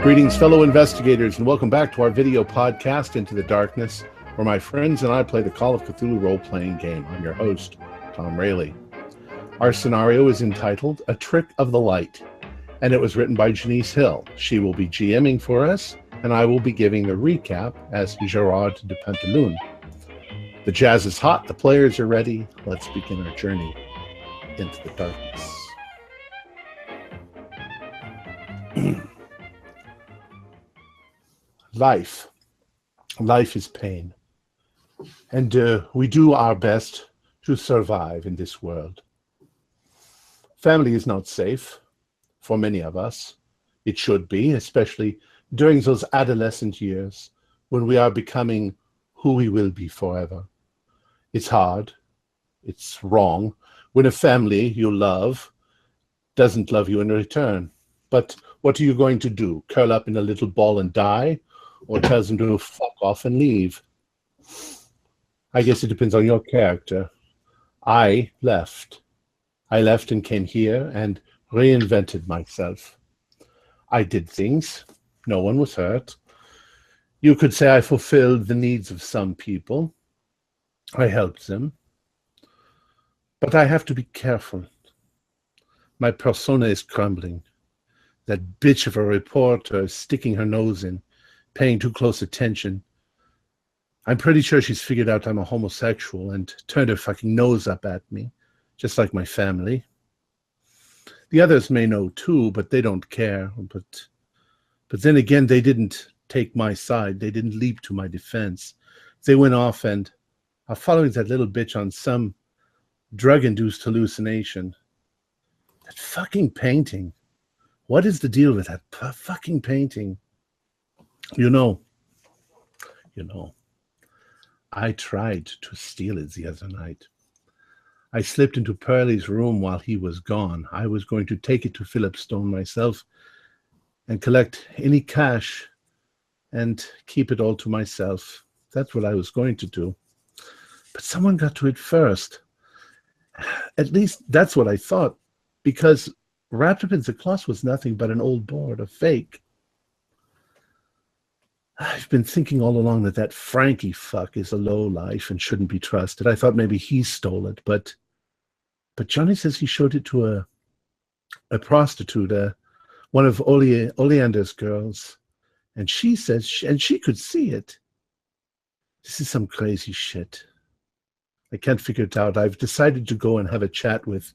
Greetings, fellow investigators, and welcome back to our video podcast, Into the Darkness, where my friends and I play the Call of Cthulhu role-playing game. I'm your host, Tom Rayleigh. Our scenario is entitled A Trick of the Light, and it was written by Janice Hill. She will be GMing for us, and I will be giving the recap as Gerard de Pantalon. The jazz is hot, the players are ready. Let's begin our journey into the darkness. Life is pain, and we do our best to survive in this world. Family is not safe for many of us. It should be, especially during those adolescent years when we are becoming who we will be forever. It's hard, it's wrong when a family you love doesn't love you in return. But what are you going to do? Curl up in a little ball and die? Or tells them to fuck off and leave? I guess it depends on your character. I left and came here and reinvented myself. I did things. No one was hurt. You could say I fulfilled the needs of some people. I helped them. But I have to be careful. My persona is crumbling. That bitch of a reporter is sticking her nose in, paying too close attention. I'm pretty sure she's figured out I'm a homosexual and turned her fucking nose up at me, just like my family. The others may know too, but they don't care. But then again, they didn't take my side. They didn't leap to my defense. They went off and are following that little bitch on some drug-induced hallucination. That fucking painting. What is the deal with that fucking painting? You know, I tried to steal it the other night. I slipped into Pearlie's room while he was gone. I was going to take it to Philip Stone myself and collect any cash and keep it all to myself. That's what I was going to do. But someone got to it first. At least that's what I thought, because wrapped up in the cloth was nothing but an old board, a fake. I've been thinking all along that Frankie fuck is a lowlife and shouldn't be trusted. I thought maybe he stole it, but Johnny says he showed it to a prostitute, one of Oleander's girls, and she says she could see it. This is some crazy shit. I can't figure it out. I've decided to go and have a chat with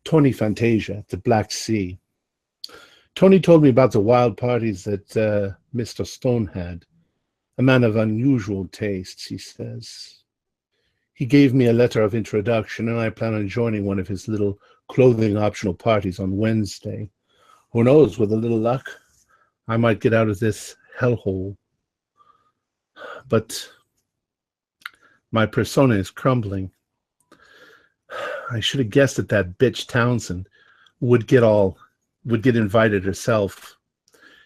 Tony Fantasia at the Black Sea. Tony told me about the wild parties that Mr. Stone had. A man of unusual tastes, he says. He gave me a letter of introduction, and I plan on joining one of his little clothing-optional parties on Wednesday. Who knows, with a little luck, I might get out of this hellhole. But my persona is crumbling. I should have guessed that bitch Townsend would get invited herself.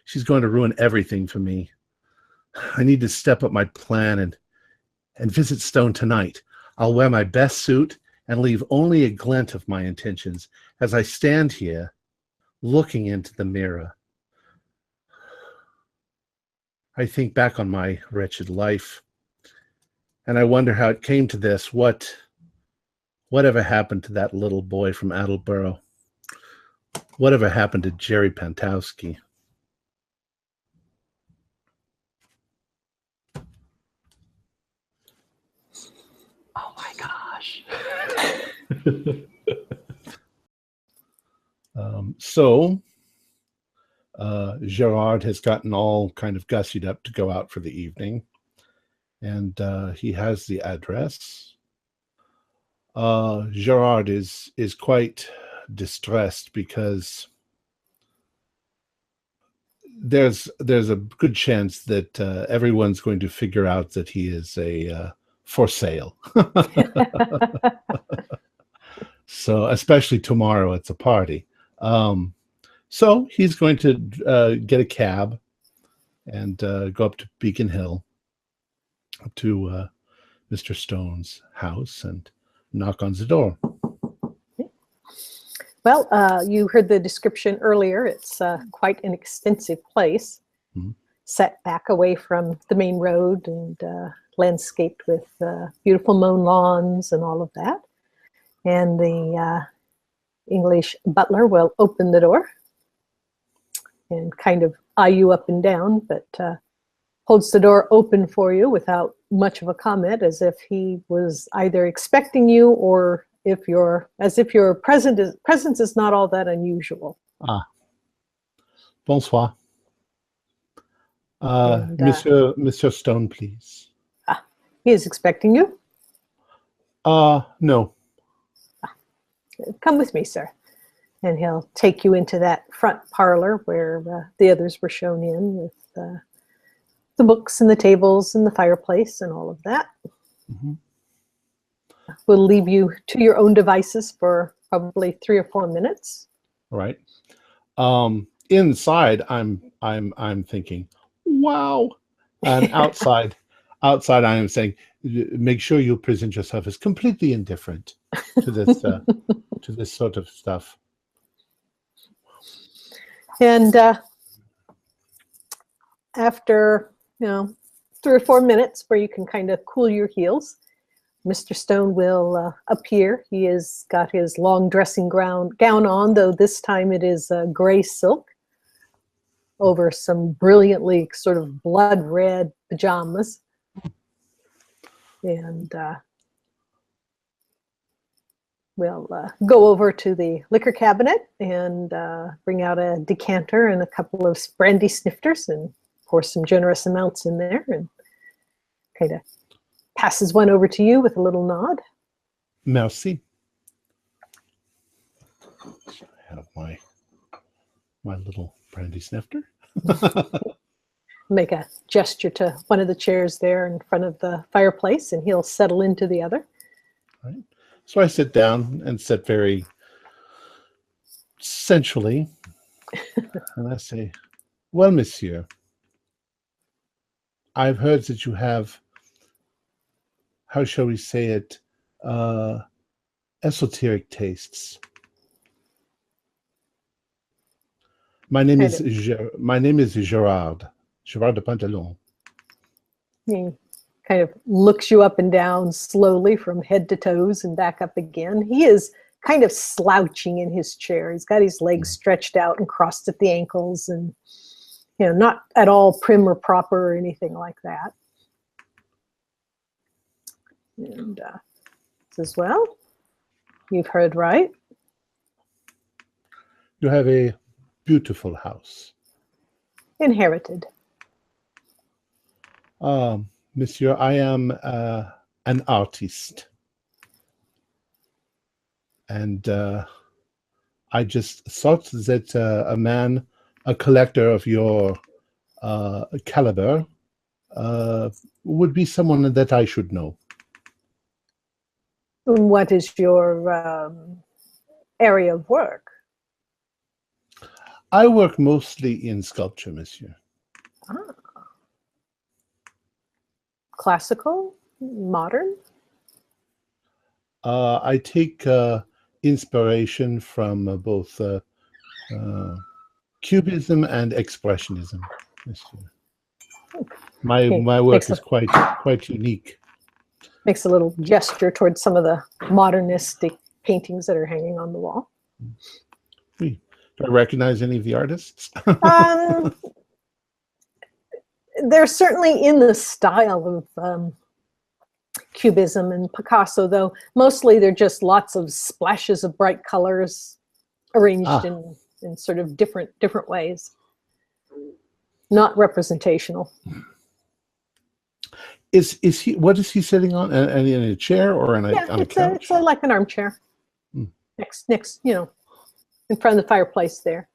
She's going to ruin everything for me. I need to step up my plan and visit Stone tonight. I'll wear my best suit and leave only a glint of my intentions as I stand here looking into the mirror. I think back on my wretched life, and I wonder how it came to this. Whatever happened to that little boy from Attleboro? Whatever happened to Jerry Pantowski? Oh my gosh. Gerard has gotten all kind of gussied up to go out for the evening, and he has the address. Gerard is quite distressed because there's a good chance that everyone's going to figure out that he is for sale. So especially tomorrow at the party. So he's going to get a cab and go up to Beacon Hill, up to Mr. Stone's house, and knock on the door. Well, you heard the description earlier. It's quite an extensive place, set back away from the main road and landscaped with beautiful mown lawns and all of that. And the English butler will open the door and kind of eye you up and down, but holds the door open for you without much of a comment, as if he was either expecting you or if your presence is not all that unusual. Ah. Bonsoir. Monsieur Stone, please. He is expecting you. No. Come with me, sir. And he'll take you into that front parlor where the others were shown in, with the books and the tables and the fireplace and all of that. We'll leave you to your own devices for probably 3 or 4 minutes. Right. Inside, I'm thinking, wow. And outside, I am saying, make sure you present yourself as completely indifferent to this to this sort of stuff. And after 3 or 4 minutes where you can kind of cool your heels, Mr. Stone will appear. He has got his long dressing gown on, though this time it is gray silk over some brilliantly sort of blood red pajamas. And we'll go over to the liquor cabinet and bring out a decanter and a couple of brandy snifters and pour some generous amounts in there, and kind of passes one over to you with a little nod. Merci. I have my little brandy snifter. Make a gesture to one of the chairs there in front of the fireplace, and he'll settle into the other. Right. So I sit down and sit very sensually, and I say, well, monsieur, I've heard that you have, how shall we say it, esoteric tastes. My name is Gerard de Pantalon. He kind of looks you up and down slowly from head to toes and back up again. He is kind of slouching in his chair. He's got his legs stretched out and crossed at the ankles, and not at all prim or proper or anything like that. And says, well, you've heard right. You have a beautiful house. Inherited. Monsieur, I am an artist. And I just thought that a collector of your caliber, would be someone that I should know. What is your area of work? I work mostly in sculpture, monsieur. Ah. Classical? Modern? I take inspiration from both Cubism and Expressionism, monsieur. My work is quite unique. Makes a little gesture towards some of the modernistic paintings that are hanging on the wall. Do I recognize any of the artists? They're certainly in the style of Cubism and Picasso, though mostly they're just lots of splashes of bright colors arranged in sort of different ways. Not representational. Is he? What is he sitting on? In a chair or on a couch? It's like an armchair. Next, in front of the fireplace there.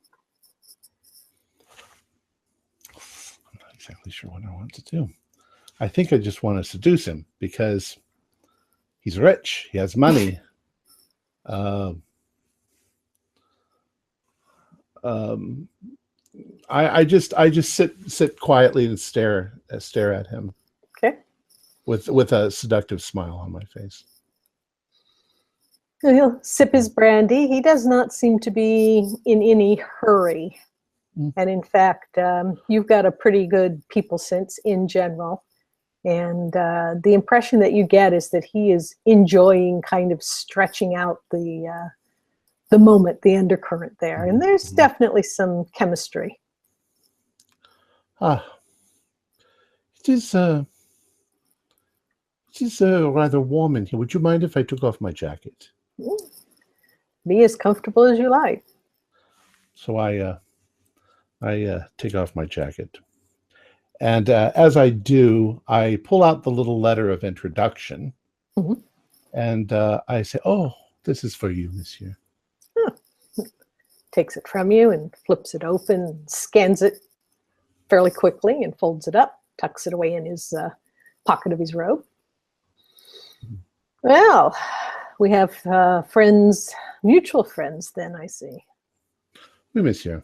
I'm not exactly sure what I want to do. I think I just want to seduce him because he's rich. He has money. I just sit quietly and stare at him. Okay. With a seductive smile on my face. He'll sip his brandy. He does not seem to be in any hurry. And in fact, you've got a pretty good people sense in general. And the impression that you get is that he is enjoying kind of stretching out the moment, the undercurrent there. And there's definitely some chemistry. It is rather warm in here. Would you mind if I took off my jacket? Be as comfortable as you like. So I take off my jacket. And as I do, I pull out the little letter of introduction. And I say, "Oh, this is for you, monsieur." Takes it from you and flips it open, scans it fairly quickly and folds it up, tucks it away in his pocket of his robe. Well, we have friends, mutual friends then, I see. Oui, monsieur.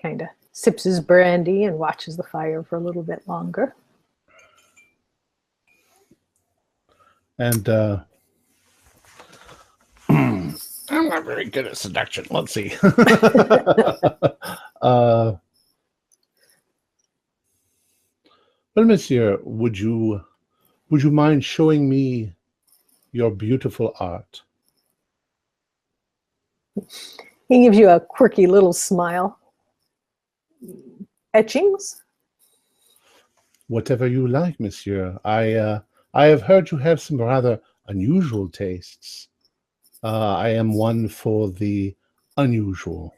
Kind of sips his brandy and watches the fire for a little bit longer. And I'm not very good at seduction. Let's see. Well, monsieur, would you mind showing me your beautiful art? He gives you a quirky little smile. Etchings? Whatever you like, monsieur. I have heard you have some rather unusual tastes. I am one for the unusual.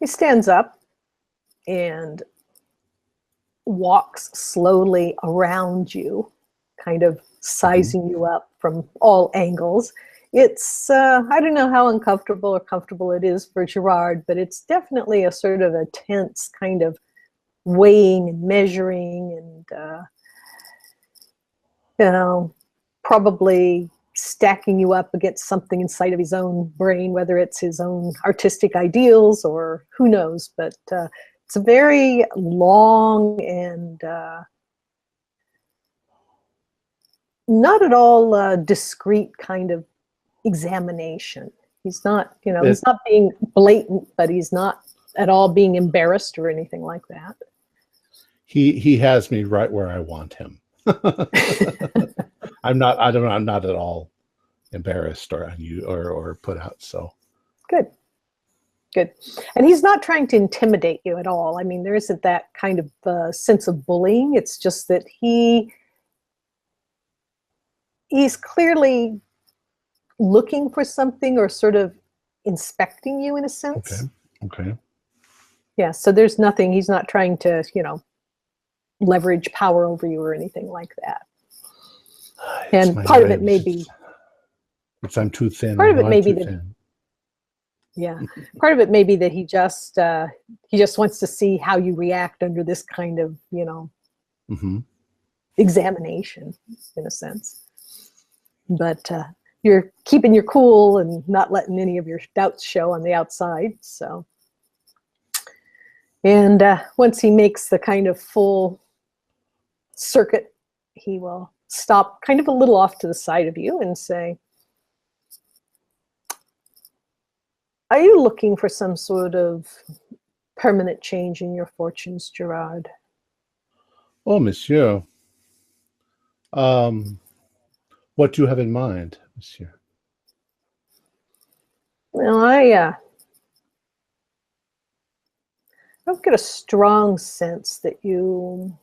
He stands up and walks slowly around you, kind of sizing you up from all angles. It's, I don't know how uncomfortable or comfortable it is for Gerard, but it's definitely a sort of a tense kind of weighing and measuring and, probably stacking you up against something inside of his own brain, whether it's his own artistic ideals or who knows, but it's a very long and not at all discreet kind of examination. He's not, he's not being blatant, but he's not at all being embarrassed or anything like that. He has me right where I want him. I'm not at all embarrassed or put out. So good. And he's not trying to intimidate you at all. I mean, there isn't that kind of sense of bullying. It's just that he's clearly looking for something or sort of inspecting you in a sense. Okay. Yeah, so there's nothing, he's not trying to, leverage power over you or anything like that. And part of it may be... If I'm too thin. Part of it may be that... Yeah, part of it may be that he just wants to see how you react under this kind of, examination, in a sense. But you're keeping your cool and not letting any of your doubts show on the outside. So, and once he makes the kind of full circuit, he will stop kind of a little off to the side of you and say, "Are you looking for some sort of permanent change in your fortunes, Gerard?" Oh, monsieur. What do you have in mind, monsieur? Well, I don't get a strong sense that you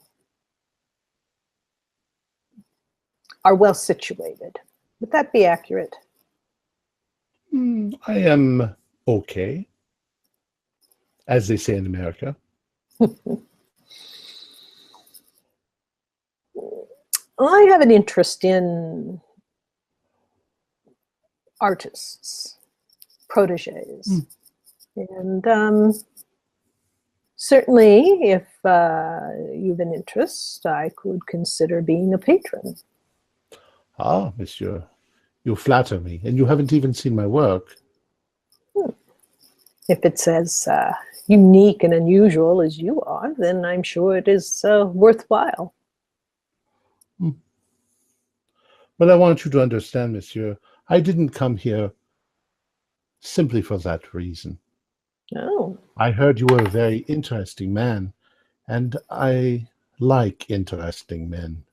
are well situated. Would that be accurate? I am okay, as they say in America. I have an interest in artists, proteges. And certainly, if you've an interest, I could consider being a patron. Ah, monsieur, you flatter me, and you haven't even seen my work. If it's as unique and unusual as you are, then I'm sure it is worthwhile. But I want you to understand, monsieur, I didn't come here simply for that reason. Oh. I heard you were a very interesting man, and I like interesting men.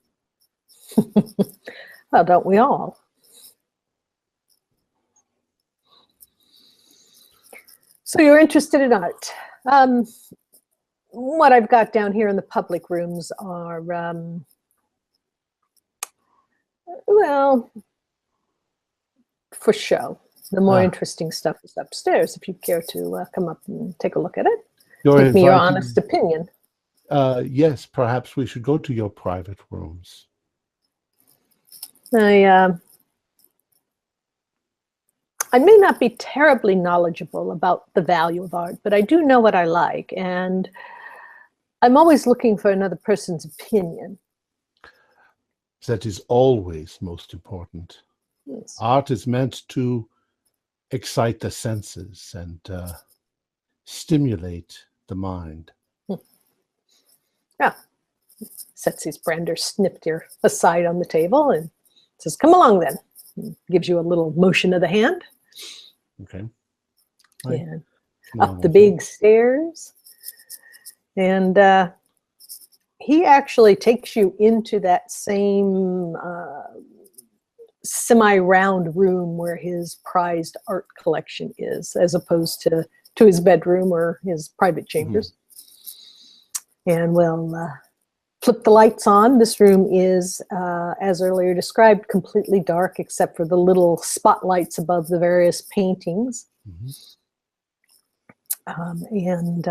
Well, don't we all? So you're interested in art. What I've got down here in the public rooms are, well, for show. The more interesting stuff is upstairs, if you care to come up and take a look at it. Give me your honest opinion. Yes, perhaps we should go to your private rooms. I may not be terribly knowledgeable about the value of art, but I do know what I like, and I'm always looking for another person's opinion. That is always most important. Yes. Art is meant to excite the senses and stimulate the mind. Yeah. Sets his brander snifter aside on the table and says, "Come along then." And gives you a little motion of the hand. Okay. And up the big stairs. And he actually takes you into that same semi-round room where his prized art collection is, as opposed to his bedroom or his private chambers. And we'll flip the lights on. This room is, as earlier described, completely dark except for the little spotlights above the various paintings. And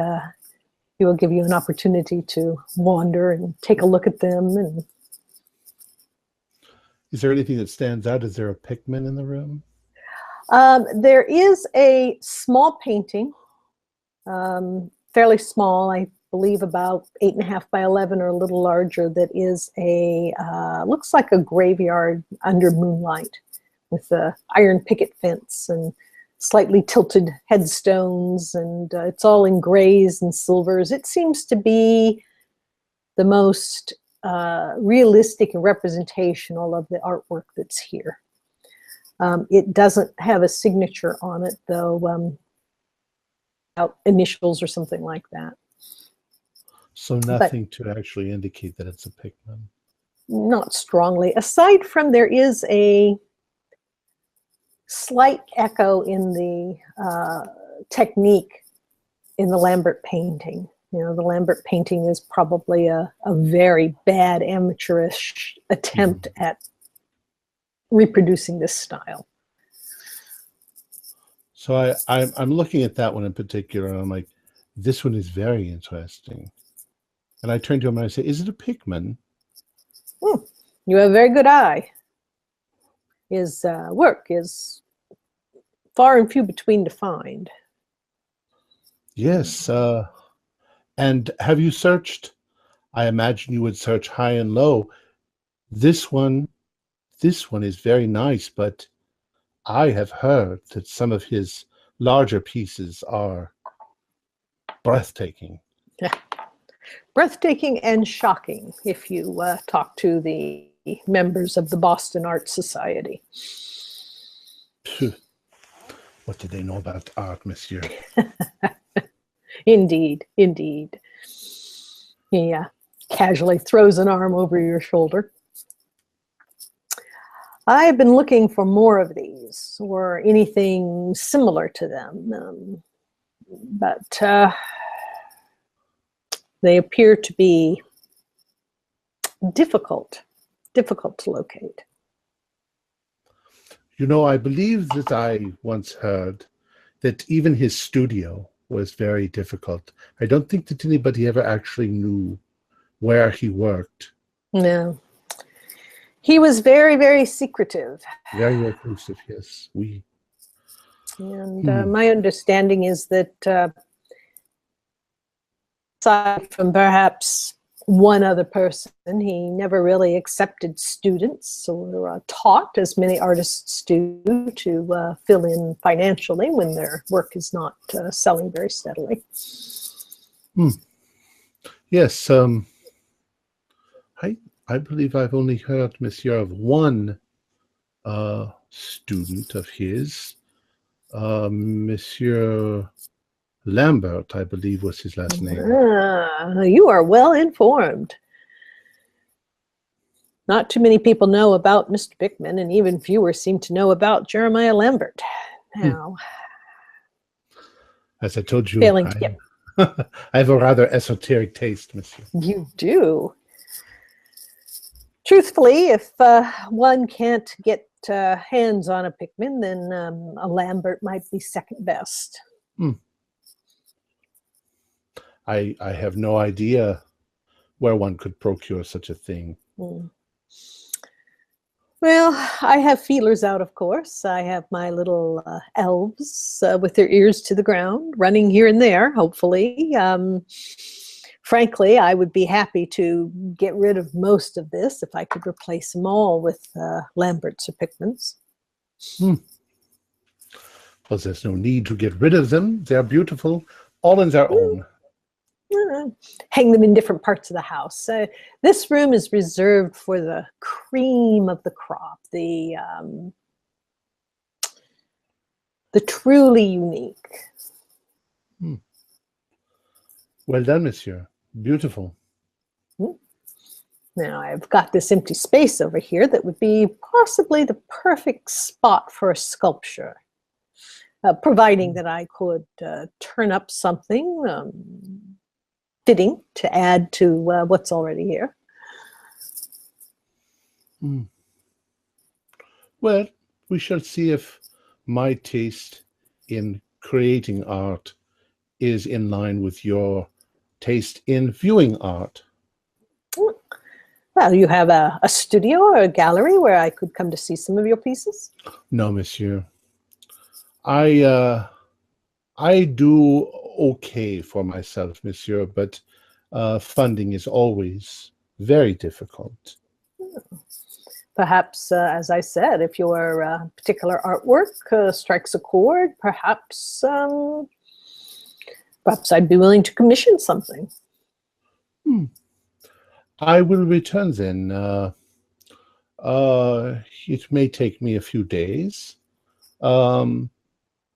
he will give you an opportunity to wander and take a look at them. And is there anything that stands out? Is there a Pikmin in the room? There is a small painting, fairly small, I believe about 8.5 by 11 or a little larger, that is a, looks like a graveyard under moonlight with a iron picket fence and slightly tilted headstones, and it's all in grays and silvers. It seems to be the most realistic and representational of the artwork that's here. It doesn't have a signature on it, though, initials or something like that. So nothing to actually indicate that it's a Pikmin? Not strongly. Aside from there is a slight echo in the technique in the Lambert painting. You know, the Lambert painting is probably a very bad amateurish attempt at reproducing this style. So I'm looking at that one in particular, and I'm like, this one is very interesting. And I turn to him and I say, "Is it a Pikmin?" You have a very good eye. His work is far and few between to find. Yes. And have you searched? I imagine you would search high and low. This one is very nice, but I have heard that some of his larger pieces are breathtaking. Yeah. Breathtaking and shocking if you talk to the members of the Boston Art Society. What do they know about art, monsieur? Indeed, indeed. He casually throws an arm over your shoulder. I've been looking for more of these or anything similar to them, but they appear to be difficult to locate. You know, I believe that I once heard that even his studio was very difficult. I don't think that anybody ever actually knew where he worked. No. He was very, very secretive. Very reclusive, yes. And my understanding is that aside from perhaps one other person. He never really accepted students or taught, as many artists do, to fill in financially when their work is not selling very steadily. Yes, I believe I've only heard, Monsieur, of one student of his, Monsieur Lambert, I believe was his last name. You are well informed. Not too many people know about Mr. Bickman, and even fewer seem to know about Jeremiah Lambert. Now, as I told you, failing to get... I have a rather esoteric taste, Monsieur. You do. Truthfully, if one can't get hands on a Bickman, then a Lambert might be second best. I have no idea where one could procure such a thing. Well, I have feelers out, of course. I have my little elves with their ears to the ground, running here and there, hopefully. Frankly, I would be happy to get rid of most of this if I could replace them all with Lamberts or Pickmans. Well, there's no need to get rid of them. They're beautiful, all in their own. Hang them in different parts of the house. This room is reserved for the cream of the crop, the truly unique. Well done, Monsieur. Beautiful. Now I've got this empty space over here that would be possibly the perfect spot for a sculpture, providing that I could turn up something fitting to add to what's already here. Well, we shall see if my taste in creating art is in line with your taste in viewing art. Well, you have a studio or a gallery where I could come to see some of your pieces? No, Monsieur. I do okay for myself, Monsieur, but funding is always very difficult. Perhaps, as I said, if your particular artwork strikes a chord, perhaps I'd be willing to commission something. I will return then. It may take me a few days.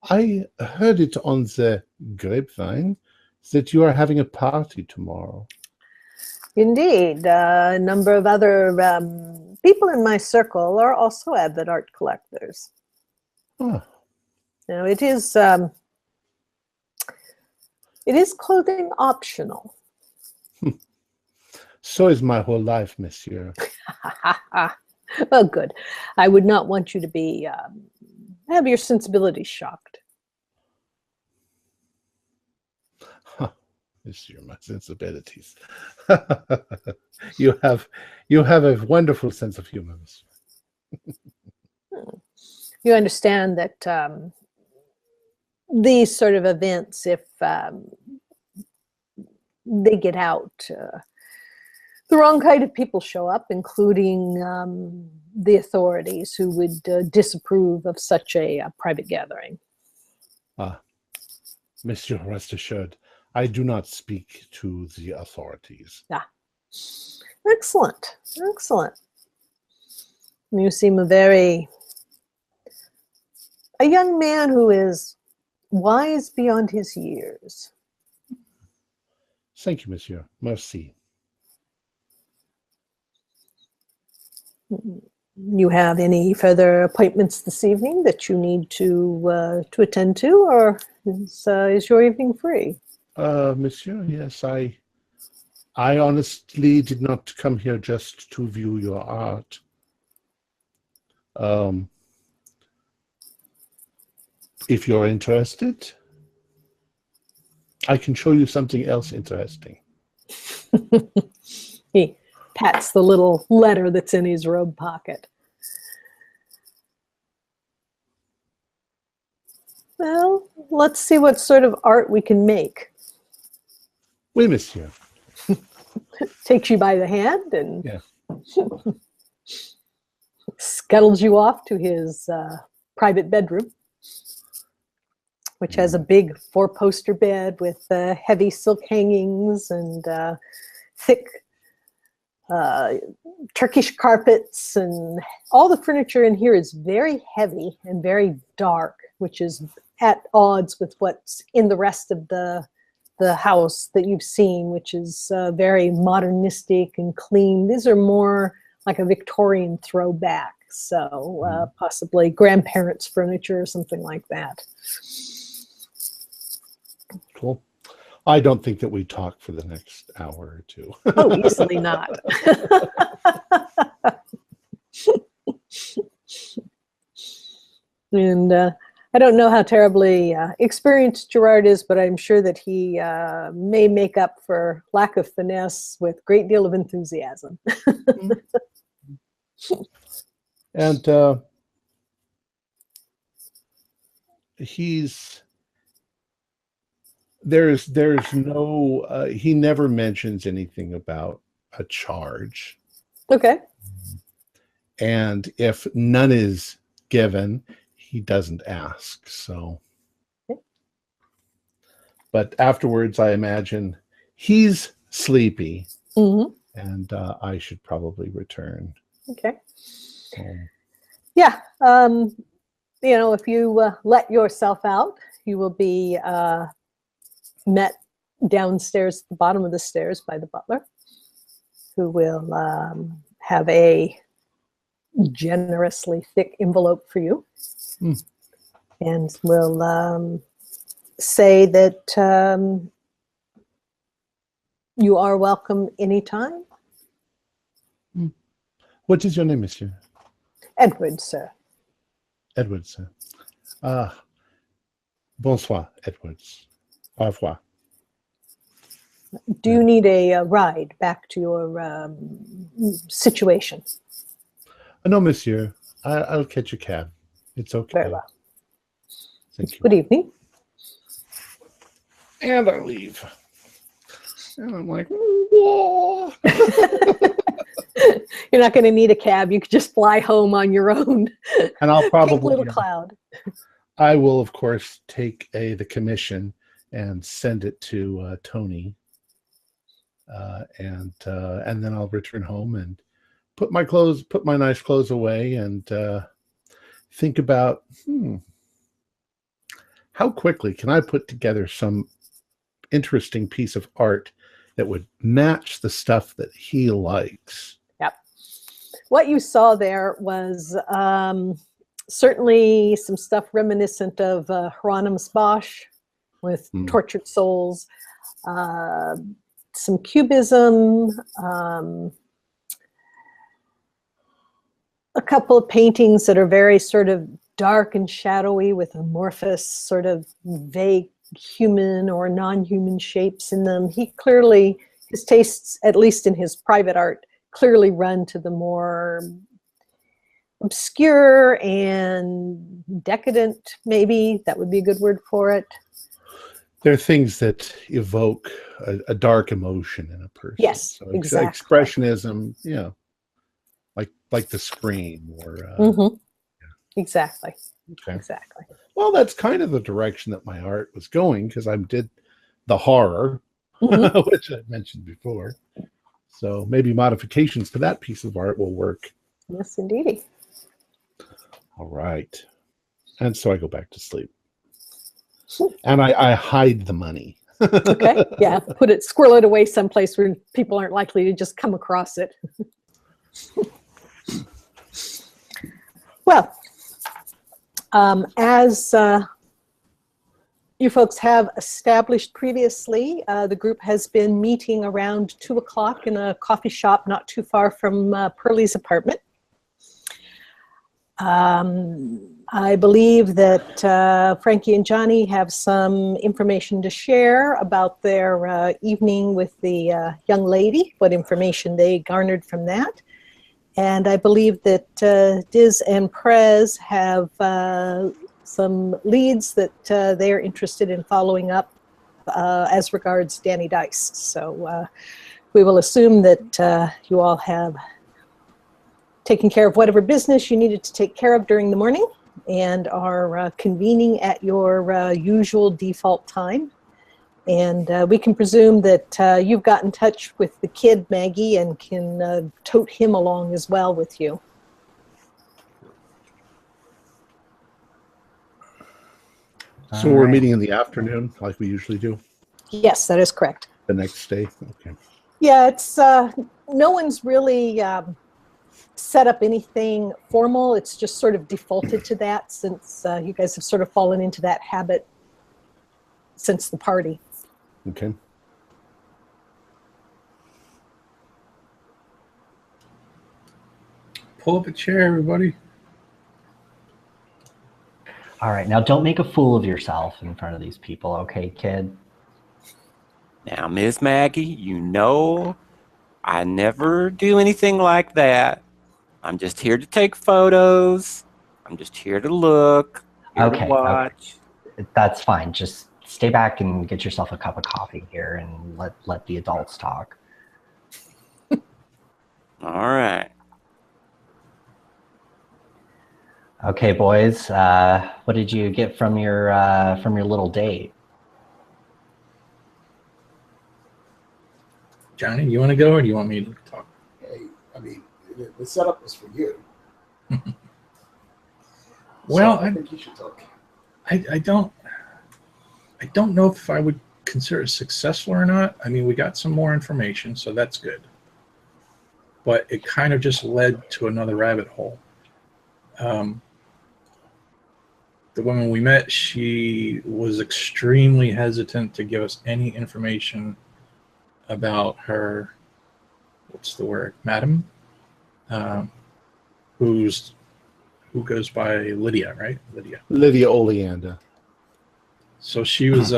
I heard it on the grapevine that you are having a party tomorrow. Indeed. A number of other people in my circle are also avid art collectors. Now, it is clothing optional. So is my whole life, Monsieur. Oh, good. I would not want you to be have your sensibilities shocked. Monsieur, my sensibilities. You have a wonderful sense of humor, Monsieur. You understand that these sort of events, if they get out, the wrong kind of people show up, including the authorities who would disapprove of such a private gathering. Monsieur, rest assured, I do not speak to the authorities. Excellent, excellent. You seem a young man who is wise beyond his years. Thank you, Monsieur. Merci. You have any further appointments this evening that you need to attend to, or is your evening free? Monsieur, yes, I honestly did not come here just to view your art. If you're interested, I can show you something else interesting. He pats the little letter that's in his robe pocket. Well, let's see what sort of art we can make. Oui, Monsieur. takes you by the hand and Yeah. scuttles you off to his private bedroom, which has a big four-poster bed with heavy silk hangings and thick Turkish carpets, and all the furniture in here is very heavy and very dark, which is at odds with what's in the rest of the house that you've seen, which is very modernistic and clean. These are more like a Victorian throwback, so possibly grandparents' furniture or something like that. Cool. I don't think that we talk for the next hour or two. Oh, easily not. And I don't know how terribly experienced Gerard is, but I'm sure that he may make up for lack of finesse with a great deal of enthusiasm. And there's no, he never mentions anything about a charge. Okay. And if none is given, he doesn't ask. So, but afterwards, I imagine he's sleepy, and I should probably return. Okay. Yeah. If you let yourself out, you will be met downstairs at the bottom of the stairs by the butler, who will have a generously thick envelope for you, and will say that you are welcome anytime. What is your name, monsieur? Edward, sir. Edward, sir. Bonsoir, Edwards. Au revoir. Do you need a ride back to your situation? No, monsieur. I'll catch a cab. It's okay. Very well. Thank you. Good evening. And I leave. And I'm like, whoa. You're not going to need a cab. You could just fly home on your own. And I'll probably Pink little cloud. I will, of course, take the commission and send it to Tony, and then I'll return home and put my nice clothes away, and think about how quickly can I put together some interesting piece of art that would match the stuff that he likes. Yep. What you saw there was certainly some stuff reminiscent of Hieronymus Bosch with tortured souls, some cubism, a couple of paintings that are very sort of dark and shadowy with amorphous sort of vague human or non-human shapes in them. He clearly, his tastes, at least in his private art, clearly run to the more obscure and decadent, maybe. That would be a good word for it. There are things that evoke a dark emotion in a person. Yes, so exactly. Expressionism, like the Scream or... Exactly. Okay. Exactly. Well, that's kind of the direction that my art was going, because I did the horror, which I mentioned before. So maybe modifications to that piece of art will work. Yes, indeedy. All right. And so I go back to sleep. And I hide the money. Okay. Yeah. Squirrel it away someplace where people aren't likely to just come across it. Well, as you folks have established previously, the group has been meeting around 2 o'clock in a coffee shop not too far from Pearlie's apartment. I believe that Frankie and Johnny have some information to share about their evening with the young lady, what information they garnered from that. And I believe that Diz and Prez have some leads that they're interested in following up as regards Danny Dice. So we will assume that you all have taken care of whatever business you needed to take care of during the morning and are convening at your usual default time. And we can presume that you've got in touch with the kid, Maggie, and can tote him along as well with you. So we're meeting in the afternoon, like we usually do? Yes, that is correct. The next day? Okay. Yeah, it's no one's really set up anything formal. It's just sort of defaulted to that since you guys have sort of fallen into that habit since the party. Okay. Pull up a chair, everybody. All right, now don't make a fool of yourself in front of these people, okay, kid? Now, Miss Maggie, you know I never do anything like that. I'm just here to take photos. I'm just here to look, here to watch. Okay. That's fine. Just stay back and get yourself a cup of coffee here and let the adults talk. All right. Okay, boys. What did you get from your little date? Johnny, you want to go or do you want me to talk? Hey, I mean, the setup was for you. Well, so I think you should talk. I don't know if I would consider it successful or not. I mean, we got some more information, so that's good. But it kind of just led to another rabbit hole. The woman we met, she was extremely hesitant to give us any information about her, what's the word, madam? Who goes by Lydia, right? Lydia Oleander. So she was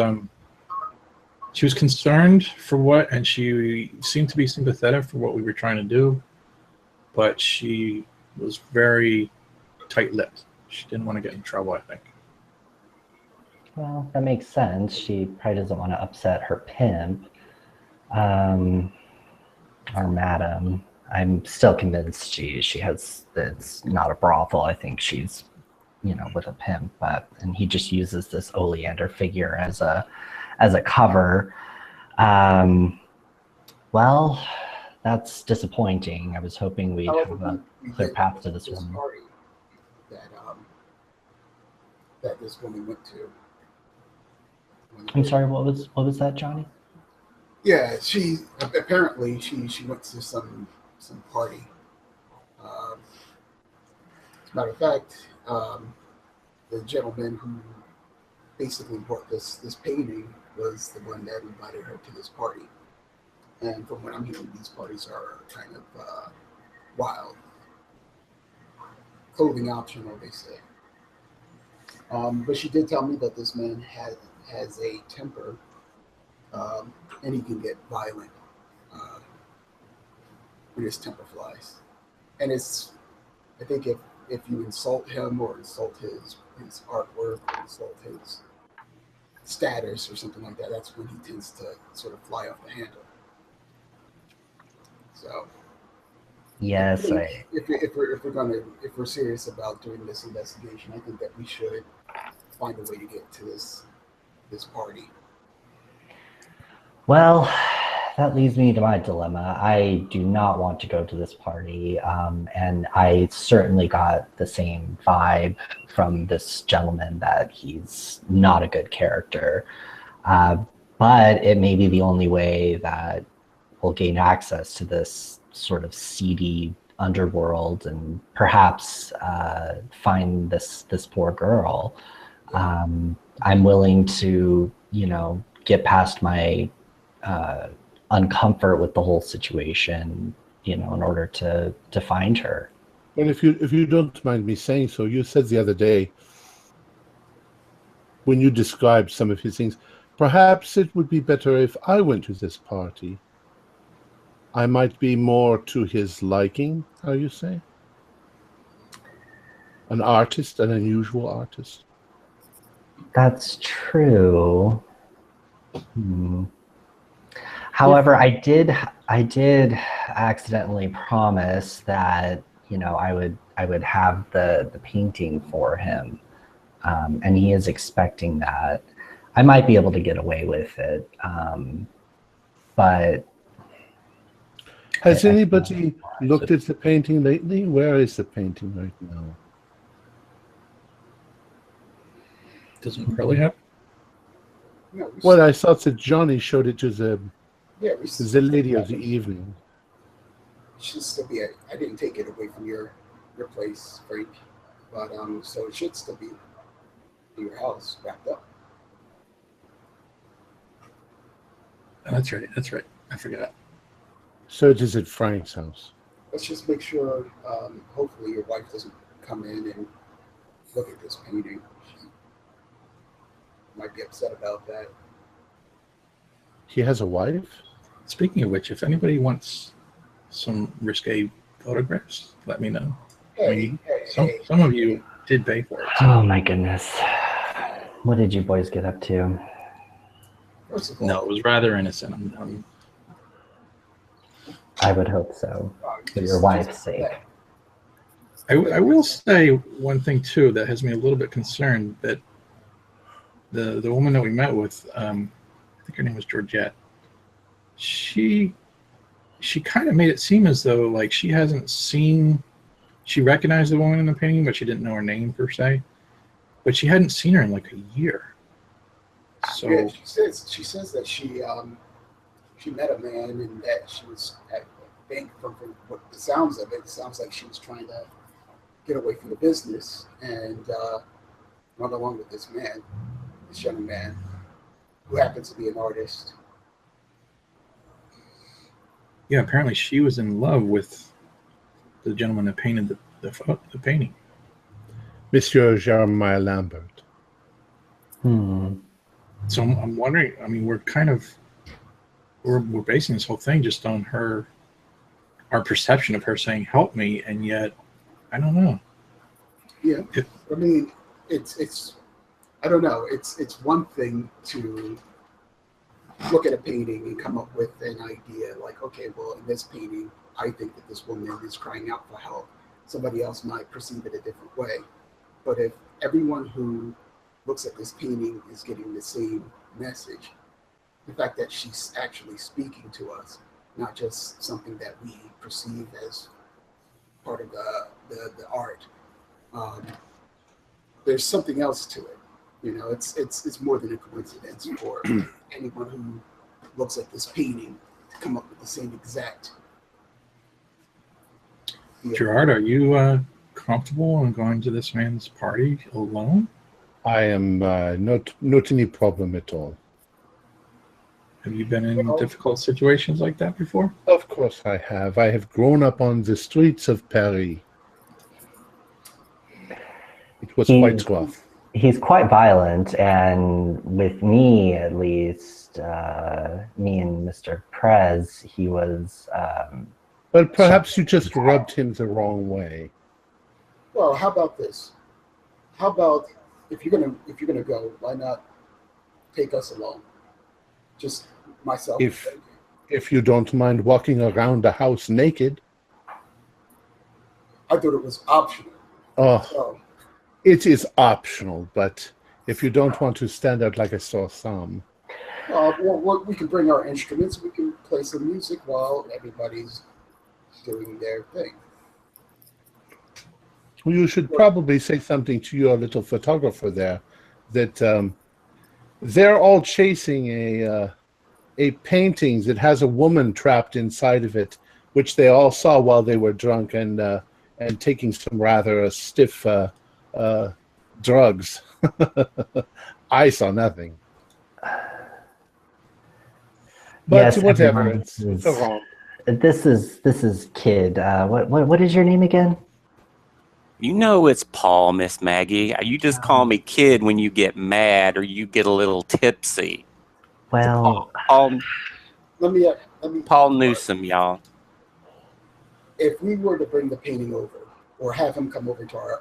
concerned for what, and she seemed to be sympathetic for what we were trying to do, but she was very tight-lipped. She didn't want to get in trouble, I think. Well, that makes sense. She probably doesn't want to upset her pimp, or madam. I'm still convinced she has. It's not a brothel. I think she's, with a pimp, and he just uses this Oleander figure as a cover. Well, that's disappointing. I was hoping we'd have a clear path to this woman. Party that this woman went to. I'm sorry. What was that, Johnny? Yeah, she apparently she went to some party. As a matter of fact, the gentleman who basically bought this painting was the one that invited her to this party. And from what I'm hearing, these parties are kind of wild. Clothing optional, they say. But she did tell me that this man has a temper, and he can get violent when his temper flies. And I think if you insult him or insult his artwork or insult his status or something like that, that's when he tends to sort of fly off the handle. So Yes, if we're serious about doing this investigation, I think that we should find a way to get to this party. Well, that leads me to my dilemma. I do not want to go to this party, and I certainly got the same vibe from this gentleman that he's not a good character. But it may be the only way that we'll gain access to this sort of seedy underworld and perhaps find this poor girl. I'm willing to, get past my uncomfort with the whole situation, in order to find her. And if you don't mind me saying so, you said the other day when you described some of his things, perhaps it would be better if I went to this party. I might be more to his liking, how you say? An artist, an unusual artist. That's true. However, I did accidentally promise that I would have the painting for him, and he is expecting that. I might be able to get away with it, but Has anybody looked at the painting lately? Where is the painting right now? Doesn't really have. No, Well, I thought that Johnny showed it to the we lady of the evening. should still be. I didn't take it away from your place, Frank, but so it should still be in your house, wrapped up. Oh, that's right. That's right. I forgot. So it is at Frank's house. Let's just make sure. Hopefully, your wife doesn't come in and look at this painting. She might be upset about that. He has a wife? Speaking of which, if anybody wants some risque photographs, let me know. Hey, Some of you did pay for it. oh my goodness, what did you boys get up to? First of all, No, it was rather innocent. I would hope so, for your wife's sake. I will say one thing too that has me a little bit concerned, that the woman that we met with, I think her name was Georgette. She kind of made it seem as though like she hasn't seen. She recognized the woman in the painting, but she didn't know her name per se. But she hadn't seen her in like a year. So yeah, she says that she met a man and that she was at a bank from what the sounds of it sounds like she was trying to get away from the business and run along with this young man who happens to be an artist. yeah, apparently she was in love with the gentleman that painted the painting. Monsieur Jeremiah Lambert. So I'm wondering. I mean, we're basing this whole thing just on our perception of her saying "help me," and yet I don't know. Yeah, I mean, it's I don't know. It's one thing to look at a painting and come up with an idea like, okay, well, in this painting, I think that this woman is crying out for help. Somebody else might perceive it a different way. But if everyone who looks at this painting is getting the same message, the fact that she's actually speaking to us, not just something that we perceive as part of the art, there's something else to it. You know, it's more than a coincidence for anyone who looks at this painting to come up with the same exact. Gerard, are you comfortable in going to this man's party alone? I am not any problem at all. Have you been in difficult situations like that before? Of course I have. I have grown up on the streets of Paris. It was quite rough. He's quite violent, and with me, at least, me and Mr. Prez, he was. Well, perhaps you just rubbed him the wrong way. Well, how about this? How about if you're gonna go, why not take us along? Just myself. If you don't mind walking around the house naked. I thought it was optional. Oh. So, It is optional, but if you don't want to stand out like a sore thumb. well, we can bring our instruments. We can play some music while everybody's doing their thing. Well, you should probably say something to your little photographer there, that they're all chasing a painting that has a woman trapped inside of it, which they all saw while they were drunk and taking some rather stiff drugs. I saw nothing. But Yes, whatever, everyone it's wrong. This is Kid. What is your name again? You know it's Paul, Miss Maggie. You just call me Kid when you get mad or you get a little tipsy. Well, Paul Let me. Paul Newsome, y'all. If we were to bring the painting over, or have him come over to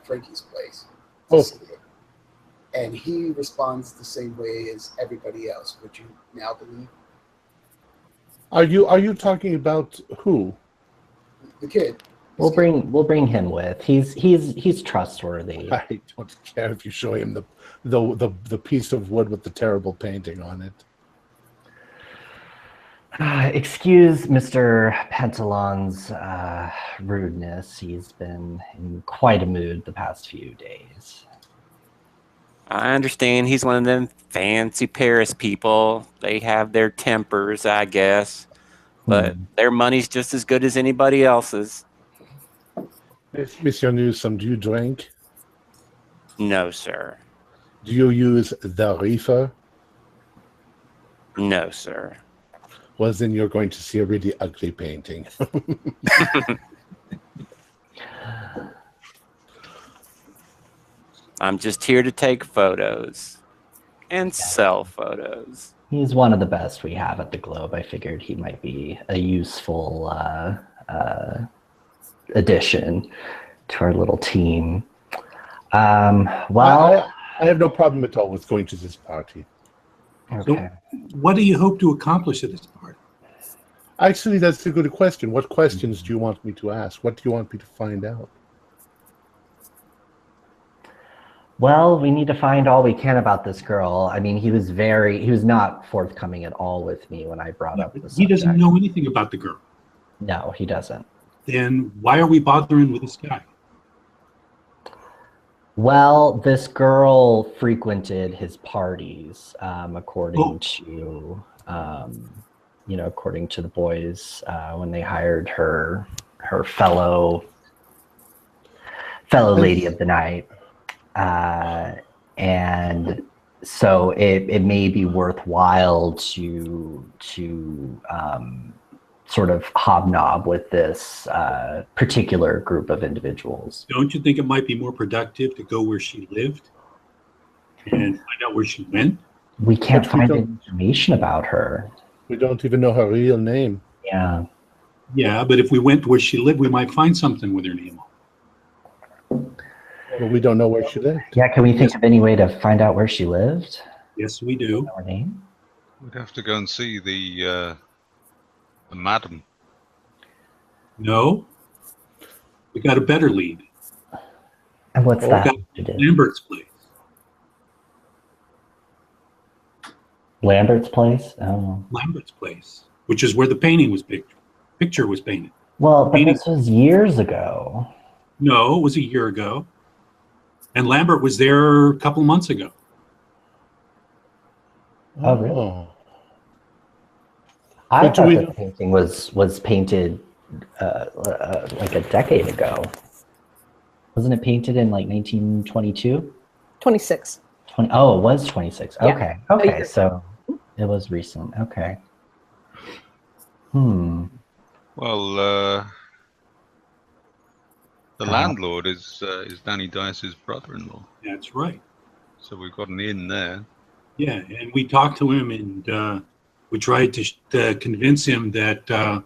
Frankie's place, to see it, and he responds the same way as everybody else, would you now believe? Are you talking about who? The kid. We'll bring him with. He's trustworthy. I don't care if you show him the piece of wood with the terrible painting on it. Excuse Mr. Pentalon's rudeness. He's been in quite a mood the past few days. I understand he's one of them fancy Paris people. They have their tempers, I guess. But their money's just as good as anybody else's. Monsieur Newsom, do you drink? No, sir. Do you use the reefer? No, sir. Well, then you're going to see a really ugly painting. I'm just here to take photos and sell photos. He's one of the best we have at the Globe. I figured he might be a useful addition to our little team. Well, I have no problem at all with going to this party. okay. So what do you hope to accomplish at this party? Actually, that's a good question. What questions do you want me to ask? What do you want me to find out? Well, we need to find all we can about this girl. I mean, he was not forthcoming at all with me when I brought up the subject. He doesn't know anything about the girl. No, he doesn't. Then why are we bothering with this guy? Well, this girl frequented his parties, according to the boys when they hired her fellow lady of the night. And so it may be worthwhile to sort of hobnob with this particular group of individuals. Don't you think it might be more productive to go where she lived and find out where she went? We can't But we find don't- any information about her. We don't even know her real name. Yeah. Yeah, but if we went where she lived, we might find something with her name on. But we don't know where she lived. Yeah, can we think of any way to find out where she lived? Yes, we do. Know her name? We'd have to go and see the madam. No, we got a better lead. And what's Oh, that? got to do? Lambert's place. Lambert's place? Oh. Lambert's place, which is where the painting was picture was painted. Well, but Painting. this was years ago. No, it was a year ago. And Lambert was there a couple months ago. Oh, really? Oh. I But do thought we- the painting was painted like a decade ago. Wasn't it painted in like 1922? 26. Oh, it was 26. Yeah. Okay. A Okay. year. So it was recent. Okay. Hmm. Well, the landlord is Danny Dice's brother-in-law, That's right. so we've got an in there. Yeah, and we talked to him, and we tried to convince him that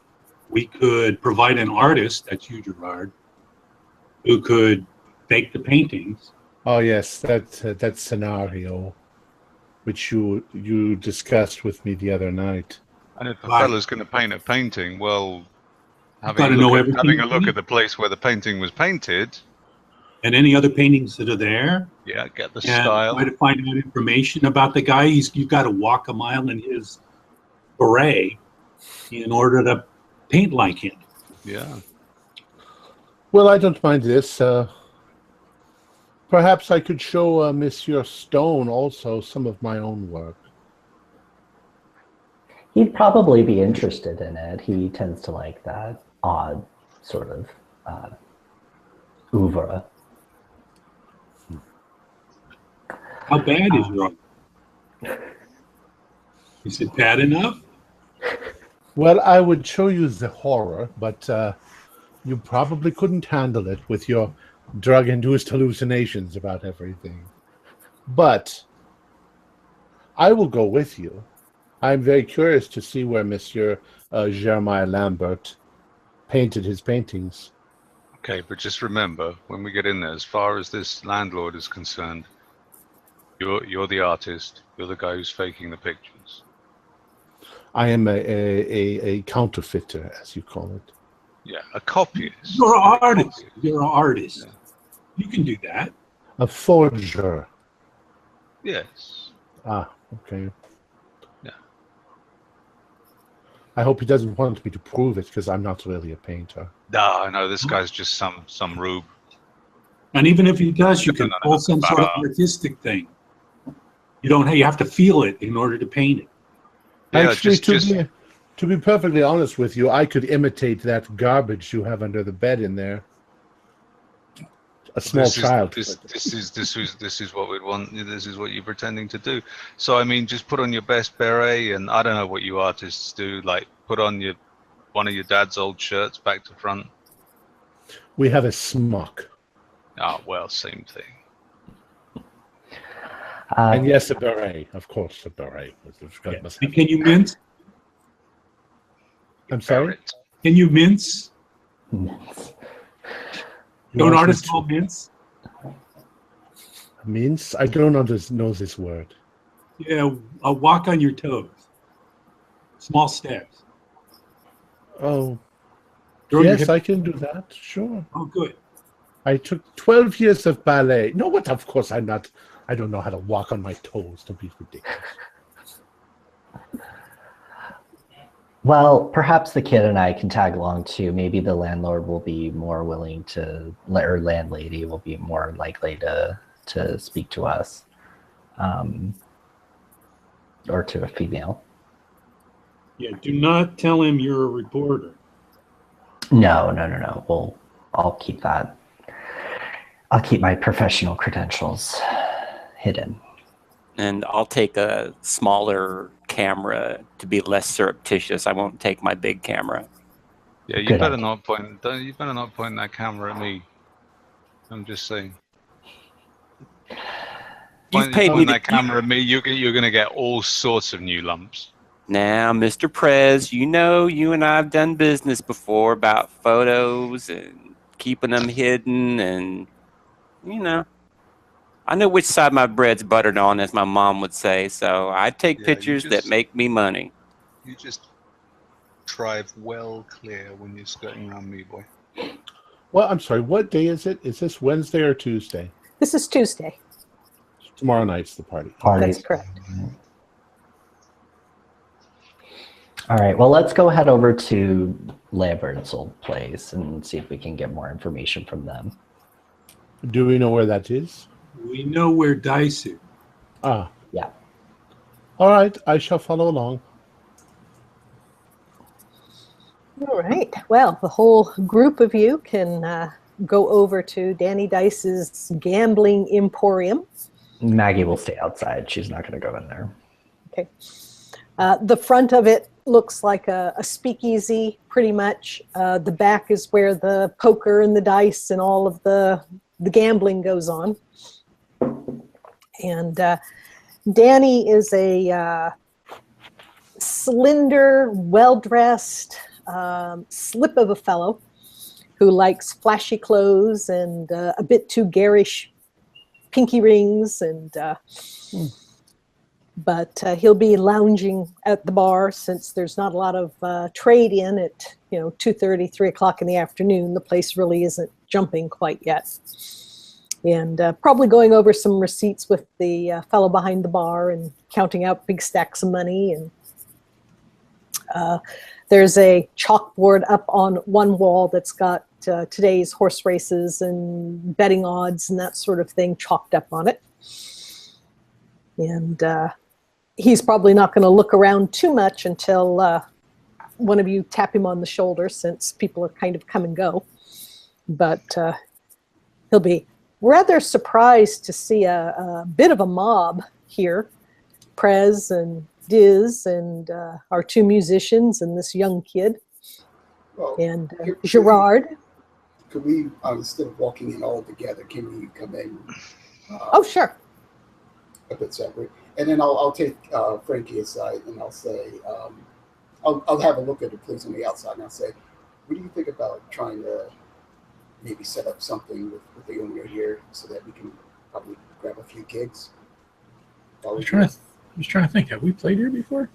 we could provide an artist, that's you, Gerard, who could make the paintings. Oh yes, that scenario, which you discussed with me the other night. And if a Right. fella's going to paint a painting, well, gotta having know a everything look about at the place where the painting was painted, And any other paintings that are there, yeah, get the and style. try to find out information about the guy. You've got to walk a mile in his beret in order to paint like him. Yeah. Well, I don't mind this. Perhaps I could show Monsieur Stone also some of my own work. He'd probably be interested in it. He tends to like that odd sort of oeuvre. How bad is your art? Is it bad enough? Well, I would show you the horror, but you probably couldn't handle it with your drug-induced hallucinations about everything. But I will go with you. I'm very curious to see where Monsieur Jeremiah Lambert painted his paintings. Okay, but just remember, when we get in there, as far as this landlord is concerned, you're the artist. You're the guy who's faking the pictures. I am a counterfeiter, as you call it. Yeah, a copyist. You're an artist. Copyist. You're an artist. Yeah. You can do that. A forger. Yes. Ah, okay. Yeah. I hope he doesn't want me to prove it, because I'm not really a painter. No, no, this guy's just some rube. And even if he does, you can No, pull some sort of but, artistic thing. You have to feel it in order to paint it. Yeah, Actually, just to be perfectly honest with you, I could imitate that garbage you have under the bed in there. A small child. This is what we'd want. This is what you're pretending to do. So I mean, just put on your best beret, and I don't know what you artists do. Like put on one of your dad's old shirts back to front. We have a smock. Oh well, same thing. And yes, a beret. Of course, a beret. Yeah. And can you mince? I'm sorry? Can you mince? Mince. Don't artists call mince? Mince? I don't know this word. Yeah, walk on your toes. Small steps. Oh, Throw your yes, hip- I can do that. Sure. Oh, good. I took 12 years of ballet. No, what? Of course I'm not. I don't know how to walk on my toes. Don't be ridiculous. Well, perhaps the kid and I can tag along too. Maybe the landlord will be more willing to, or landlady will be more likely to speak to us, or to a female. Yeah, do not tell him you're a reporter. No. I'll keep that. I'll keep my professional credentials hidden. And I'll take a smaller camera to be less surreptitious. I won't take my big camera. Yeah, you Good better idea. not point. You better not point that camera at me. I'm just saying. You've paid me that camera at me. You're gonna get all sorts of new lumps. Now, Mr. Prez, you know you and I have done business before about photos and keeping them hidden, and I know which side my bread's buttered on, as my mom would say. So I take Yeah, pictures that make me money. You just drive well clear when you're skirting around me, boy. Well, I'm sorry. What day is it? Is this Wednesday or Tuesday? This is Tuesday. Tomorrow night's the party. That's correct. All right, well, let's go head over to Lambert's old place and see if we can get more information from them. Do we know where that is? We know where Dice is. Ah. Yeah. All right, I shall follow along. All right. Well, the whole group of you can go over to Danny Dice's gambling emporium. Maggie will stay outside. She's not going to go in there. Okay. The front of it looks like a speakeasy, pretty much. The back is where the poker and the dice and all of the gambling goes on. And Danny is a slender, well-dressed slip of a fellow who likes flashy clothes and a bit too garish pinky rings, and but he'll be lounging at the bar since there's not a lot of trade in at 2:30, 3 o'clock in the afternoon. The place really isn't jumping quite yet, and probably going over some receipts with the fellow behind the bar and counting out big stacks of money. And there's a chalkboard up on one wall that's got today's horse races and betting odds and that sort of thing chalked up on it. And he's probably not going to look around too much until one of you tap him on the shoulder, since people are kind of come and go. But he'll be rather surprised to see a bit of a mob here. Prez and Diz and our two musicians and this young kid. Well, and Gerard. Could we, instead of walking in all together, can we come in? Oh, sure. A bit separate. And then I'll take Frankie aside and I'll say, I'll have a look at the place on the outside and I'll say, what do you think about trying to maybe set up something with the owner here so that we can probably grab a few gigs? I was trying to think, have we played here before?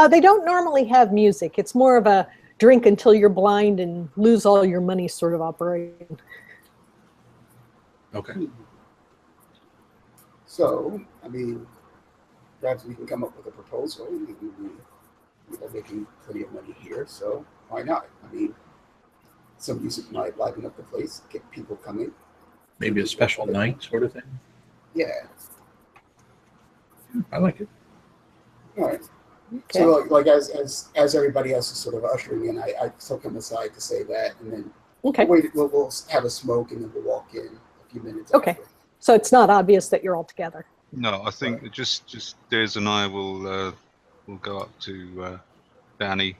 They don't normally have music. It's more of a drink until you're blind and lose all your money sort of operation. Okay. So, I mean, perhaps we can come up with a proposal. We're making plenty of money here, so why not? I mean, some music might liven up the place, get people coming. Maybe a special night sort of thing. Yeah. I like it. All right. Okay. So, like as everybody else is sort of ushering in, I still come aside to say that, and then Okay. we'll have a smoke, and then we'll walk in a few minutes. Okay. after. So it's not obvious that you're all together. No, I think just Diz and I will go up to Danny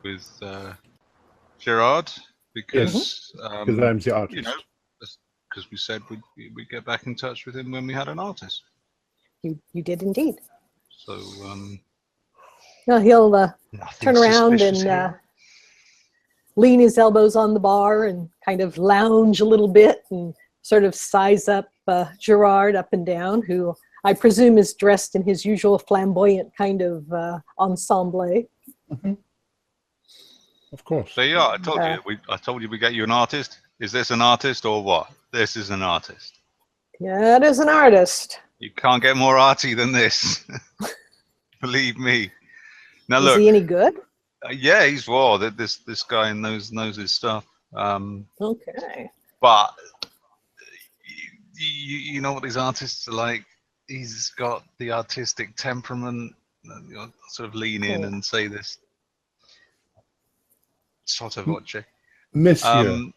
with Gerard because Because I'm the artist. you know, because we said we'd get back in touch with him when we had an artist. You did indeed. So No, he'll nothing turn around suspicious and here. lean his elbows on the bar and kind of lounge a little bit and sort of size up Gerard up and down, who I presume is dressed in his usual flamboyant kind of ensemble. Mhm. Of course. So yeah, I told you we get you an artist. Is this an artist or what? This is an artist. Yeah, it is an artist. You can't get more arty than this. Believe me. Now Is look, he any good? yeah, he's this guy knows his stuff. Okay. But you know what these artists are like. He's got the artistic temperament. You know, sort of lean in and say this sotto voce. Monsieur,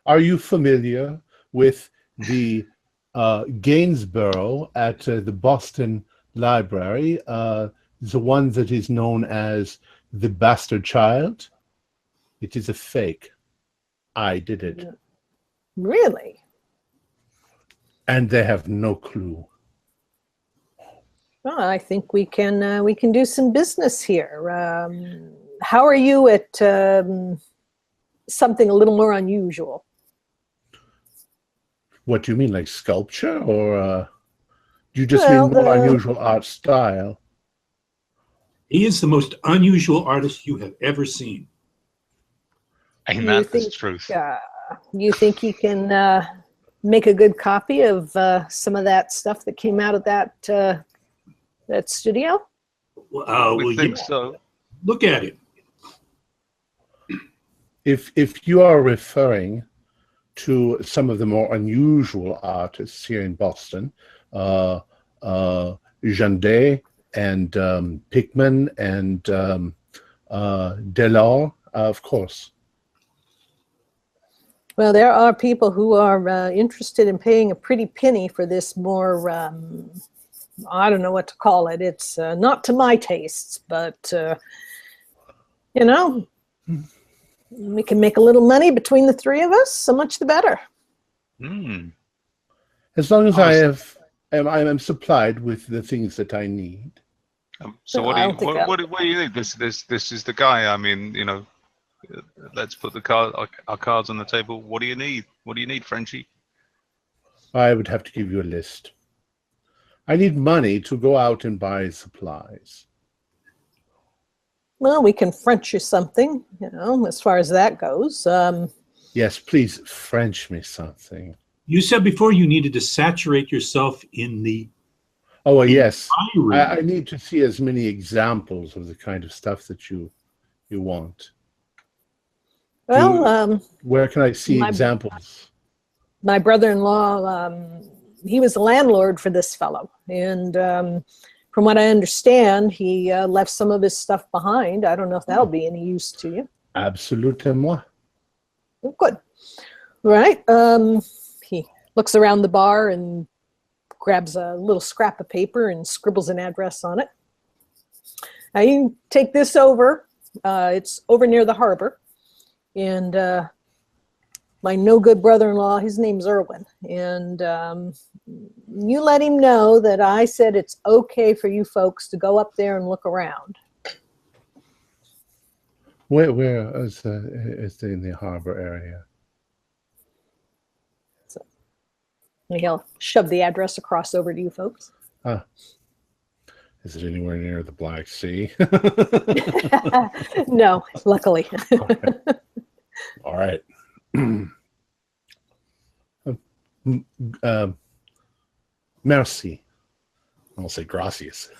are you familiar with the Gainsborough at the Boston Library, the one that is known as the Bastard Child? It is a fake. I did it. Really? And they have no clue. Well, I think we can do some business here. How are you at something a little more unusual? What do you mean, like sculpture, or do you just mean more unusual art style? He is the most unusual artist you have ever seen. Amen. That's truth. You think he can make a good copy of some of that stuff that came out of that studio? We think yeah. so. Look at it. If you are referring to some of the more unusual artists here in Boston, Jandet and Pickman and Delors, of course. Well, there are people who are interested in paying a pretty penny for this more, I don't know what to call it. It's not to my tastes, but, you know, we can make a little money between the three of us, so much the better. As long as I am supplied with the things that I need. So what do you think? This is the guy. I mean, you know, let's put our cards on the table. What do you need? What do you need, Frenchie? I would have to give you a list. I need money to go out and buy supplies. Well, we can French you something, you know, as far as that goes. Yes, please French me something. You said before you needed to saturate yourself in the... Oh, well, yes. I need to see as many examples of the kind of stuff that you want. Well, where can I see examples? My brother-in-law, he was the landlord for this fellow. And from what I understand, he left some of his stuff behind. I don't know if that'll be any use to you. Absolument. Oh, good. Right. He looks around the bar and grabs a little scrap of paper and scribbles an address on it. Now you can take this over. It's over near the harbor. And my no-good brother-in-law, his name's Irwin. And you let him know that I said it's okay for you folks to go up there and look around. Where is it in the harbor area? So he'll shove the address across over to you folks. Is it anywhere near the Black Sea? No, luckily. All right. Merci. I'll say gracias.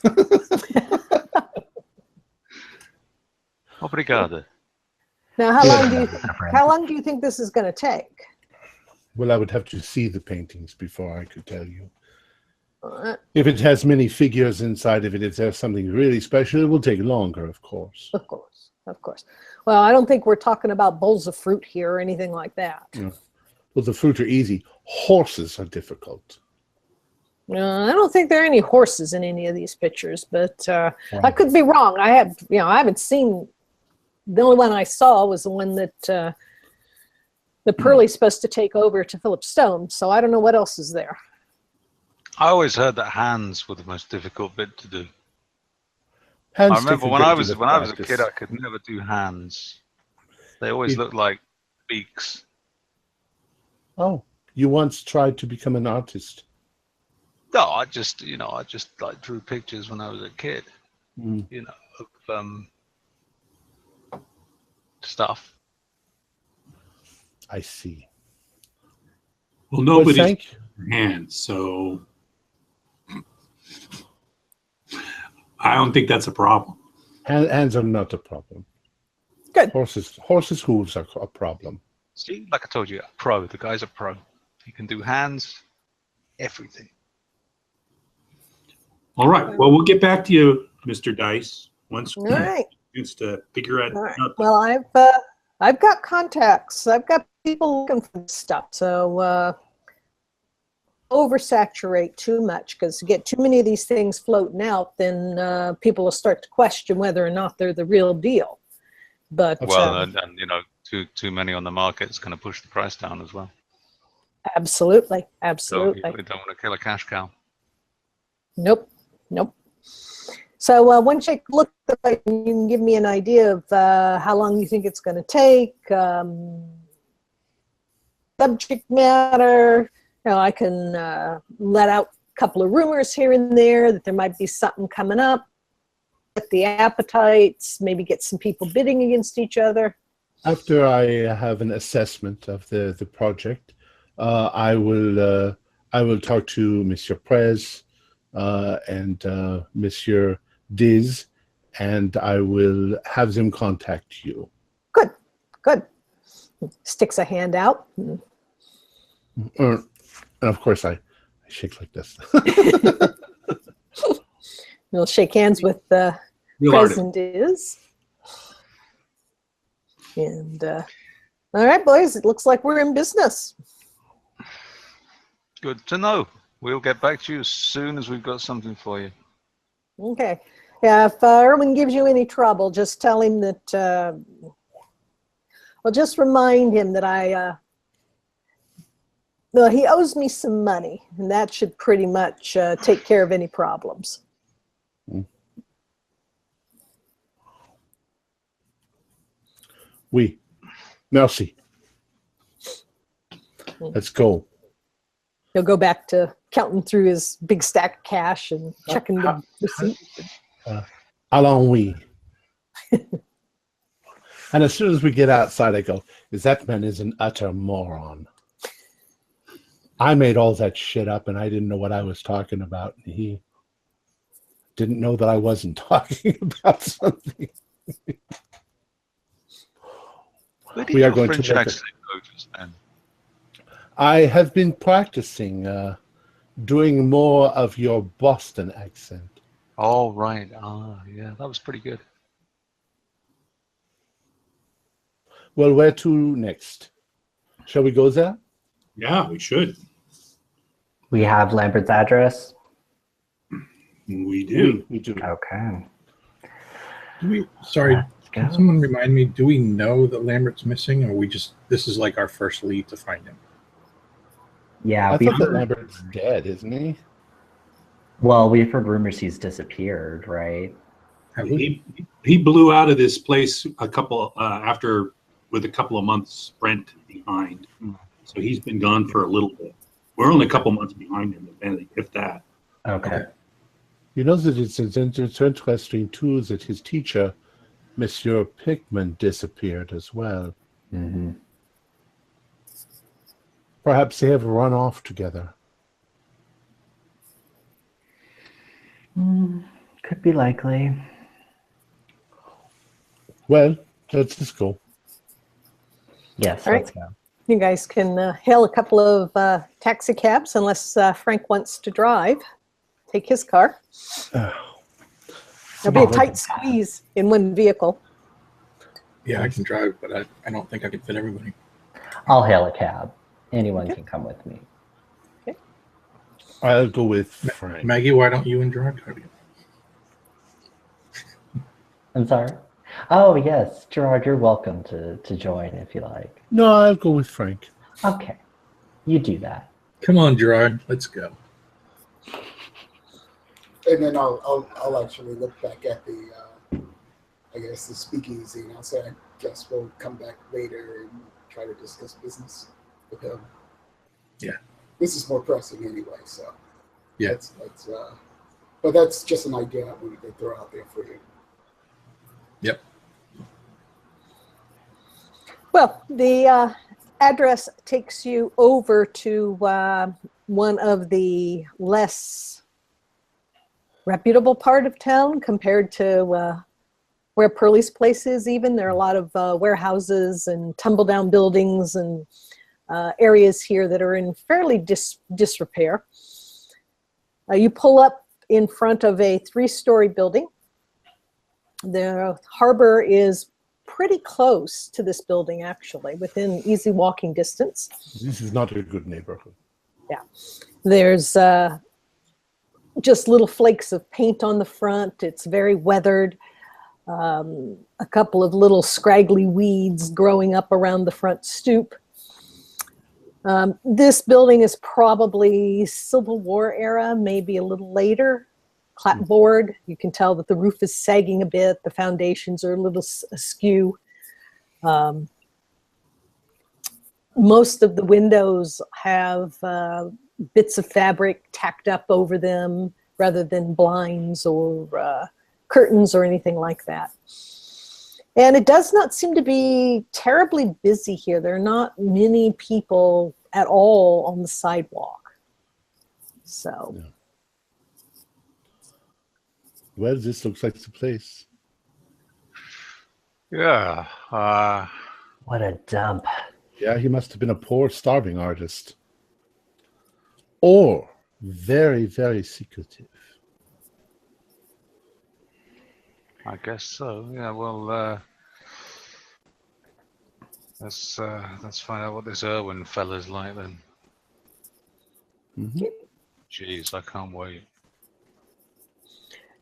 Obrigado. Now, how long do you think this is going to take? Well, I would have to see the paintings before I could tell you. If it has many figures inside of it, if there's something really special, it will take longer, of course. Of course, of course. Well, I don't think we're talking about bowls of fruit here or anything like that. No. Well, the fruit are easy. Horses are difficult. I don't think there are any horses in any of these pictures, but I could be wrong. I haven't seen. The only one I saw was the one that the Pearlie's supposed to take over to Philip Stone. So I don't know what else is there. I always heard that hands were the most difficult bit to do. Hands I remember take when bit I to was the when I was a practice. kid, I could never do hands. They always looked like beaks. Oh, you once tried to become an artist. No, I just like drew pictures when I was a kid. Mm. You know, of stuff. I see. Well, nobody's thank you. hands, so I don't think that's a problem. Hands are not a problem. Good. Horses' hooves are a problem. See, like I told you, a pro. The guy's a pro. He can do hands, everything. All right. Well, we'll get back to you, Mr. Dice, once All right. just to figure out. All right. Well, I've got contacts. I've got people looking for this stuff. So oversaturate too much, because you get too many of these things floating out, then people will start to question whether or not they're the real deal. But Well, and too many on the market is going to push the price down as well. absolutely, So absolutely. you don't want to kill a cash cow. Nope. So once you look at it, you can give me an idea of how long you think it's going to take, subject matter. I can let out a couple of rumors here and there that there might be something coming up. Get the appetites, maybe get some people bidding against each other. After I have an assessment of the project, I will talk to Monsieur Prez and Monsieur Diz, and I will have them contact you. Good. Sticks a hand out. And of course, I shake like this. We'll shake hands with the present is. And all right, boys, it looks like we're in business. Good to know. We'll get back to you as soon as we've got something for you. Okay. Yeah, if Erwin gives you any trouble, just tell him that, just remind him that he owes me some money, and that should pretty much take care of any problems. Oui. Merci. Let's go. He'll go back to counting through his big stack of cash and checking the receipt. Allons, oui. And as soon as we get outside, I go, that man is an utter moron. I made all that shit up, and I didn't know what I was talking about. And he didn't know that I wasn't talking about something. Where did We are your going French to make accent go just then? I have been practicing doing more of your Boston accent. Oh, right. Yeah, that was pretty good. Well, where to next? Shall we go there? Yeah, we should. We have Lambert's address. We do. We do. Okay. Sorry, Let's can go. someone remind me, do we know that Lambert's missing, or this is like our first lead to find him? Yeah, I we've thought that heard, Lambert's dead, isn't he? we've heard rumors he's disappeared, right? Have we? He blew out of this place with a couple of months rent behind. So he's been gone for a little bit. We're only a couple months behind him, if that. Okay. You know that it's interesting too that his teacher, Monsieur Pickman, disappeared as well. Mm-hmm. Perhaps they have run off together. Could be likely. Well, let's just go. Yes, All right. let's go. You guys can hail a couple of taxi cabs unless Frank wants to drive. Take his car. There'll be a tight squeeze in one vehicle. Yeah, I can drive, but I don't think I can fit everybody. I'll hail a cab. Anyone can come with me. I'll go with Frank. Maggie, why don't you and Gerard drive? I'm sorry? Oh, yes. Gerard, you're welcome to join if you like. No, I'll go with Frank. Okay. You do that. Come on, Gerard, let's go. And then I'll actually look back at the I guess the speakeasy, and I'll say I guess we'll come back later and try to discuss business with him. Yeah. This is more pressing anyway, so Yeah. That's but that's just an idea I wanted to throw out there for you. Yep. Well, the address takes you over to one of the less reputable part of town compared to where Pearlie's place is even. There are a lot of warehouses and tumble-down buildings and areas here that are in fairly disrepair. You pull up in front of a 3-story building. The harbor is pretty close to this building, actually, within easy walking distance. This is not a good neighborhood. Yeah. There's just little flakes of paint on the front. It's very weathered. A couple of little scraggly weeds growing up around the front stoop. This building is probably Civil War era, maybe a little later. Clapboard. You can tell that the roof is sagging a bit. The foundations are a little askew. Most of the windows have bits of fabric tacked up over them rather than blinds or curtains or anything like that. And it does not seem to be terribly busy here. There are not many people at all on the sidewalk. So. Yeah. Well, this looks like the place. Yeah. What a dump. Yeah, he must have been a poor, starving artist. Or very, very secretive. I guess so. Yeah. Well, let's find out what this Irwin fella's like then. Mm-hmm. Jeez, I can't wait.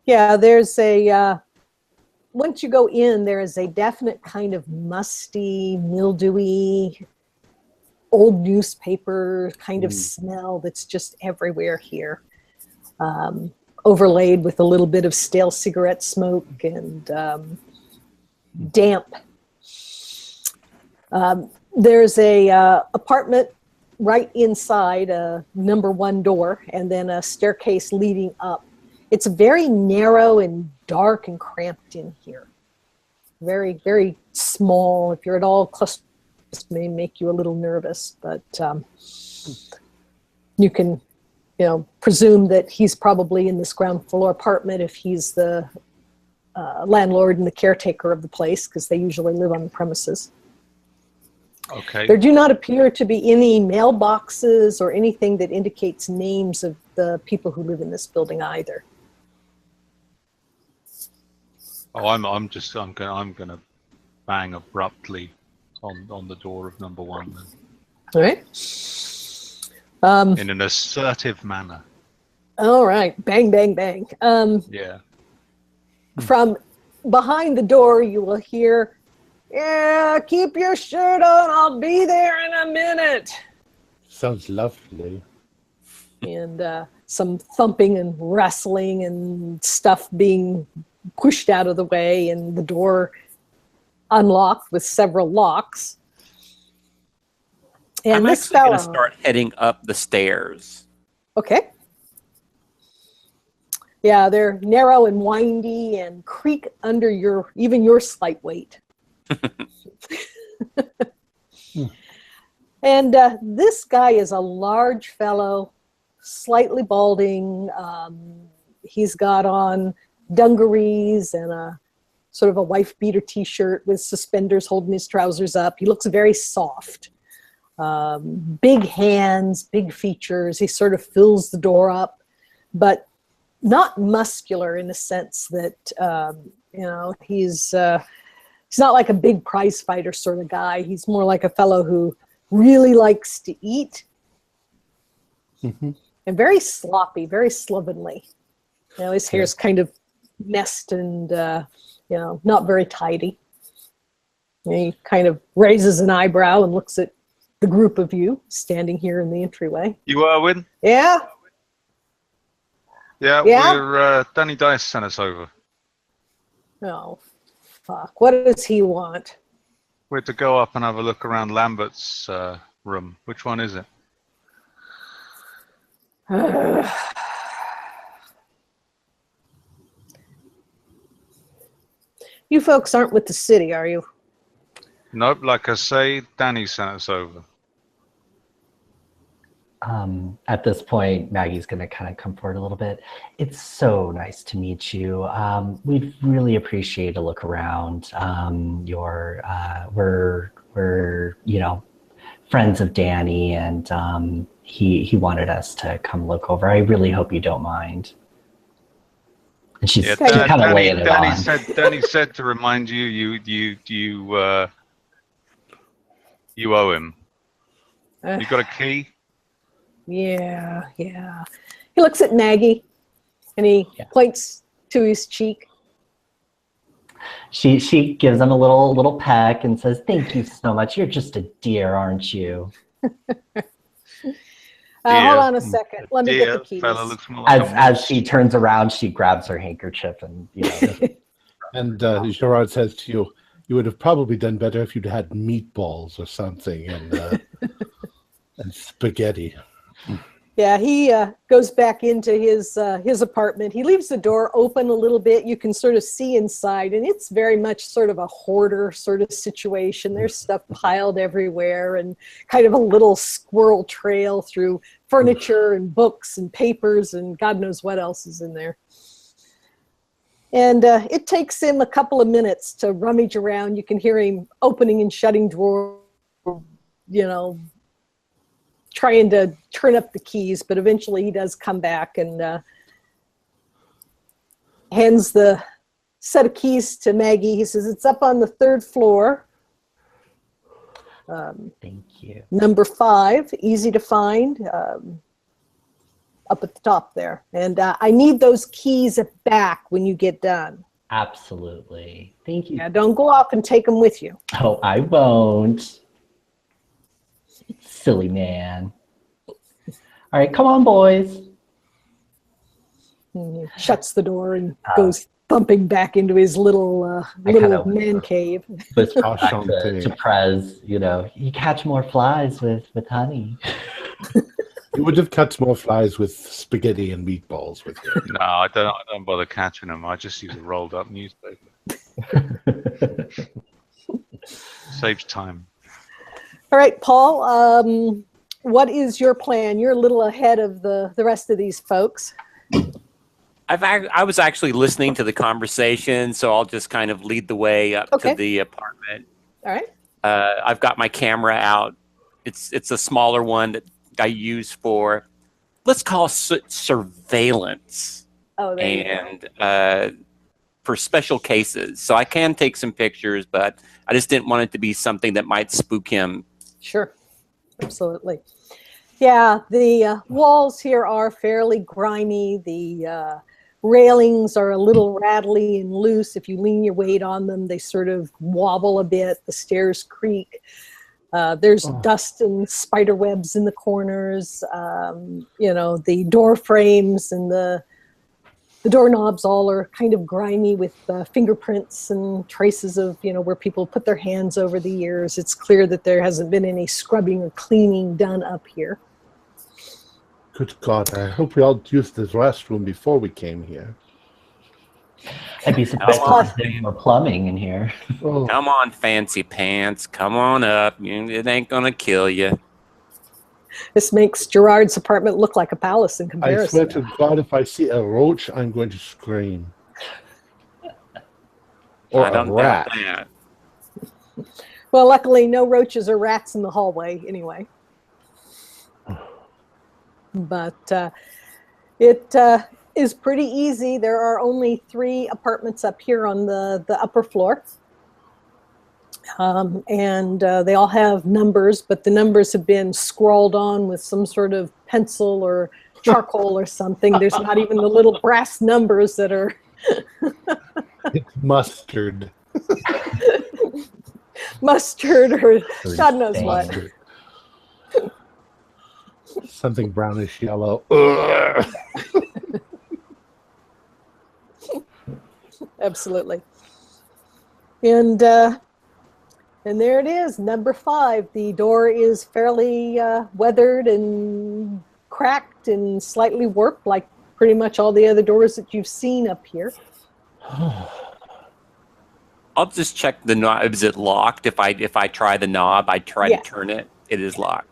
Yeah, there's a, once you go in, there is a definite kind of musty, mildewy, old newspaper kind of smell that's just everywhere here. Overlaid with a little bit of stale cigarette smoke and damp. There's a apartment right inside a number 1 door and then a staircase leading up. It's very narrow and dark and cramped in here. Very, very small. If you're at all clustered, this may make you a little nervous, but you can, presume that he's probably in this ground floor apartment if he's the landlord and the caretaker of the place, because they usually live on the premises. Okay. There do not appear to be any mailboxes or anything that indicates names of the people who live in this building either. Oh, I'm gonna bang abruptly on the door of number 1 then. All right. In an assertive manner. All right. Bang, bang, bang. Yeah. From behind the door, you will hear, "Yeah, keep your shirt on. I'll be there in a minute." Sounds lovely. And some thumping and wrestling and stuff being pushed out of the way, and the door unlocked with several locks. And I'm this actually going to fellow, start heading up the stairs. okay. Yeah, they're narrow and windy and creak under even your slight weight. And this guy is a large fellow, slightly balding. He's got on dungarees and a sort of a wife beater t-shirt with suspenders holding his trousers up. He looks very soft. Big hands, big features. He sort of fills the door up, but not muscular in the sense that, he's not like a big prize fighter sort of guy. He's more like a fellow who really likes to eat. Mm-hmm. And very sloppy, very slovenly. His hair's kind of messed and, not very tidy. He kind of raises an eyebrow and looks at the group of you standing here in the entryway. You Erwin? Yeah? Yeah, Yeah? we're Danny Dice sent us over. Oh, fuck. What does he want? We're to go up and have a look around Lambert's room. Which one is it? You folks aren't with the city, are you? Nope, like I say, Danny sent us over. At this point, Maggie's going to kind of come forward a little bit. It's so nice to meet you. We'd really appreciate a look around. We're friends of Danny, and he wanted us to come look over. I really hope you don't mind. And she's kind of laying it on. Danny said to remind you, you owe him. You got a key? Yeah. He looks at Maggie, and he points to his cheek. She gives him a little peck and says, "Thank you so much. You're just a dear, aren't you?" Hold on a second. Let me get the keys. Fella looks more like As she turns around, she grabs her handkerchief and And Gerard says to you, "You would have probably done better if you'd had meatballs or something and spaghetti." Yeah, he goes back into his apartment. He leaves the door open a little bit. You can sort of see inside, and it's very much sort of a hoarder sort of situation. There's stuff piled everywhere and kind of a little squirrel trail through furniture and books and papers and God knows what else is in there. And it takes him a couple of minutes to rummage around. You can hear him opening and shutting drawers, trying to turn up the keys, but eventually he does come back and hands the set of keys to Maggie. He says, "It's up on the 3rd floor. Thank you. Number 5, easy to find, up at the top there. And I need those keys back when you get done." Absolutely. Thank you. Yeah, don't go off and take them with you. Oh, I won't. Silly man. All right, come on, boys. And he shuts the door and goes thumping back into his little man cave. Whisper back to Prez, you catch more flies with honey. You would have caught more flies with spaghetti and meatballs with you. No, I don't bother catching them. I just use a rolled up newspaper. Saves time. All right, Paul, what is your plan? You're a little ahead of the rest of these folks. I was actually listening to the conversation, so I'll just kind of lead the way up to the apartment. All right. I've got my camera out. It's a smaller one that I use for, let's call surveillance. Oh, there you go. And for special cases. So I can take some pictures, but I just didn't want it to be something that might spook him. Sure. Absolutely. Yeah, the walls here are fairly grimy. The railings are a little rattly and loose. If you lean your weight on them, they sort of wobble a bit. The stairs creak. There's dust and spider webs in the corners. The door frames and the doorknobs all are kind of grimy with fingerprints and traces of, where people put their hands over the years. It's clear that there hasn't been any scrubbing or cleaning done up here. Good God, I hope we all used the restroom before we came here. I'd be surprised if there's more plumbing in here. Oh, Come on, fancy pants. Come on up. It ain't gonna kill you. This makes Gerard's apartment look like a palace in I comparison. swear to God, if I see a roach, I'm going to scream. Or I don't a rat. doubt that. Well, luckily, no roaches or rats in the hallway anyway. But it is pretty easy. There are only 3 apartments up here on the upper floor. And they all have numbers, but the numbers have been scrawled on with some sort of pencil or charcoal or something. There's not even the little brass numbers that are... It's mustard. Mustard or God knows what. Mustard. Something brownish yellow. Absolutely. And there it is, number 5. The door is fairly weathered and cracked and slightly warped, like pretty much all the other doors that you've seen up here. I'll just check the knob. Is it locked? If I try the knob, I try Yeah. to turn it. It is locked.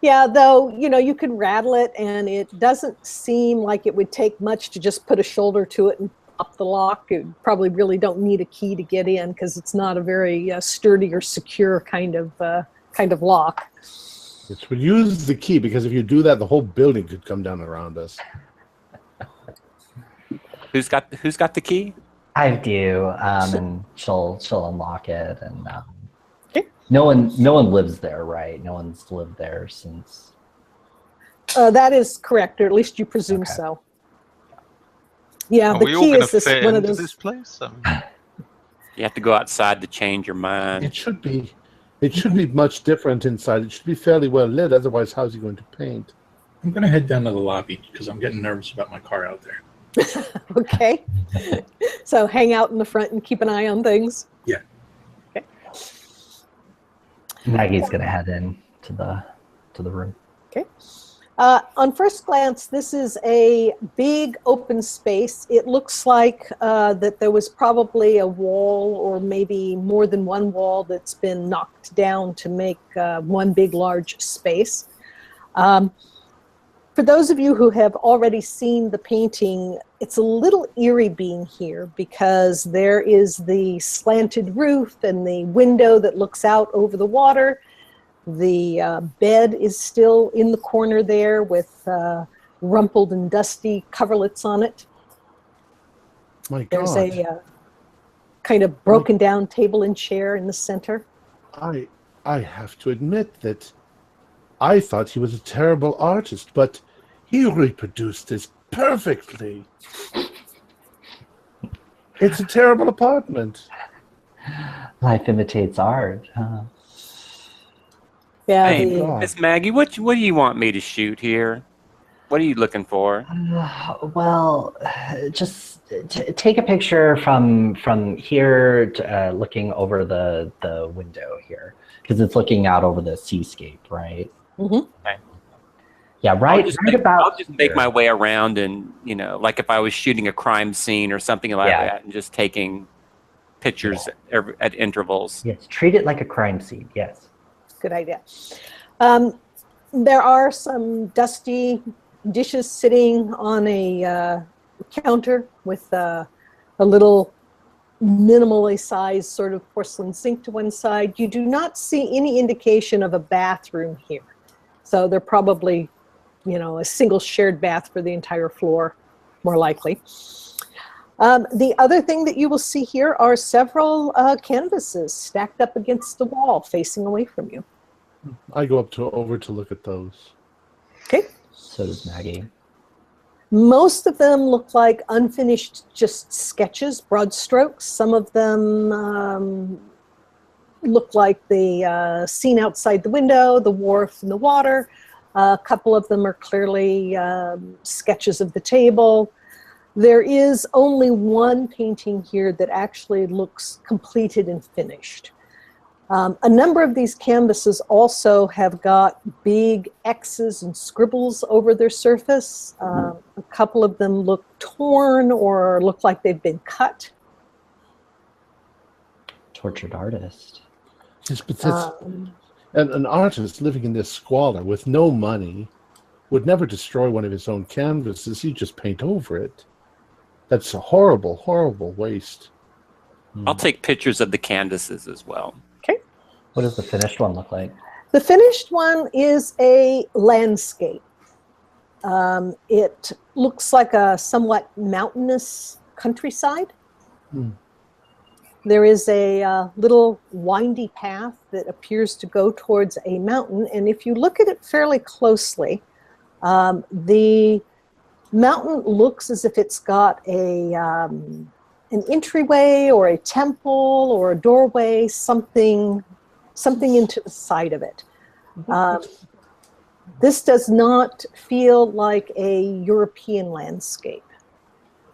Yeah, though, you could rattle it, and it doesn't seem like it would take much to just put a shoulder to it and pop the lock. You probably really don't need a key to get in because it's not a very sturdy or secure kind of lock. Yes, we'll use the key because if you do that, the whole building could come down around us. Who's got the key? I do, and she'll unlock it, and Okay. no one lives there, right? No one's lived there since. That is correct, or at least you presume Okay. so. Yeah, Are the we all key going is to this fit one of into those. this place? I mean, You have to go outside to change your mind. It should be much different inside. It should be fairly well lit. Otherwise, how's he going to paint? I'm going to head down to the lobby because I'm getting nervous about my car out there. Okay. So hang out in the front and keep an eye on things. Yeah. Okay. Maggie's gonna head in to the room. Okay. On first glance, this is a big open space. It looks like that there was probably a wall or maybe more than one wall that's been knocked down to make one big large space. For those of you who have already seen the painting, it's a little eerie being here because there is the slanted roof and the window that looks out over the water. The bed is still in the corner there with rumpled and dusty coverlets on it. My God. There's a kind of broken down table and chair in the center. I have to admit that I thought he was a terrible artist, but he reproduced this perfectly. It's a terrible apartment. Life imitates art, huh? Yeah, Hey, God. Miss Maggie, what do you want me to shoot here? What are you looking for? Well, just take a picture from here, to, looking over the window here, because it's looking out over the seascape, right? Mhm. Okay. Yeah, right. I'll just make my way around, and like if I was shooting a crime scene or something like Yeah. that, and just taking pictures at intervals. Yes, treat it like a crime scene. Yes. Good idea. There are some dusty dishes sitting on a counter with a little minimally sized sort of porcelain sink to one side. You do not see any indication of a bathroom here. So they're probably, a single shared bath for the entire floor, more likely. The other thing that you will see here are several canvases stacked up against the wall facing away from you. I go over to look at those. Okay. So does Maggie. Most of them look like unfinished just sketches, broad strokes. Some of them look like the scene outside the window, the wharf and the water. A couple of them are clearly sketches of the table. There is only one painting here that actually looks completed and finished. A number of these canvases also have got big X's and scribbles over their surface. A couple of them look torn or look like they've been cut. Tortured artist. Yes, but an artist living in this squalor with no money would never destroy one of his own canvases. He'd just paint over it. That's a horrible, horrible waste. I'll take pictures of the canvases as well. Okay. What does the finished one look like? The finished one is a landscape. It looks like a somewhat mountainous countryside. There is a little windy path that appears to go towards a mountain, and if you look at it fairly closely, the mountain looks as if it's got an entryway or a temple or a doorway, something into the side of it. This does not feel like a European landscape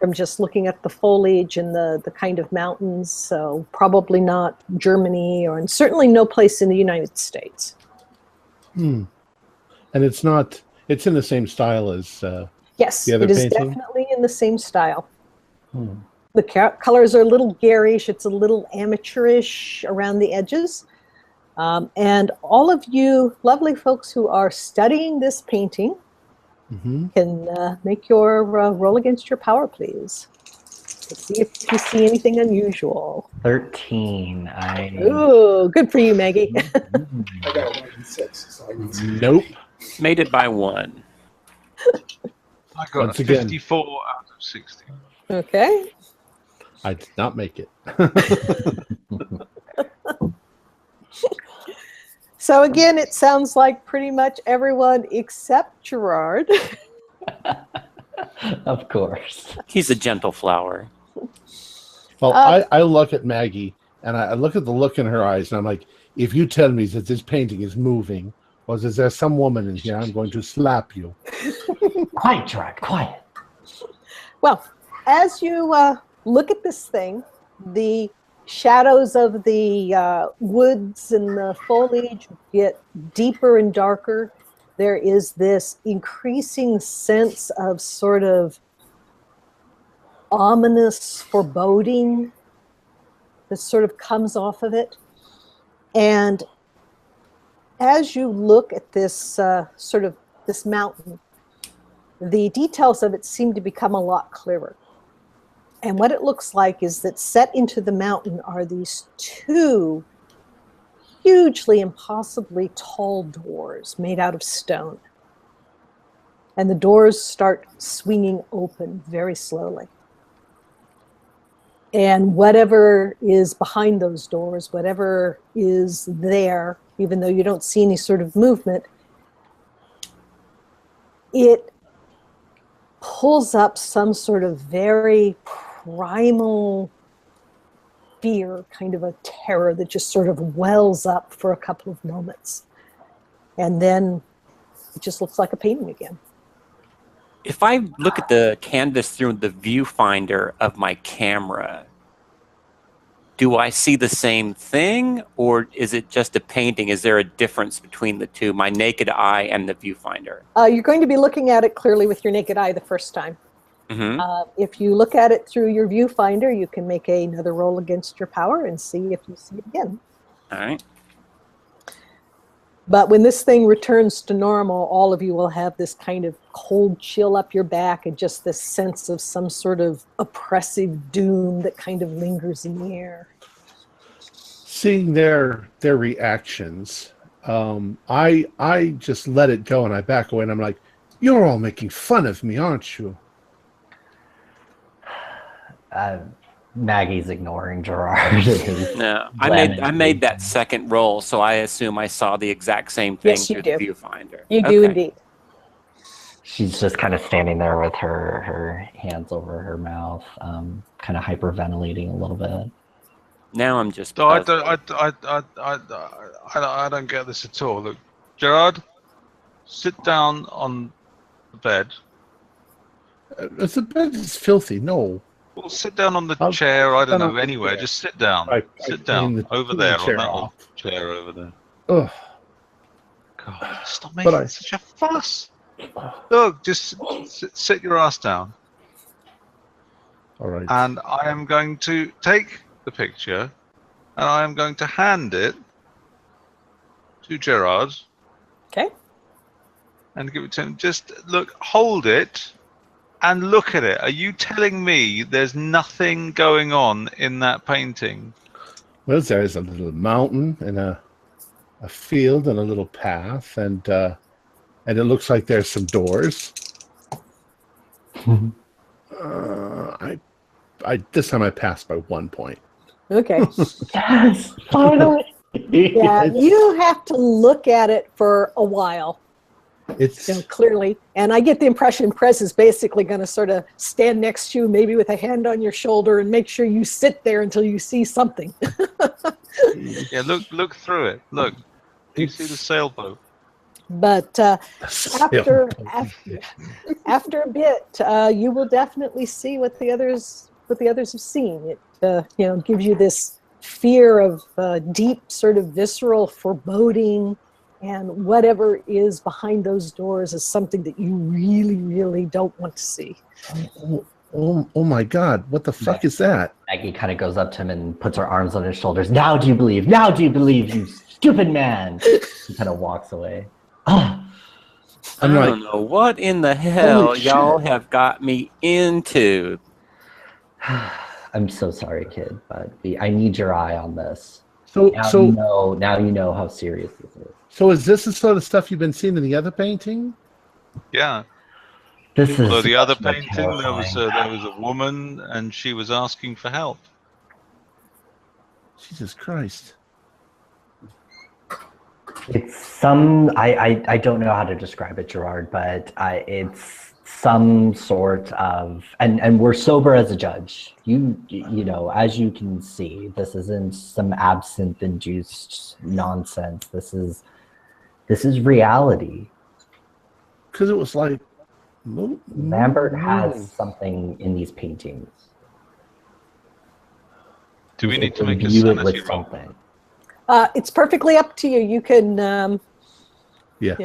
from just looking at the foliage and the kind of mountains, so probably not Germany, and certainly no place in the United States. And it's in the same style as yes, the other it is painting? definitely in the same style. The colors are a little garish, it's a little amateurish around the edges. And all of you lovely folks who are studying this painting can make your roll against your power, please. Let's see if you see anything unusual. 13. Ooh, good for you, Maggie. I got a 96, so I need some. Nope. Made it by 1. I got Once a again. 54 out of 60. Okay. I did not make it. So again, it sounds like pretty much everyone except Gerard. Of course. He's a gentle flower. Well, I look at Maggie, and I look at the look in her eyes, and I'm like, if you tell me that this painting is moving, or is there some woman in here, I'm going to slap you. Quiet, Gerard, quiet. Well, as you look at this thing, the shadows of the woods and the foliage get deeper and darker. There is this increasing sense of sort of ominous foreboding that sort of comes off of it. And as you look at this this mountain, the details of it seem to become a lot clearer. And what it looks like is that set into the mountain are these 2 hugely, impossibly tall doors made out of stone. And the doors start swinging open very slowly. And whatever is behind those doors, whatever is there, even though you don't see any sort of movement, it pulls up some sort of very primal fear, kind of a terror that just sort of wells up for a couple of moments. And then it just looks like a painting again. If I look at the canvas through the viewfinder of my camera, do I see the same thing, or is it just a painting? Is there a difference between the two, my naked eye and the viewfinder? You're going to be looking at it clearly with your naked eye the first time. If you look at it through your viewfinder, you can make another roll against your power and see if you see it again. All right. But when this thing returns to normal, all of you will have this kind of cold chill up your back and just this sense of some sort of oppressive doom that kind of lingers in the air. Seeing their reactions, I just let it go and I back away and I'm like, you're all making fun of me, aren't you? Maggie's ignoring Gerard. No, I made that second roll, so I assume I saw the exact same thing Yes, you through the do. viewfinder. You do indeed. She's just kind of standing there with her hands over her mouth, kind of hyperventilating a little bit. Now I'm just. So I puzzled. don't get this at all. Look, Gerard, sit down on the bed. The bed is filthy. No. Well, sit down on the I'll chair. I sit don't down on know. the Anywhere. chair. Just sit down. Sit clean down. Over clean there the on chair that off. chair over there. Ugh. God, stop But making such a fuss. Look, just sit your ass down. All right. And I am going to take the picture and I am going to hand it to Gerard Okay. and give it to him. Just look, hold it and look at it. Are you telling me there's nothing going on in that painting? Well, there's a little mountain and a field and a little path, and it looks like there's some doors. I this time I passed by 1 point. Okay. Yes, finally. Yeah, you have to look at it for a while, It's clearly. And I get the impression Prez is basically going to sort of stand next to you, maybe with a hand on your shoulder, and make sure you sit there until you see something. Yeah, look through it. Look, you see the sailboat. But after a bit, you will definitely see what the others have seen. It gives you this fear of deep, sort of visceral foreboding, and whatever is behind those doors is something that you really, really don't want to see. oh my God! What the fuck is that? Maggie kind of goes up to him and puts her arms on his shoulders. Now do you believe? Now do you believe, you stupid man? He kind of walks away. I don't know what in the hell y'all have got me into. I'm so sorry, kid, but I need your eye on this. So Now you know how serious this is. So is this the sort of stuff you've been seeing in the other painting? Yeah. This is Although the other much more painting, there was terrifying. a woman and she was asking for help. Jesus Christ! It's some I don't know how to describe it, Gerard, but it's some sort of and we're sober as a judge. You know, as you can see, this isn't some absinthe induced nonsense. This is reality. Because it was like Lambert has something in these paintings. Do we need to make a View it sanity with roll? something. It's perfectly up to you. You can, yeah.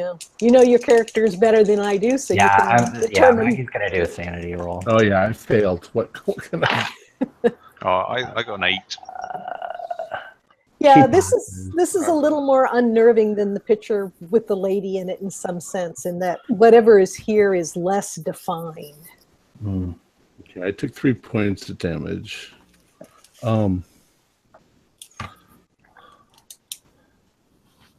You know your characters better than I do, so you can determine. Maggie's gonna do a sanity roll. Oh yeah, I failed. What can I? Oh, I got an 8. Yeah, this is a little more unnerving than the picture with the lady in it in some sense, in that whatever is here is less defined. Okay, I took 3 points of damage.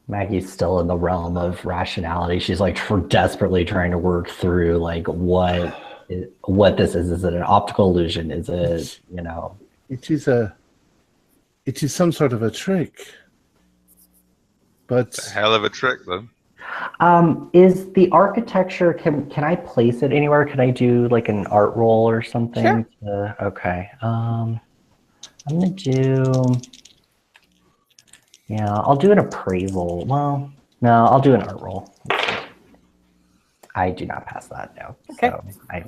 Maggie's still in the realm of rationality. She's like desperately trying to work through like what this is. Is it an optical illusion? Is it, It is some sort of a trick. But It's a hell of a trick, though. Is the architecture, can I place it anywhere? Can I do like an art roll or something? Sure. Okay. I'm gonna do, I'll do an appraisal. Well, no, I'll do an art roll. I do not pass that, no. Okay. So I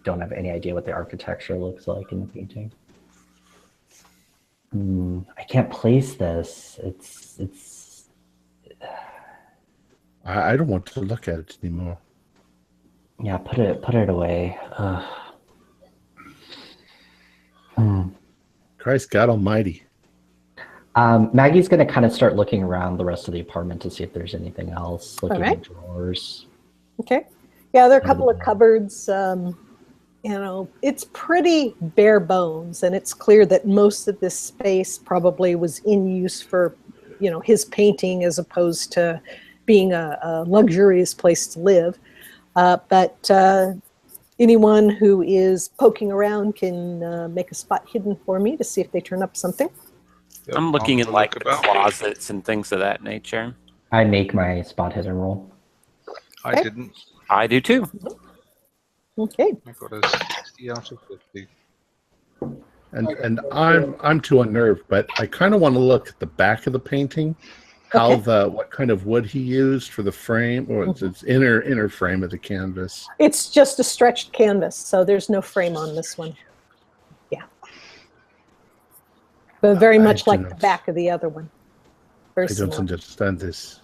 don't have any idea what the architecture looks like in the painting. I can't place this. It's. I don't want to look at it anymore. Yeah, put it away. Christ God Almighty. Maggie's going to kind of start looking around the rest of the apartment to see if there's anything else. Looking All right. in drawers. Okay. Yeah, there are a couple of cupboards. It's pretty bare bones, and it's clear that most of this space probably was in use for, his painting as opposed to being a luxurious place to live. But anyone who is poking around can make a spot hidden for me to see if they turn up something. Yep, I'm looking I'll at like look the about. closets and things of that nature. I make my spot hidden roll. I didn't. I do too. Okay. I got a 60 out of 50. And I'm too unnerved, but I kind of want to look at the back of the painting, what kind of wood he used for the frame, or its inner frame of the canvas. It's just a stretched canvas, so there's no frame on this one. but very I much do like the not- back of the other one. Very I don't similar. understand this.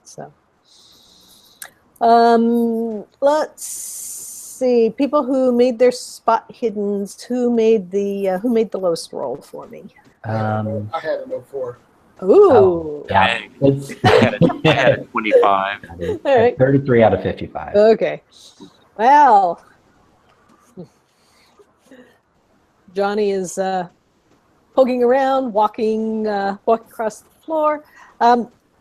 So, let's see. People who made their spot hiddens. Who made the lowest roll for me? I had a 04. Ooh. Yeah. It's, I had a 25. All right. 33 out of 55. Okay. Well, Johnny is poking around, walking across the floor.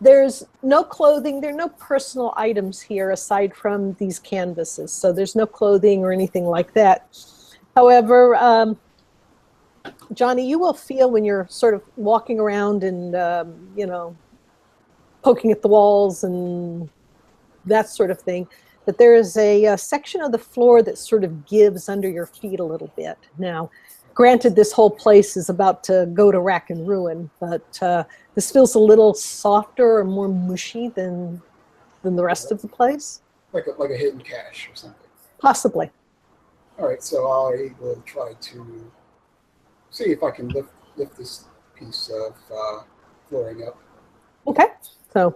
There's no clothing. There are no personal items here aside from these canvases. So there's no clothing or anything like that. However, Johnny, you will feel when you're sort of walking around and, poking at the walls and that sort of thing, that there is a section of the floor that sort of gives under your feet a little bit. Now, granted, this whole place is about to go to rack and ruin, but this feels a little softer or more mushy than the rest of the place. Like a hidden cache or something. Possibly. All right, so I will try to see if I can lift this piece of flooring up. Okay. So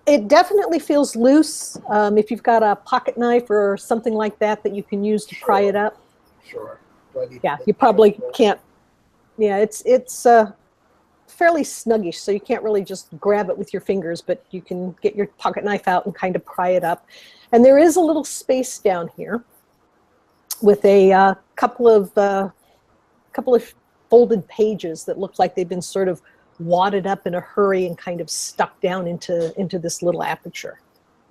it definitely feels loose. If you've got a pocket knife or something like that that you can use to pry it up. Sure. Do I need to Yeah, lift you it probably up? can't. Yeah, it's fairly snuggish, so you can't really just grab it with your fingers, but you can get your pocket knife out and kind of pry it up. And there is a little space down here with a couple of folded pages that look like they've been sort of wadded up in a hurry and kind of stuck down into this little aperture.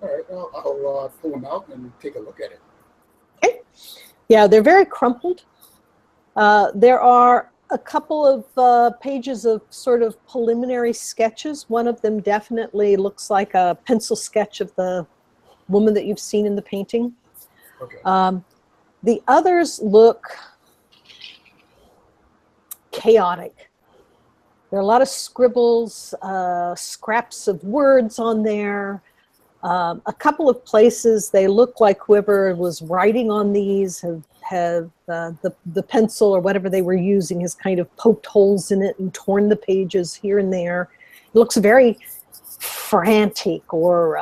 All right, well, I'll pull them out and take a look at it. Okay. Yeah, they're very crumpled. There are a couple of pages of sort of preliminary sketches. One of them definitely looks like a pencil sketch of the woman that you've seen in the painting. Okay. The others look chaotic. There are a lot of scribbles, scraps of words on there. A couple of places they look like whoever was writing on these have the pencil or whatever they were using has kind of poked holes in it and torn the pages here and there. It looks very frantic or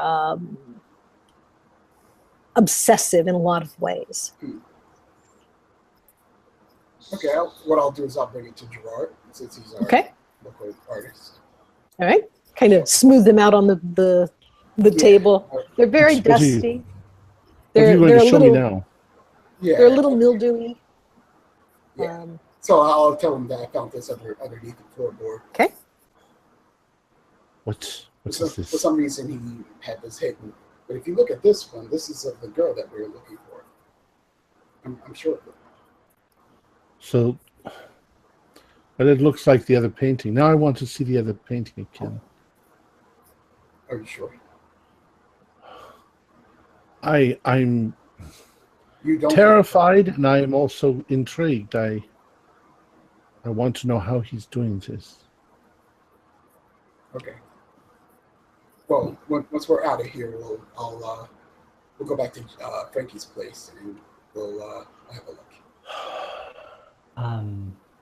obsessive in a lot of ways. Okay, what I'll do is I'll bring it to Gerard since he's our Okay. local artist. All right. Kind of smooth them out on the table. They're very What are you- dusty. What are you going They're to a show me little now? Yeah. they're a little mildewy. Yeah. So I'll tell him that I found this underneath the floorboard. Okay. What's For this? some reason, he had this hidden. But if you look at this one, this is of the girl that we were looking for. I'm sure of it. So, but it looks like the other painting. Now I want to see the other painting again. Are you sure? I'm You don't. terrified, and I am also intrigued. I want to know how he's doing this. Okay. Well, once we're out of here, we'll go back to Frankie's place and we'll have a look.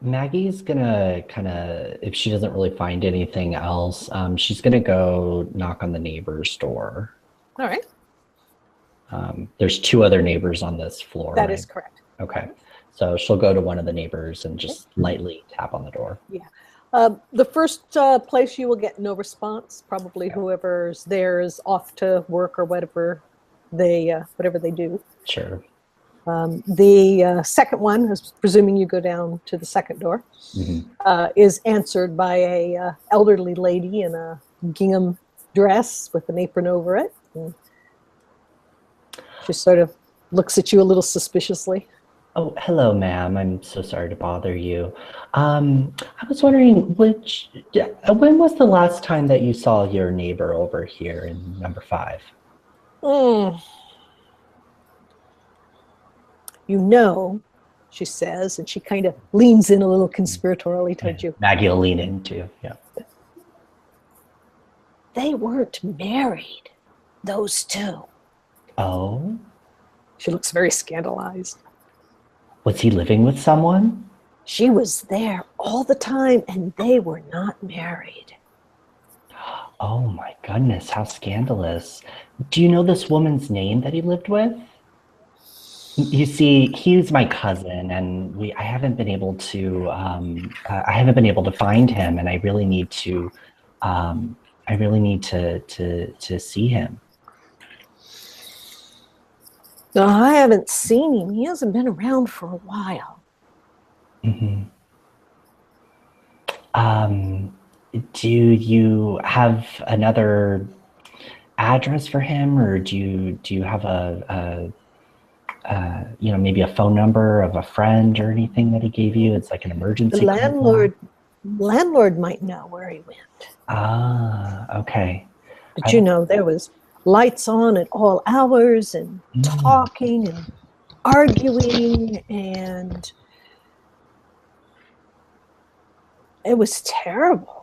Maggie's gonna kind of, if she doesn't really find anything else, she's gonna go knock on the neighbor's door. All right. There's two other neighbors on this floor. That right? is correct. Okay. So she'll go to one of the neighbors and just lightly tap on the door. The first place you will get no response. Probably whoever's there is off to work or whatever they do. Sure. The second one, is presuming you go down to the second door, is answered by a elderly lady in a gingham dress with an apron over it. And she sort of looks at you a little suspiciously. Oh, hello, ma'am. I'm so sorry to bother you. I was wondering, when was the last time that you saw your neighbor over here in number 5? You know, she says, and she kind of leans in a little conspiratorially towards you. Maggie will lean in too. Yeah. They weren't married, those two. Oh, She looks very scandalized. was he living with someone? She was there all the time, and they were not married. Oh my goodness, how scandalous. Do you know this woman's name that he lived with? You see, he's my cousin, and I haven't been able to find him, and I really need to to see him. No, I haven't seen him. He hasn't been around for a while. Mm-hmm. Do you have another address for him, or do you have maybe a phone number of a friend or anything that he gave you? It's like an emergency. The landlord might know where he went. Ah, okay. But there was lights on at all hours, and talking and arguing, and it was terrible.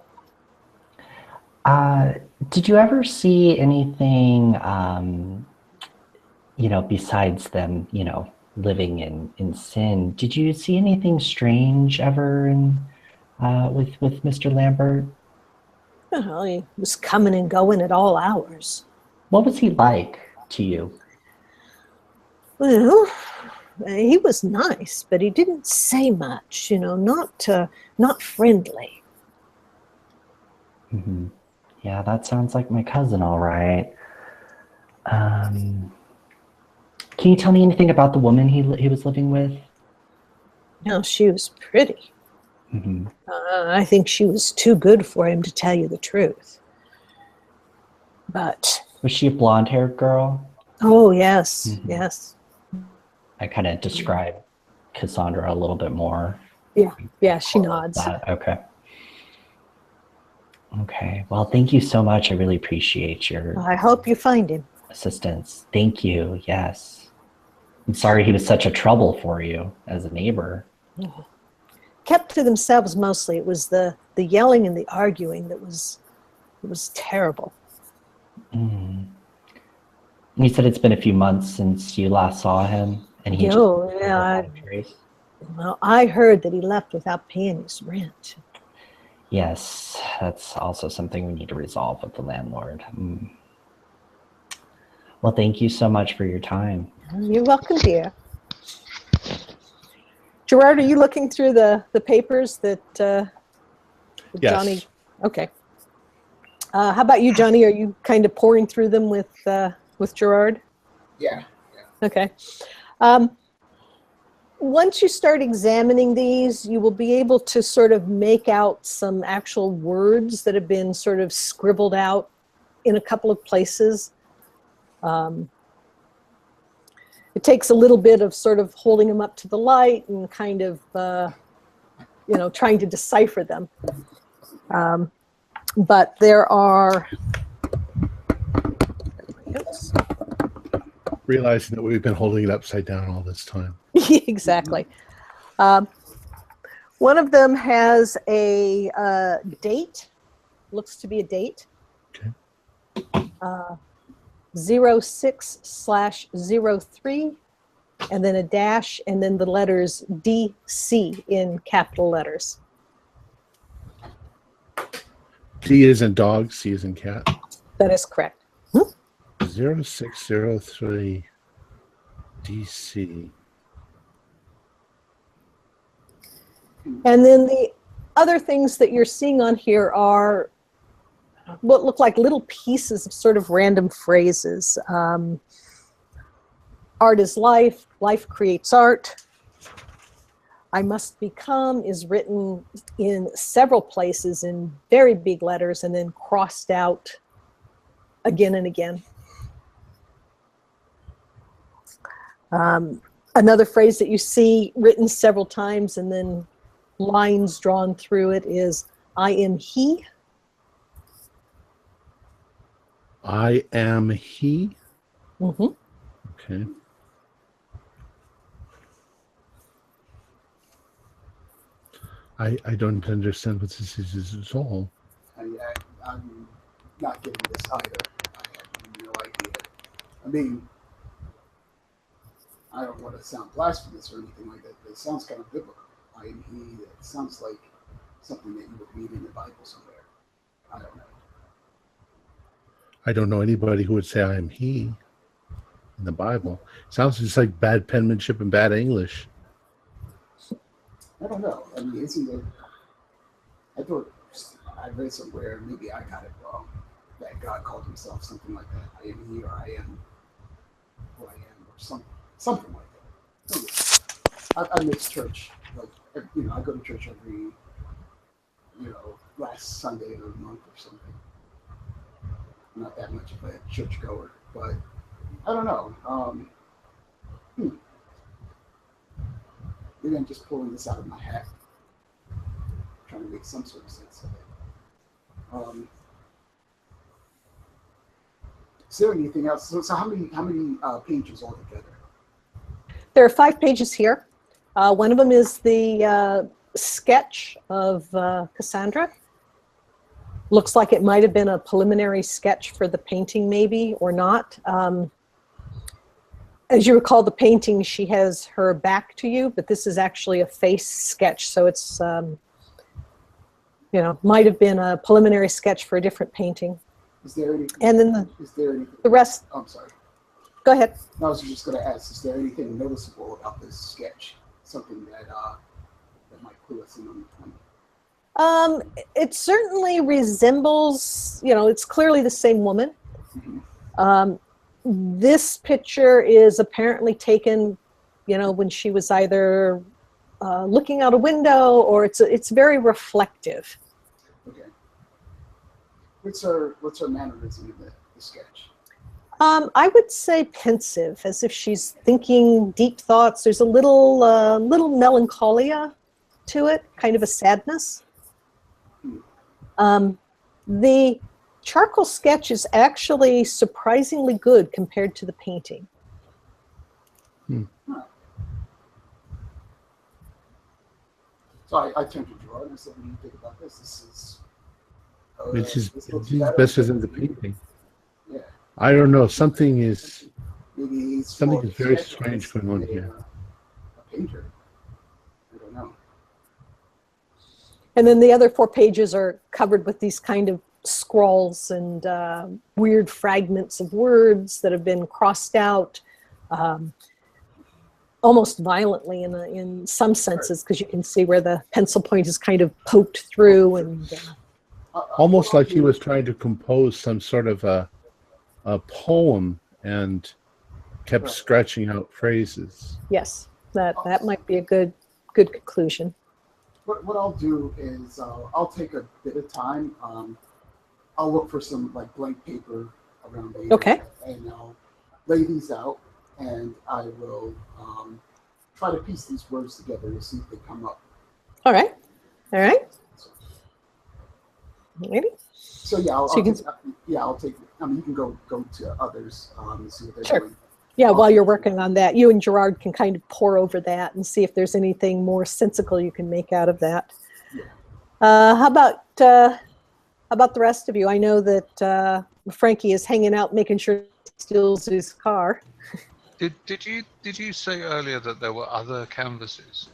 Did you ever see anything, besides them, living in sin? Did you see anything strange ever with Mr. Lambert? Well, he was coming and going at all hours. What was he like to you? Well, he was nice, but he didn't say much, not friendly. Mm-hmm. Yeah, that sounds like my cousin, all right. Can you tell me anything about the woman he was living with? No, she was pretty. Mm-hmm. I think she was too good for him, to tell you the truth. But... Was she a blonde-haired girl? Oh, yes, yes. I kind of describe Cassandra a little bit more. Yeah, she nods. Okay. Okay, well, thank you so much. I really appreciate your... I hope you find him. Assistance. Thank you, yes. I'm sorry he was such a trouble for you as a neighbor. Kept to themselves mostly. It was the yelling and the arguing that was terrible. Mm. You said it's been a few months since you last saw him, and he well, I heard that he left without paying his rent. Yes, that's also something we need to resolve with the landlord. Well, thank you so much for your time. You're welcome, dear. Gerard, are you looking through the papers that Yes. Johnny? Okay. How about you, Johnny? Are you kind of pouring through them with Gerard? Yeah. Okay. Once you start examining these, you will be able to sort of make out some actual words that have been sort of scribbled out in a couple of places. It takes a little bit of sort of holding them up to the light and kind of, trying to decipher them. But there are... Oops. Realizing that we've been holding it upside down all this time. Exactly. One of them has a date, looks to be a date. Okay. 06/03, and then a dash, and then the letters DC in capital letters. D is in dog, C is in cat. That is correct. 0603 DC. And then the other things that you're seeing on here are what look like little pieces of sort of random phrases. Art is life, life creates art. I must become is written in several places in very big letters and then crossed out again and again. Another phrase that you see written several times and then lines drawn through it is, I am he. I am he. Mm-hmm. Okay. I don't understand what this is at all. I'm not getting this either. I have no idea. I mean, I don't want to sound blasphemous or anything like that, but it sounds kind of biblical. I am he. That sounds like something that you would read in the Bible somewhere. I don't know. I don't know anybody who would say I am he in the Bible. Sounds just like bad penmanship and bad English. I don't know. I mean, isn't it? I thought I read somewhere, maybe I got it wrong, that God called himself something like that. I am he, or I am who I am, or something like that. I miss church. Like, I go to church every, last Sunday of the month or something. I'm not that much of a church goer, but I don't know. Maybe I'm just pulling this out of my hat, trying to make some sort of sense of it. Is there anything else? So how many pages altogether? There are 5 pages here. One of them is the sketch of Cassandra. Looks like it might have been a preliminary sketch for the painting, maybe, or not. As you recall, the painting, she has her back to you, but this is actually a face sketch. So it's, might have been a preliminary sketch for a different painting. Is there anything? And then the rest. I'm sorry. Go ahead. I was just going to ask, is there anything noticeable about this sketch? Something that might clue us in on it certainly resembles, it's clearly the same woman. Mm-hmm. This picture is apparently taken, when she was either looking out a window, or it's very reflective. Okay. What's her mannerism in the sketch? I would say pensive, as if she's thinking deep thoughts. There's a little melancholia to it, kind of a sadness. The charcoal sketch is actually surprisingly good compared to the painting. Huh. So I turned to Gerard and I said, what do you think about this? This is better than the painting. Yeah. I don't know. Something is Maybe very strange going on here. A painter. I don't know. And then the other 4 pages are covered with these kind of scrawls and weird fragments of words that have been crossed out almost violently in some senses, because you can see where the pencil point is kind of poked through. And almost like he was trying to compose some sort of a poem and kept scratching out phrases. yes, that might be a good conclusion. What I'll do is I'll take a bit of time. I'll look for some blank paper around the area, Okay. and I'll lay these out, and I will try to piece these words together to see if they come up. All right. Maybe. So yeah, I'll take. I mean, you can go to others and see what they're Sure. doing. Yeah, while you're working on that, you and Gerard can kind of pore over that and see if there's anything more sensical you can make out of that. Yeah. How about the rest of you? I know that Frankie is hanging out, making sure he steals his car. Did you say earlier that there were other canvases?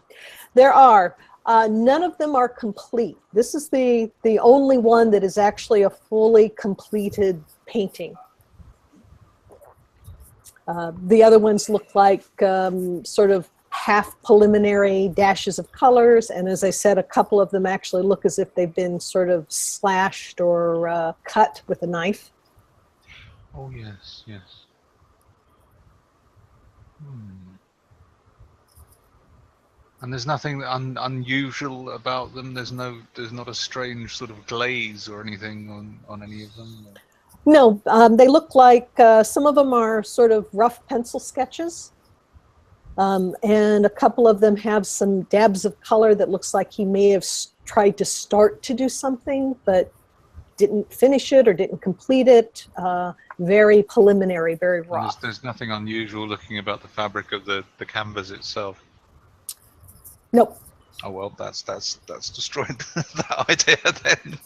There are. None of them are complete. This is the only one that is actually a fully completed painting. The other ones look like sort of half preliminary dashes of colors, and as I said, a couple of them actually look as if they've been sort of slashed or cut with a knife. Oh yes. And there's nothing unusual about them. There's not a strange sort of glaze or anything on any of them. No, they look like some of them are sort of rough pencil sketches, and a couple of them have some dabs of color that looks like he may have tried to start to do something, but didn't finish it or didn't complete it. Very preliminary, very raw. There's nothing unusual looking about the fabric of the canvas itself. Nope. Oh well, that's destroyed that idea then.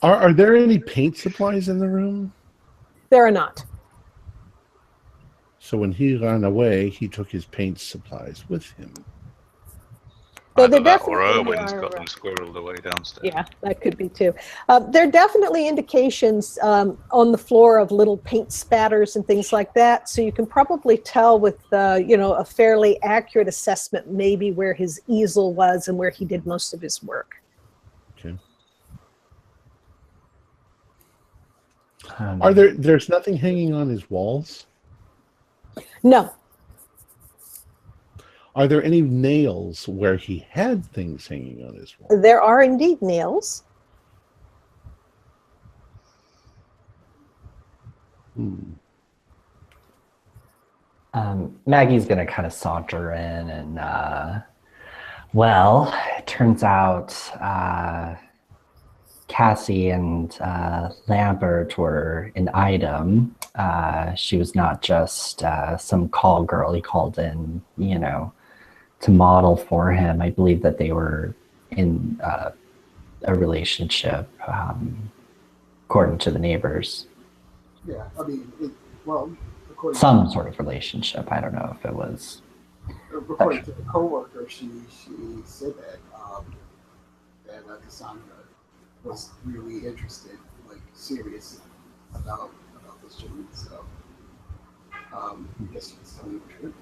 Are there any paint supplies in the room? There are not. So when he ran away, he took his paint supplies with him. Though there Either that or definitely Erwin's got are, them squirreled away downstairs. yeah, that could be too. There are definitely indications on the floor of little paint spatters and things like that. So you can probably tell with, a fairly accurate assessment, maybe where his easel was and where he did most of his work. Okay. Um, There's nothing hanging on his walls? No, Are there any nails where he had things hanging on his wall? there are indeed nails. Maggie's gonna kind of saunter in and, well, it turns out Cassie and Lambert were an item. She was not just some call girl he called in, to model for him. I believe that they were in a relationship, according to the neighbors. Yeah, I mean, according Some sort of relationship. I don't know if it was. according to the coworker, she said that Cassandra was really interested, like serious about this gentleman. So I guess she was telling the truth.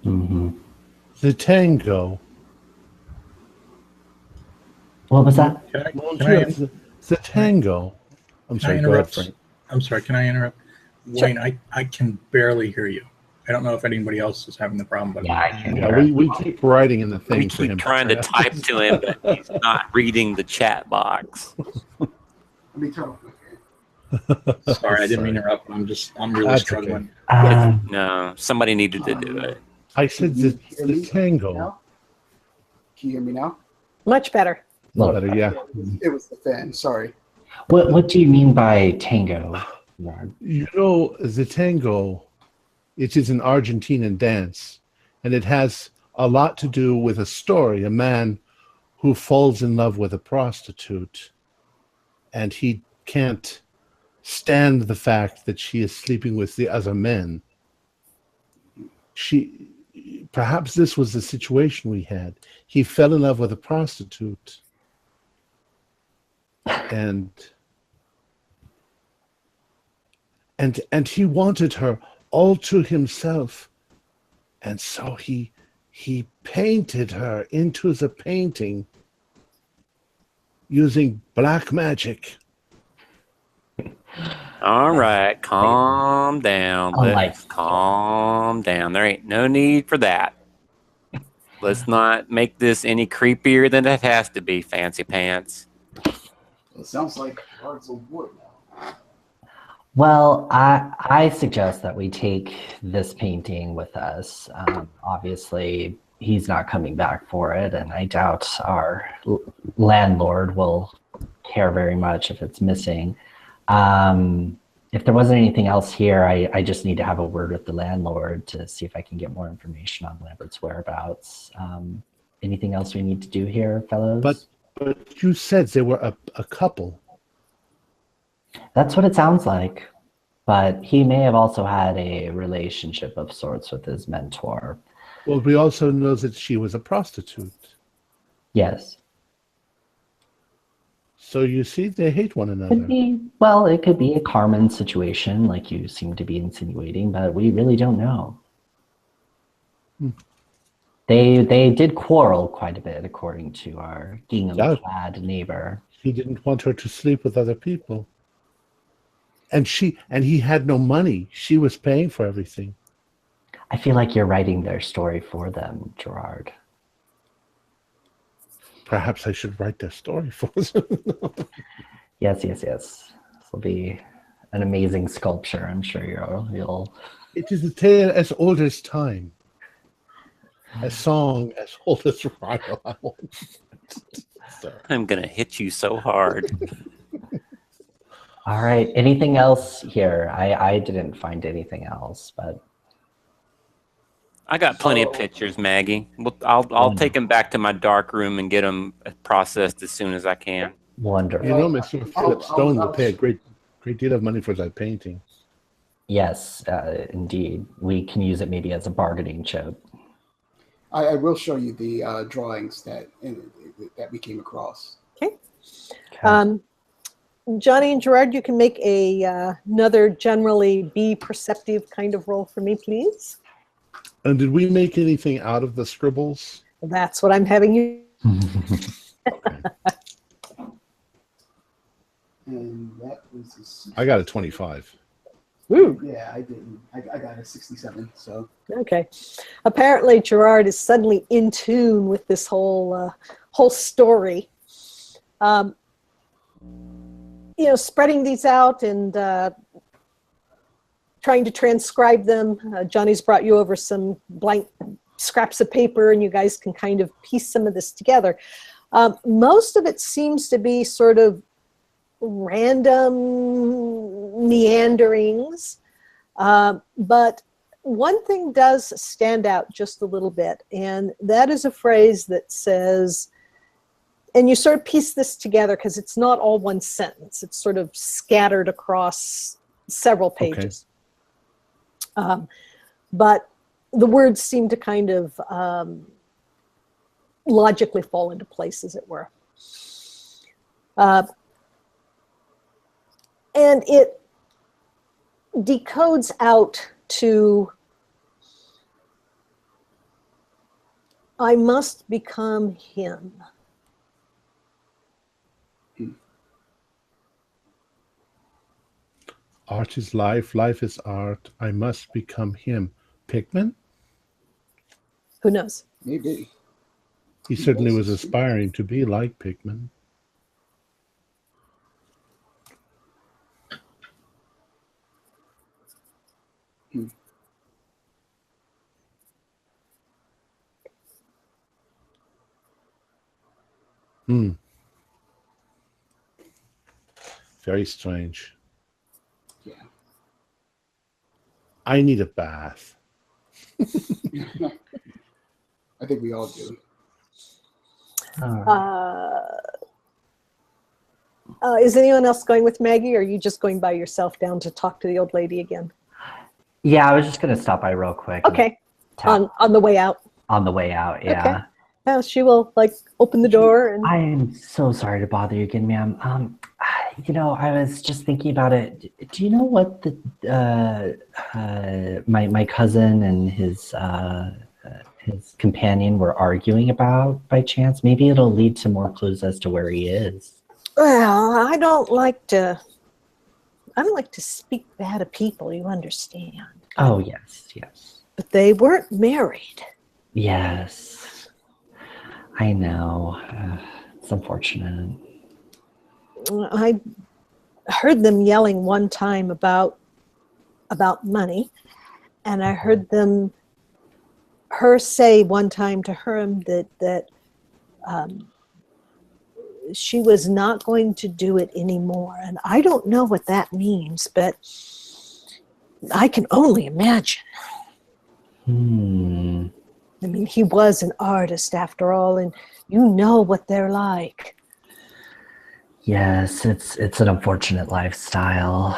Mm-hmm. The tango. What was that? The tango. I'm Can I sorry, go ahead, interrupt? Frank. I'm sorry, can I interrupt? Sure. Wayne, I can barely hear you. I don't know if anybody else is having the problem, but Yeah, I can Yeah, hear it. we keep writing in the thing We for him. keep trying to type to him, but he's not reading the chat box. Let me turn off my fan. sorry, I didn't mean to interrupt. I'm really That's struggling. No, somebody needed to do it. I said the tango. Now? Can you hear me now? Much better. Look, Better, yeah. It was the fan. Sorry. what do you mean by tango? You know, the tango, it is an Argentinian dance, and it has a lot to do with a story, a man who falls in love with a prostitute, and he can't stand the fact that she is sleeping with the other men. Perhaps this was the situation we had. He fell in love with a prostitute, and he wanted her all to himself, and so he painted her into the painting using black magic. All right, calm down. Let's calm down. There ain't no need for that. Let's not make this any creepier than it has to be, Fancy Pants. It sounds like hearts of wood now. Well, I suggest that we take this painting with us. Obviously, he's not coming back for it, and I doubt our landlord will care very much if it's missing. If there wasn't anything else here, I just need to have a word with the landlord to see if I can get more information on Lambert's whereabouts. Anything else we need to do here, fellows? But you said they were a couple. That's what it sounds like. But he may have also had a relationship of sorts with his mentor. Well, we also know that she was a prostitute. Yes. So you see, they hate one another. It could be a Carmen situation, like you seem to be insinuating, but we really don't know. They did quarrel quite a bit, according to our gingham-clad neighbor. He didn't want her to sleep with other people. And he had no money. She was paying for everything. I feel like you're writing their story for them, Gerard. Perhaps I should write their story for them. Yes. This will be an amazing sculpture. I'm sure you'll. It is a tale as old as time. A song as old as Ryle. I'm going to hit you so hard. All right. Anything else here? I didn't find anything else, but I got plenty of pictures, Maggie. I'll take them back to my dark room and get them processed as soon as I can. Wonderful. You know, Mr. Philip Stone will pay a great deal of money for that painting. Yes, indeed. We can use it maybe as a bargaining chip. I will show you the drawings that we came across. Okay. Johnny and Gerard, you can make another generally be perceptive kind of roll for me, please. And did we make anything out of the scribbles? That's what I'm having you. And that was I got a 25. Woo. Yeah, I didn't. I got a 67. So Okay. Apparently, Gerard is suddenly in tune with this whole story. Spreading these out and trying to transcribe them. Johnny's brought you over some blank scraps of paper, and you guys can kind of piece some of this together. Most of it seems to be sort of random meanderings, but one thing does stand out just a little bit, and that is a phrase that says, and you sort of piece this together because it's not all one sentence. It's sort of scattered across several pages. Okay. But the words seem to kind of logically fall into place, as it were. And it decodes out to, I must become him. Art is life, life is art. I must become him. Pickman? Who knows? maybe. He certainly was aspiring to be like Pickman. Very strange. Yeah. I need a bath. I think we all do. Is anyone else going with Maggie, or are you just going by yourself down to talk to the old lady again? Yeah, I was just going to stop by real quick. Okay. On the way out. On the way out, yeah. Okay. Yeah, she will open the door and. I am so sorry to bother you again, ma'am. I was just thinking about it. Do you know what the my cousin and his companion were arguing about by chance? Maybe it'll lead to more clues as to where he is. Well, I don't like to speak bad of people, you understand. Oh, yes. But they weren't married. Yes. I know. It's unfortunate. I heard them yelling one time about money, and I heard her say one time to him that she was not going to do it anymore. And I don't know what that means, but I can only imagine. I mean, he was an artist after all, and you know what they're like. Yes, it's an unfortunate lifestyle.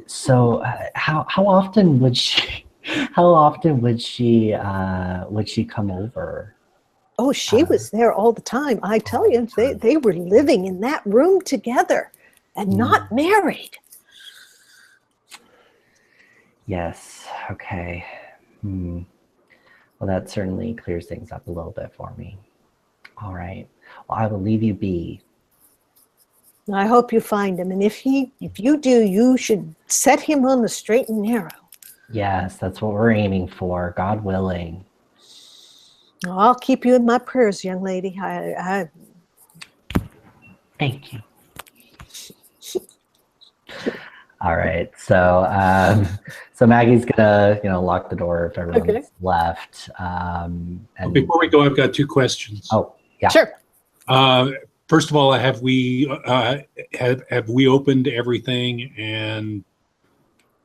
So how often would she come over? Oh, she was there all the time. I tell you, they were living in that room together and not married. Yes. Okay. Well, that certainly clears things up a little bit for me. All right. Well, I will leave you be. I hope you find him. And if you do, you should set him on the straight and narrow. Yes, that's what we're aiming for, God willing. I'll keep you in my prayers, young lady. Thank you. All right. So Maggie's gonna, lock the door if everyone's left. And Before we go, I've got two questions. Oh, yeah. Sure. First of all, have we opened everything and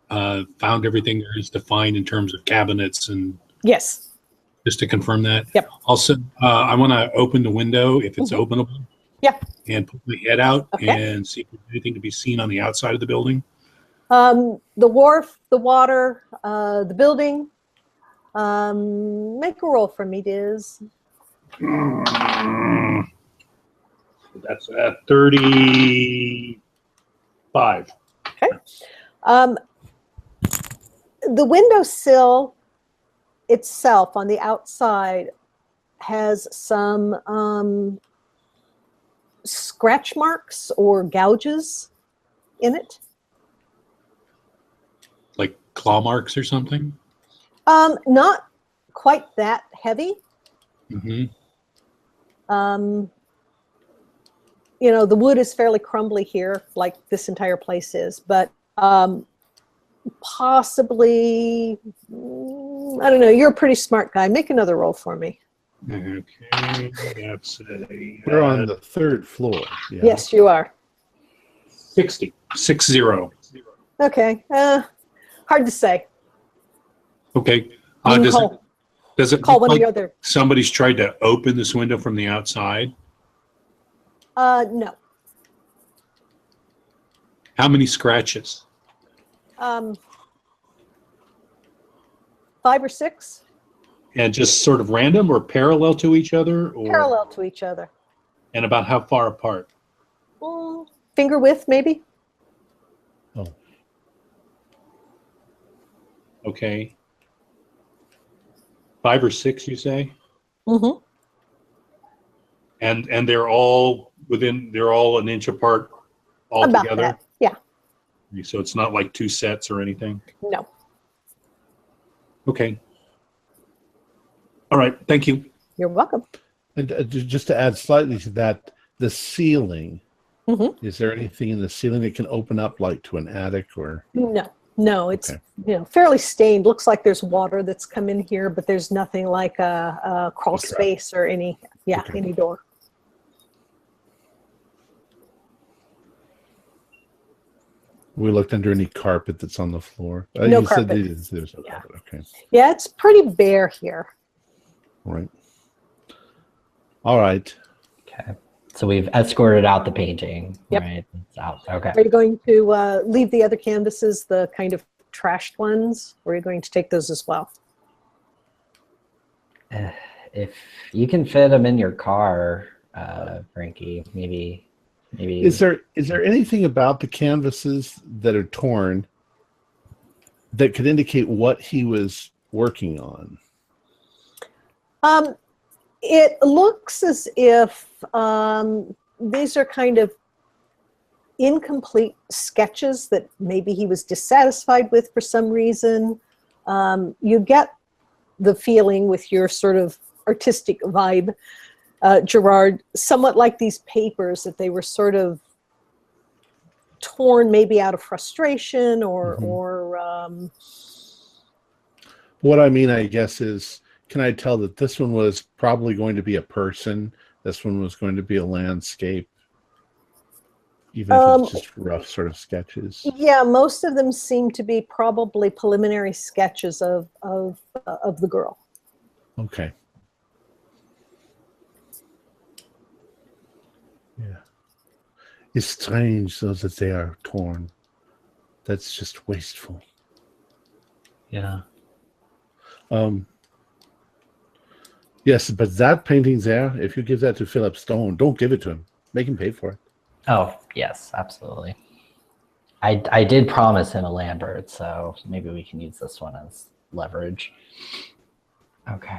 found everything there is to find in terms of cabinets and? Yes. Just to confirm that. Yep. Also, I want to open the window if it's openable. Yeah. And put my head out and see if there's anything to be seen on the outside of the building. The wharf, the water, the building, Make a roll for me, Diz. That's at 35. Okay. The windowsill itself on the outside has some scratch marks or gouges in it. Like claw marks or something? Not quite that heavy. Mm-hmm. You know, the wood is fairly crumbly here, like this entire place is, but possibly, I don't know, you're a pretty smart guy. Make another roll for me. Okay, that's We're on the 3rd floor. Yeah. Yes, you are. 60. 60. Okay. Hard to say. Okay. You can Does it call look one like of the other. somebody's tried to open this window from the outside? No. How many scratches? 5 or 6. And just sort of random or parallel to each other? Or, Parallel to each other. And about how far apart? Finger width, maybe. Oh. Okay. 5 or 6, you say? Mm-hmm. And they're all an inch apart About altogether? that. Yeah. So it's not like 2 sets or anything? No. Okay. All right. Thank you. You're welcome. And just to add slightly to that, the ceiling. Mm-hmm. Is there anything in the ceiling that can open up, like to an attic or? No. It's Okay. fairly stained. Looks like there's water that's come in here, but there's nothing like a crawl space or any door. We looked under any carpet that's on the floor. No You said carpet. there's no Yeah. carpet. Okay. Yeah, it's pretty bare here. All right. All right. Okay. So we've escorted out the painting, Yep. right? It's out. Okay. Are you going to leave the other canvases, the kind of trashed ones, or are you going to take those as well? If you can fit them in your car, Frankie, maybe. Is there anything about the canvases that are torn that could indicate what he was working on? It looks as if these are kind of incomplete sketches that maybe he was dissatisfied with for some reason. You get the feeling with your sort of artistic vibe, Gerard, somewhat like these Mm-hmm. papers, that they were sort of torn maybe out of frustration or What I mean, I guess, is can I tell that this one was probably going to be a person? This one was going to be a landscape? Even if it's just rough sort of sketches. Yeah, most of them seem to be probably preliminary sketches of the girl. Okay. Yeah. It's strange, though, that they are torn. That's just wasteful. Yeah. Yes, but that painting's there. If you give that to Philip Stone, don't give it to him. Make him pay for it. Oh, yes, absolutely. I did promise him a Lambert, so maybe we can use this one as leverage. Okay.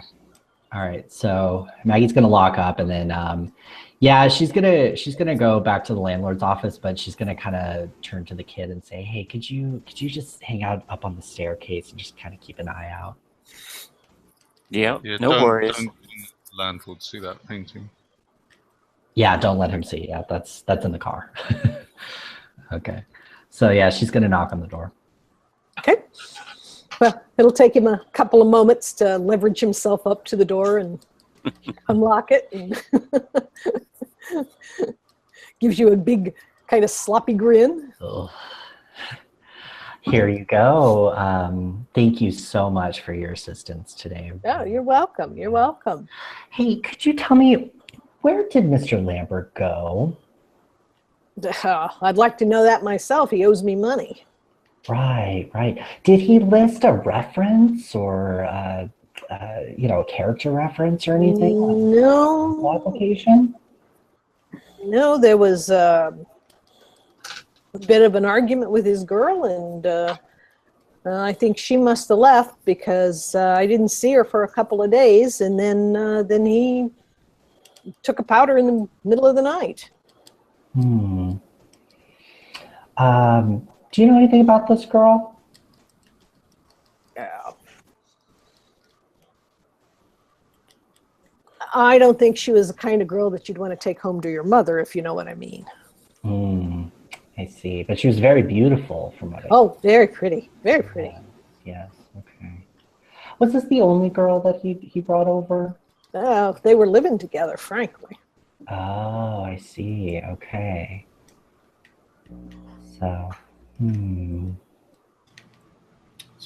All right. So Maggie's gonna lock up, and then yeah, she's gonna go back to the landlord's office, but she's gonna kind of turn to the kid and say, "Hey, could you just hang out up on the staircase and just kind of keep an eye out?" Yeah, Yeah, no worries. Don't landlord see that painting. Yeah, don't let him see. Yeah, that's in the car. Okay. So yeah, she's gonna knock on the door. Okay. Well, it'll take him a couple of moments to leverage himself up to the door and unlock it, and gives you a big kind of sloppy grin. Ugh. Here you go. Thank you so much for your assistance today. Oh, you're welcome. You're welcome. Hey, could you tell me, where did Mr. Lambert go? I'd like to know that myself. He owes me money. Right. Did he list a reference or a character reference or anything? No, Application? no, there was a bit of an argument with his girl, and I think she must have left because I didn't see her for a couple of days, and then he took a powder in the middle of the night. Do you know anything about this girl? I don't think she was the kind of girl that you'd want to take home to your mother, if you know what I mean. I see. But she was very beautiful from what I Oh, very pretty. Very pretty. Yes, okay. Was this the only girl that he brought over? They were living together, frankly. Oh, I see. Okay. So, Is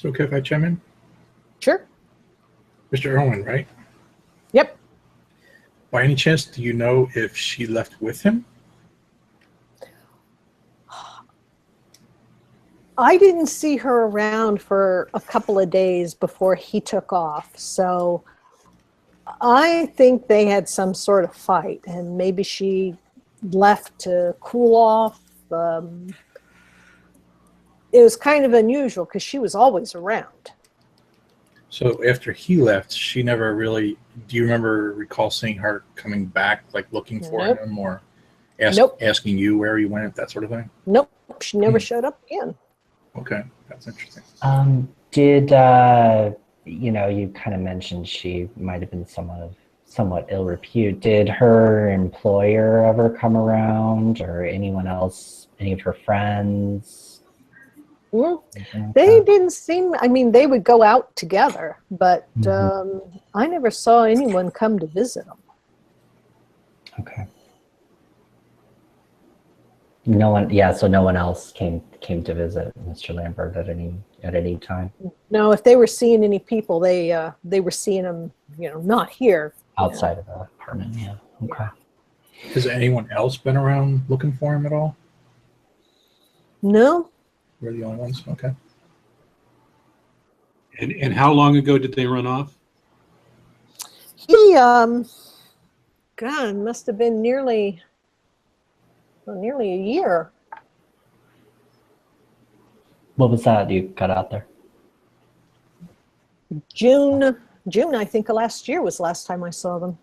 it okay if I chime in? Sure. Mr. Irwin, right? Yep. By any chance, do you know if she left with him? I didn't see her around for a couple of days before he took off, so I think they had some sort of fight, and maybe she left to cool off. It was kind of unusual because she was always around. So after he left, she never really. Do you recall seeing her coming back, like looking for him, or asking you where he went, that sort of thing? Nope, she never showed up again. Okay, that's interesting. Did you kind of mentioned she might have been somewhat ill repute. Did her employer ever come around, or anyone else, any of her friends? Well, they didn't seem. I mean, they would go out together, but I never saw anyone come to visit them. Okay. No one. Yeah. So no one else came to visit Mr. Lambert at any time. No, if they were seeing any people, they were seeing them. Not here. Outside of the apartment. Yeah. Okay. Has anyone else been around looking for him at all? No. We're the only ones. Okay. And how long ago did they run off? He God, must have been nearly a year. What was that you got out there? June, I think, of last year was the last time I saw them.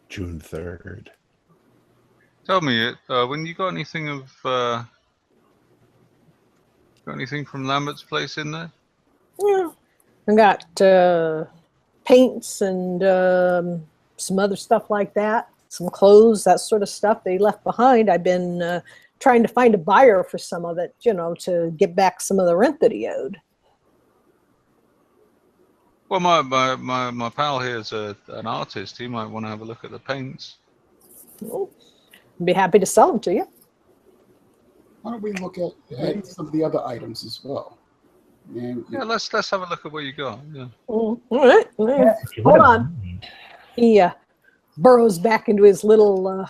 June 3rd. Tell me, when you got anything from Lambert's place in there? Yeah, I got paints and some other stuff like that, some clothes, that sort of stuff they left behind. I've been trying to find a buyer for some of it, to get back some of the rent that he owed. Well, my pal here is an artist. He might want to have a look at the paints. Well, I'd be happy to sell them to you. Why don't we look at some of the other items as well? Yeah, let's have a look at what you got. Yeah. All right. Hold on. He burrows back into his little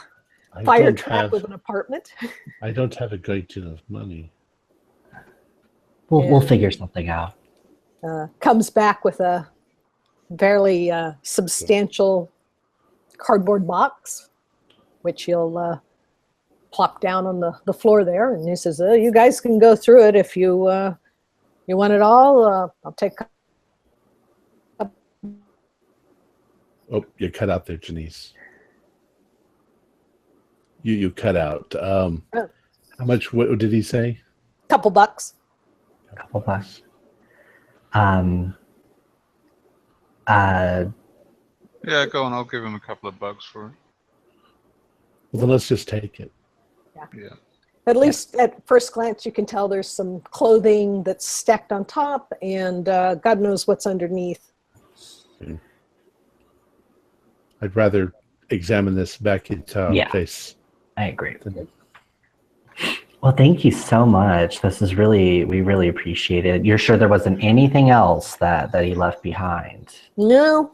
fire trap of an apartment. I don't have a great deal of money. We'll figure something out. Comes back with a fairly substantial cardboard box, which he'll plop down on the floor there, and he says, "You guys can go through it if you want it all. I'll take." Oh, you cut out there, Janice. You cut out. How much? What did he say? Couple bucks. Couple bucks. Yeah, go on. I'll give him a couple of bucks for it. Well, then let's just take it. Yeah. At least at first glance, you can tell there's some clothing that's stacked on top, and God knows what's underneath. I'd rather examine this back into our place. I agree. Well, thank you so much. We really appreciate it. You're sure there wasn't anything else that he left behind? No.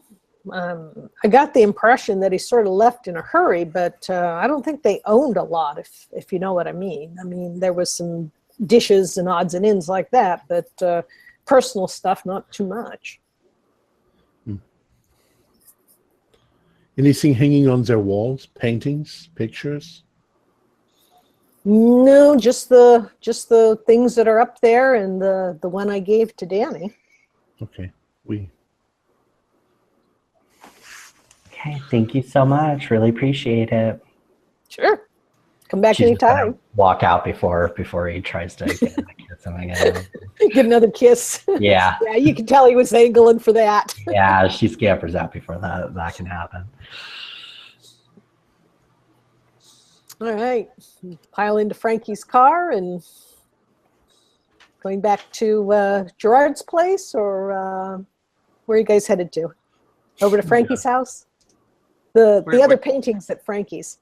I got the impression that he sort of left in a hurry, but I don't think they owned a lot, if you know what I mean. I mean, there was some dishes and odds and ends like that, but personal stuff, not too much. Anything hanging on their walls? Paintings, pictures? No, just the things that are up there and the one I gave to Danny. Okay. Okay, thank you so much. Really appreciate it. Sure. Come back She's just gonna anytime. walk out before he tries to get another kiss him again. Get another kiss. Yeah. Yeah, you can tell he was angling for that. Yeah, she scampers out before that can happen. All right. Pile into Frankie's car and going back to Gerard's place, or where are you guys headed to? Over to Frankie's house? The other paintings at Frankie's.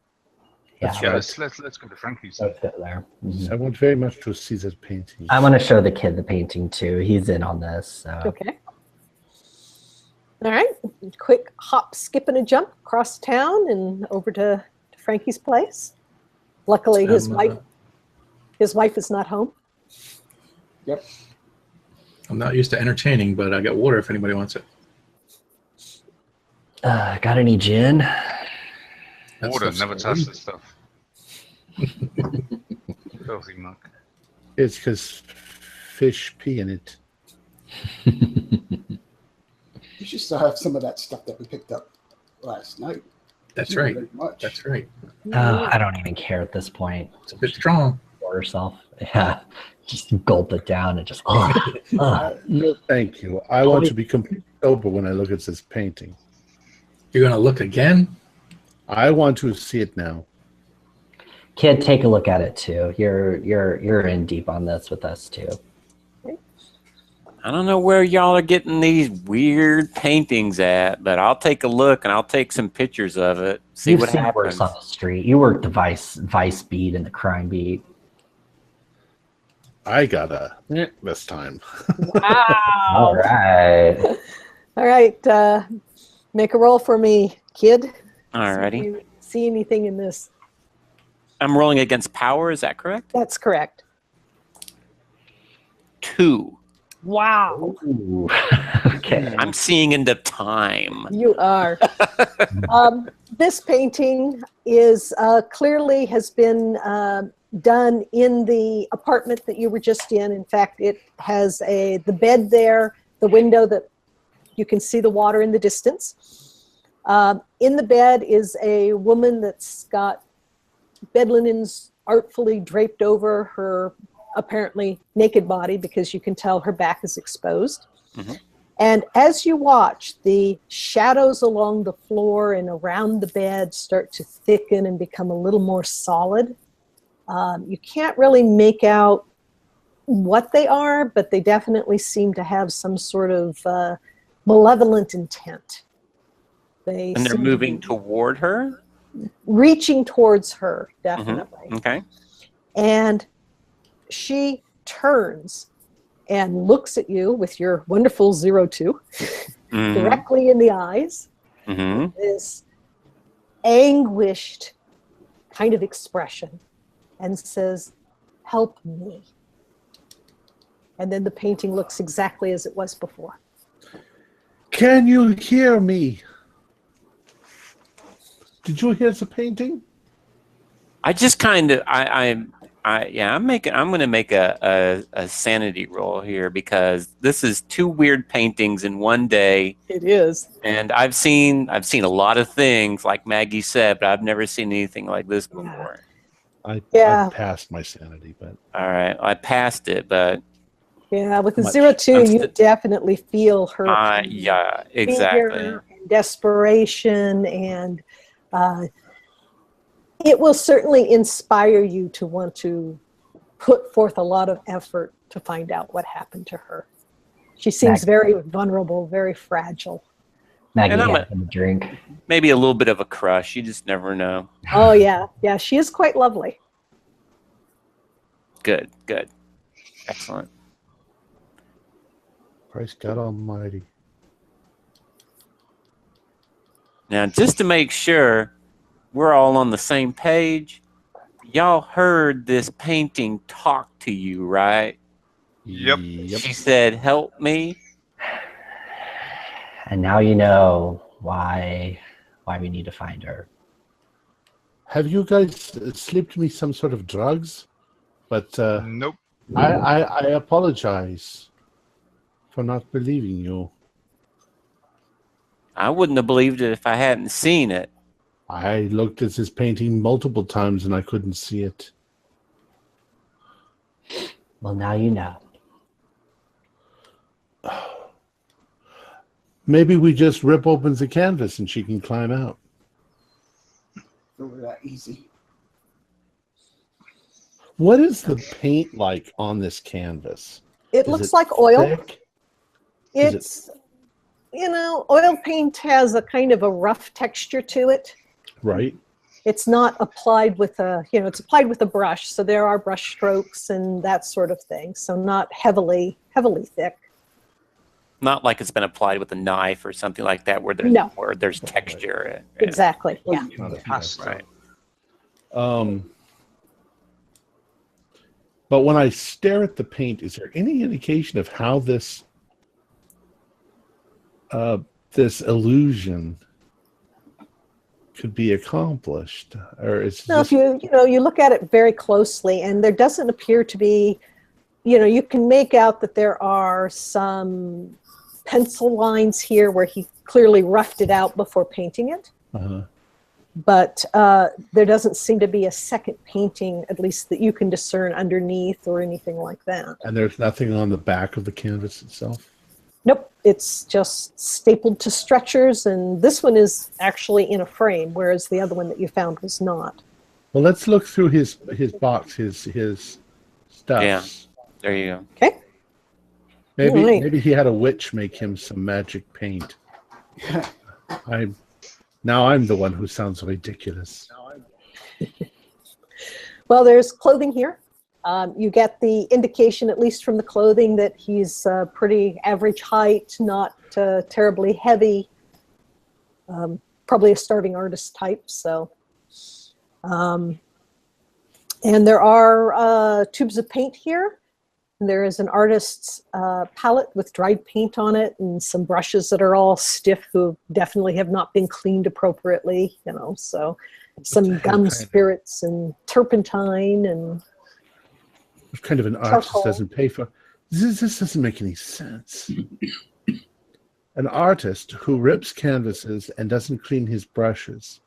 Yeah, Yeah, let's go to Frankie's. let's go there. I want very much to see that painting. I want to show the kid the painting too. He's in on this. So. Okay. All right. Quick hop, skip, and a jump across town and over to Frankie's place. Luckily, his wife is not home. Yep. I'm not used to entertaining, but I got water if anybody wants it. Got any gin? That Water, stuff's never so touch weak. this stuff. Filthy muck. It's because fish pee in it. You should still have some of that stuff that we picked up last night. That's Not right. very much. That's right. I don't even care at this point. It's a bit strong. For herself. Yeah. Just gulp it down and just. No, thank you. I want to be completely sober when I look at this painting. You're gonna look again? I want to see it now. Kid, take a look at it too. You're in deep on this with us too. I don't know where y'all are getting these weird paintings at, but I'll take a look and I'll take some pictures of it. See You've what seen happens. worse on the street. You worked the vice beat and the crime beat. I gotta this time. All right. All right. Make a roll for me, kid. Alrighty. See if you see anything in this. I'm rolling against power, is that correct? That's correct. 2. Wow. Ooh. Okay. I'm seeing into time. You are. This painting is clearly has been done in the apartment that you were just in. In fact, it has the bed there, the window that you can see the water in the distance. In the bed is a woman that's got bed linens artfully draped over her apparently naked body, because you can tell her back is exposed. Mm-hmm. And as you watch, the shadows along the floor and around the bed start to thicken and become a little more solid. You can't really make out what they are, but they definitely seem to have some sort of malevolent intent. And they're moving toward her? Reaching towards her, definitely. Mm-hmm. Okay. And she turns and looks at you with your wonderful 02 directly in the eyes. Mm-hmm. This anguished kind of expression and says, "Help me." And then the painting looks exactly as it was before. Can you hear me? Did you hear the painting? I just kind of, I'm going to make a sanity roll here, because this is 2 weird paintings in one day. It is. And I've seen a lot of things, like Maggie said, but I've never seen anything like this before. I Yeah. passed my sanity, but All right, I passed it, but Yeah, with the Much. 02, you definitely feel her pain, yeah, exactly. fear and desperation, and it will certainly inspire you to want to put forth a lot of effort to find out what happened to her. She seems very vulnerable, very fragile. Maggie And I'm had a drink. Maybe a little bit of a crush. You just never know. Oh, yeah. Yeah, she is quite lovely. Good. Excellent. Christ God Almighty. Now, just to make sure we're all on the same page, y'all heard this painting talk to you, right? Yep. She said, help me. And now you know why we need to find her. Have you guys slipped me some sort of drugs? But Nope. I apologize for not believing you. I wouldn't have believed it if I hadn't seen it. I looked at this painting multiple times and I couldn't see it. Well, now you know. Maybe we just rip open the canvas and she can climb out. It was that easy. What is the paint like on this canvas? It Is looks it like oil. thick? Is it- It's, oil paint has a kind of a rough texture to it. Right. It's not applied with it's applied with a brush. So there are brush strokes and that sort of thing. So not heavily thick. Not like it's been applied with a knife or something like that where there's texture. Exactly. Yeah. Not a Pastel. Right. But when I stare at the paint, is there any indication of how this illusion could be accomplished? Or is No, if you look at it very closely, and there doesn't appear to be, you can make out that there are some pencil lines here where he clearly roughed it out before painting it. But there doesn't seem to be a second painting, at least that you can discern underneath or anything like that. And there's nothing on the back of the canvas itself? Nope, it's just stapled to stretchers, and this one is actually in a frame, whereas the other one that you found was not. Well, let's look through his box, his stuff. Yeah, there you go. Okay. Maybe he had a witch make him some magic paint. I'm the one who sounds ridiculous. Well, there's clothing here. You get the indication, at least from the clothing, that he's pretty average height, not terribly heavy. Probably a starving artist type. So, and there are tubes of paint here. There is an artist's palette with dried paint on it, and some brushes that are all stiff, who definitely have not been cleaned appropriately. So some gum spirits and turpentine and. What kind of an artist doesn't pay for this? This doesn't make any sense. An artist who rips canvases and doesn't clean his brushes.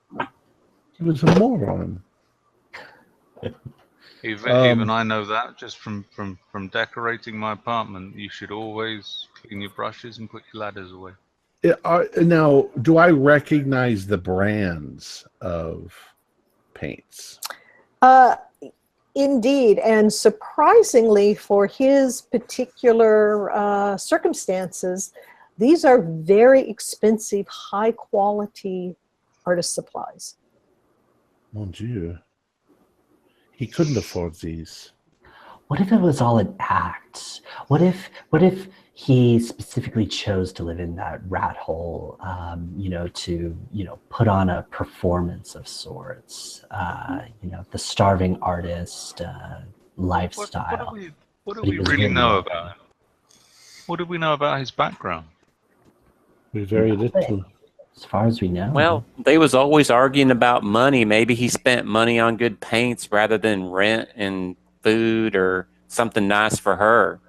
He was a moron. Even I know that just from decorating my apartment. You should always clean your brushes and put your ladders away. Now, do I recognize the brands of paints? Indeed, and surprisingly for his particular circumstances, these are very expensive, high-quality artist supplies. Mon Dieu. He couldn't afford these. What if it was all an act? What if he specifically chose to live in that rat hole, to put on a performance of sorts, the starving artist lifestyle. What do we really know about him? What do we know about his background? We very little. As far as we know. Well, they was always arguing about money. Maybe he spent money on good paints rather than rent and food or something nice for her.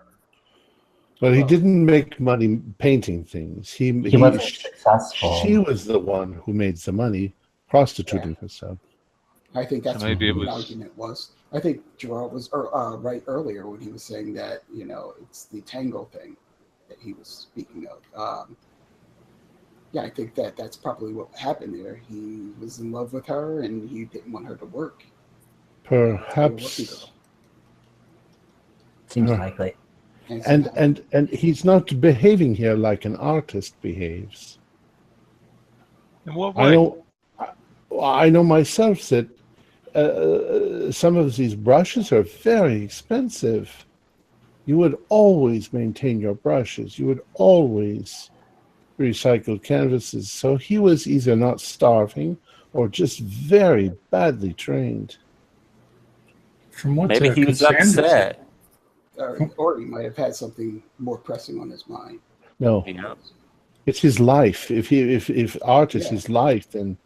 But he didn't make money painting things. He wasn't successful. She was the one who made the money prostituting herself. I think that's what Maybe the argument was. I think Gerard was right earlier when he was saying that, it's the tango thing that he was speaking of. Yeah, I think that's probably what happened there. He was in love with her, and he didn't want her to work. Perhaps. Seems likely. And he's not behaving here like an artist behaves. In what way? I know myself that some of these brushes are very expensive. You would always maintain your brushes. You would always recycle canvases. So he was either not starving or just very badly trained. From what Maybe he was Cassandra upset. Or he might have had something more pressing on his mind. No, You know, it's his life. If art is his life, then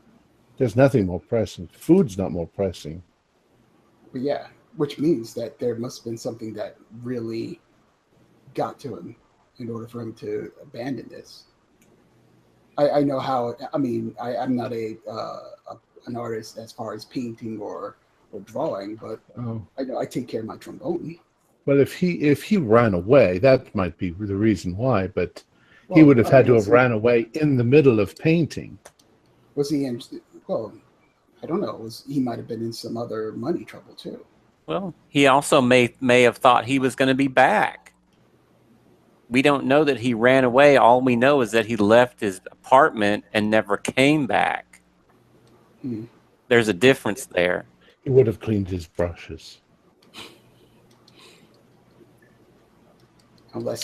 there's nothing more pressing. Food's not more pressing. But yeah, which means that there must have been something that really got to him in order for him to abandon this. I know how. I mean, I'm not an artist as far as painting or drawing, but I know I take care of my trombone. Well, if he ran away, that might be the reason why. But he would have had to have ran away in the middle of painting. Was he in? Well, I don't know. He might have been in some other money trouble too. well, he also may have thought he was going to be back. We don't know that he ran away. All we know is that he left his apartment and never came back. There's a difference there. He would have cleaned his brushes.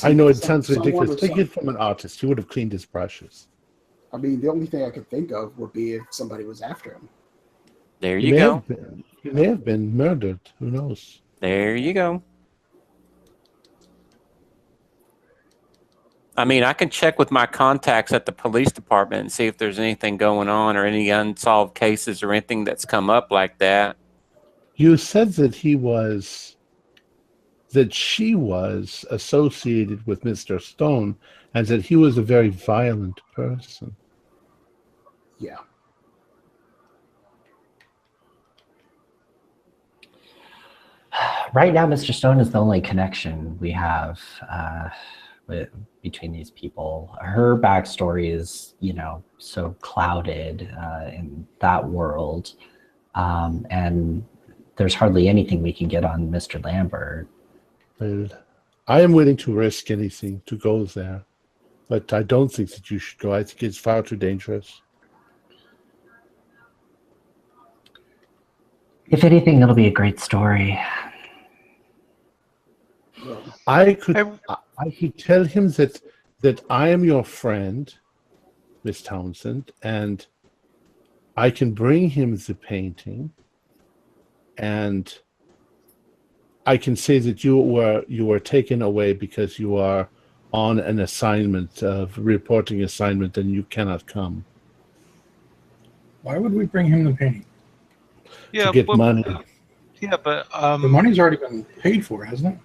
I know it sounds ridiculous. Take it from an artist. He would have cleaned his brushes. I mean, the only thing I could think of would be if somebody was after him. There you go. He may have been murdered. Who knows? There you go. I mean, I can check with my contacts at the police department and see if there's anything going on or any unsolved cases or anything that's come up like that. You said that she was associated with Mr. Stone and that he was a very violent person. Yeah. Right now, Mr. Stone is the only connection we have between these people. Her backstory is, so clouded in that world, and there's hardly anything we can get on Mr. Lambert. Well, I am willing to risk anything to go there, but I don't think that you should go. I think it's far too dangerous. If anything, it'll be a great story. I could tell him that I am your friend, Miss Townsend, and I can bring him the painting, and I can say that you were taken away because you are on an assignment, reporting assignment, and you cannot come. Why would we bring him the painting? Yeah, to get money. Yeah, but the money's already been paid for, hasn't it?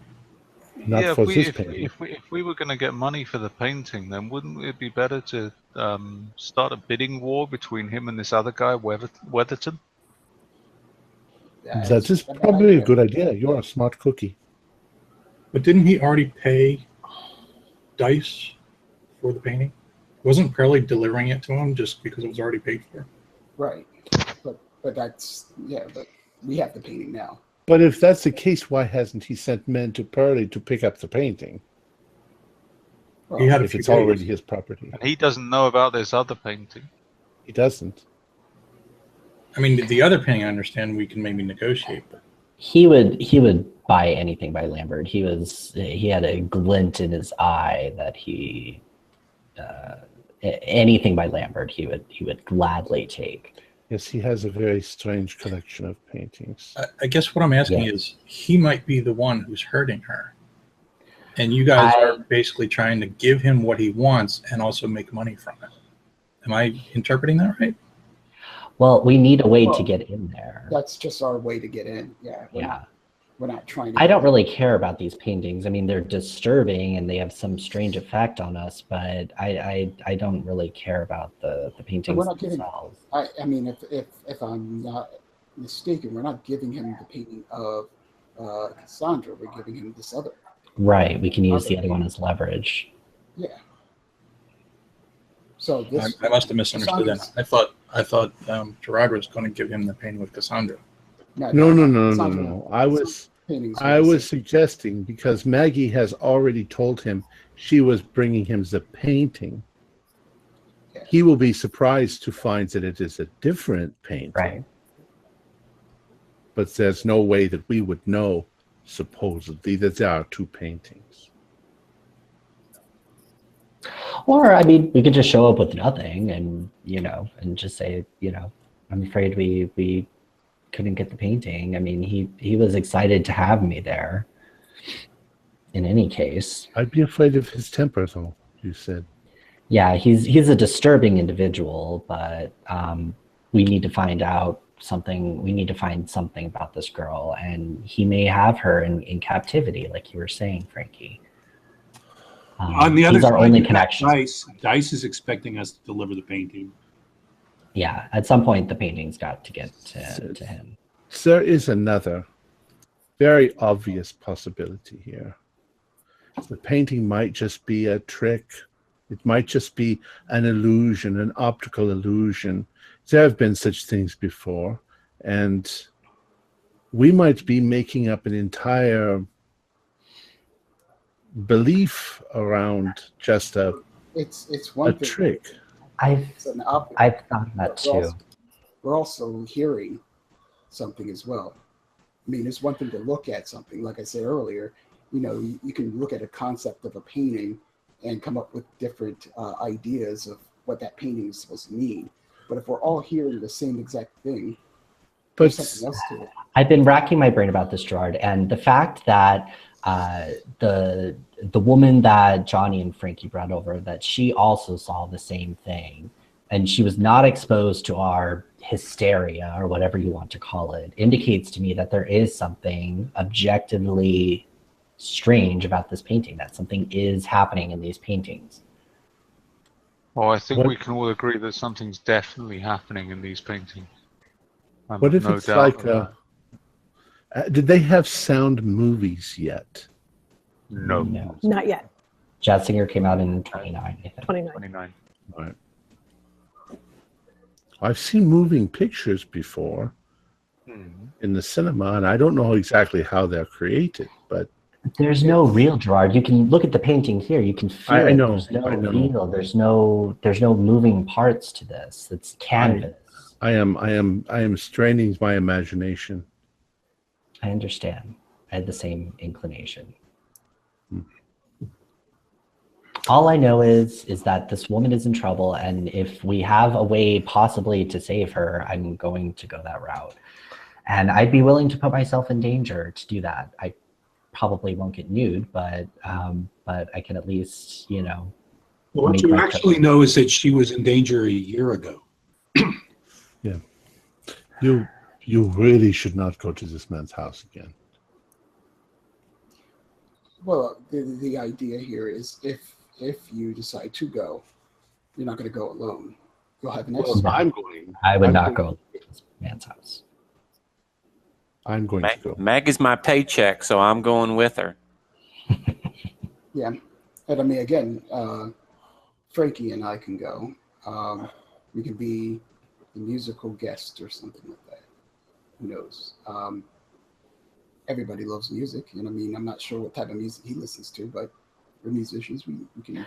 Not yeah, for this painting. if we were going to get money for the painting, then wouldn't it be better to start a bidding war between him and this other guy, Weatherton? That is probably a good idea. You're a smart cookie. But didn't he already pay Dice for the painting? Wasn't Pearlie delivering it to him just because it was already paid for? Right. But that's, but we have the painting now. But if that's the case, why hasn't he sent men to Pearlie to pick up the painting? Well, he had if it's already his property. And he doesn't know about this other painting. He doesn't. I mean, the other painting, I understand we can maybe negotiate, but He would buy anything by Lambert. He had a glint in his eye that anything by Lambert he would gladly take. Yes, he has a very strange collection of paintings. I guess what I'm asking is, he might be the one who's hurting her. And you guys are basically trying to give him what he wants and also make money from it. Am I interpreting that right? Well, we need a way to get in there. That's just our way to get in. Yeah. We're not trying to. I don't really care about these paintings. I mean, they're disturbing and they have some strange effect on us, but I don't really care about the paintings we're not themselves. I mean, if I'm not mistaken, we're not giving him the painting of Cassandra. We're giving him this other. Right. We can use the other one as leverage. Yeah. So this. I must have misunderstood that. I thought Gerard was going to give him the painting with Cassandra. No. I was suggesting, because Maggie has already told him she was bringing him the painting. Yeah. He will be surprised to find that it is a different painting. Right. But there's no way that we would know, supposedly, that there are two paintings. Or, I mean, we could just show up with nothing and, and just say, I'm afraid we couldn't get the painting. I mean, he was excited to have me there. In any case, I'd be afraid of his temper, though. You said. Yeah, he's a disturbing individual, but we need to find out something. We need to find something about this girl, and he may have her in captivity, like you were saying, Frankie. On the other he's our side, only you've got connection. Dice is expecting us to deliver the painting. Yeah, at some point the painting's got to get to him. There is another very obvious possibility here. The painting might just be a trick. It might just be an illusion, an optical illusion. There have been such things before, and we might be making up an entire belief around just it's one thing. trick. I've thought that too. We're also hearing something as well. I mean, it's one thing to look at something, like I said earlier. You can look at a concept of a painting and come up with different ideas of what that painting is supposed to mean. But if we're all hearing the same exact thing, there's something else to it. I've been racking my brain about this, Gerard, and the fact that the woman that Johnny and Frankie brought over, that she also saw the same thing, and she was not exposed to our hysteria or whatever you want to call it, indicates to me that there is something objectively strange about this painting, that something is happening in these paintings. Well, I think we can all agree that something's definitely happening in these paintings. What if it's like did they have sound movies yet? No. Not yet. Jazz Singer came out in 29, I think. 29. All right. I've seen moving pictures before in the cinema, and I don't know exactly how they're created, but there's no real, Gerard. You can look at the painting here. You can feel I know, there's no I know. real. There's no moving parts to this. It's canvas. I am straining my imagination. I understand. I had the same inclination. All I know is that this woman is in trouble, and if we have a way possibly to save her, I'm going to go that route. And I'd be willing to put myself in danger to do that. I probably won't get nude, but I can at least, Well, what you actually know is that she was in danger a year ago. Yeah. You really should not go to this man's house again. Well, the idea here is if you decide to go, you're not going to go alone. You'll have an escort. I'm going. I would not go to this man's house. I'm going to go. Meg is my paycheck, so I'm going with her. Yeah. And I mean, again, Frankie and I can go. We can be the musical guest or something like that. Who knows? Everybody loves music. And I mean, I'm not sure what type of music he listens to, but we're musicians. We can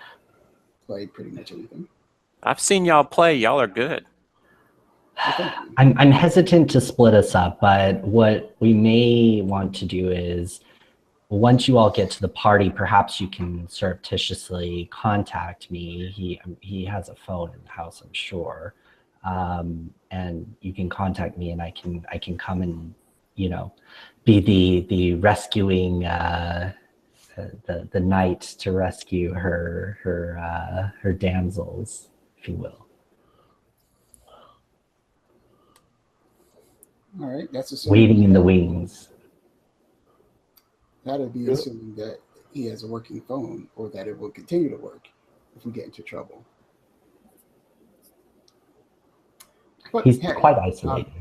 play pretty much anything. I've seen y'all play. Y'all are good. I'm hesitant to split us up, but what we may want to do is, once you all get to the party, perhaps you can surreptitiously contact me. He has a phone in the house, I'm sure, and you can contact me, and I can come and be the rescuing the knight to rescue her damsels, if you will. All right, that's Waiting in the wings. That'll be assuming that he has a working phone, or that it will continue to work if we get into trouble. But He's quite isolated.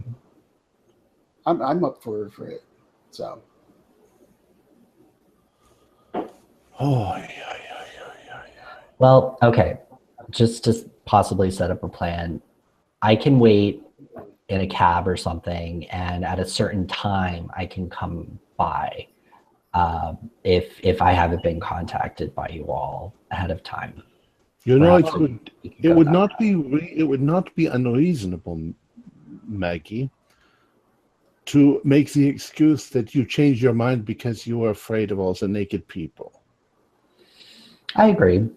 I'm up for it. So. Oh, yeah. Well, okay. Just to possibly set up a plan, I can wait in a cab or something, and at a certain time I can come by if I haven't been contacted by you all ahead of time. It would not be unreasonable, Maggie, to make the excuse that you changed your mind because you were afraid of all the naked people. I agree.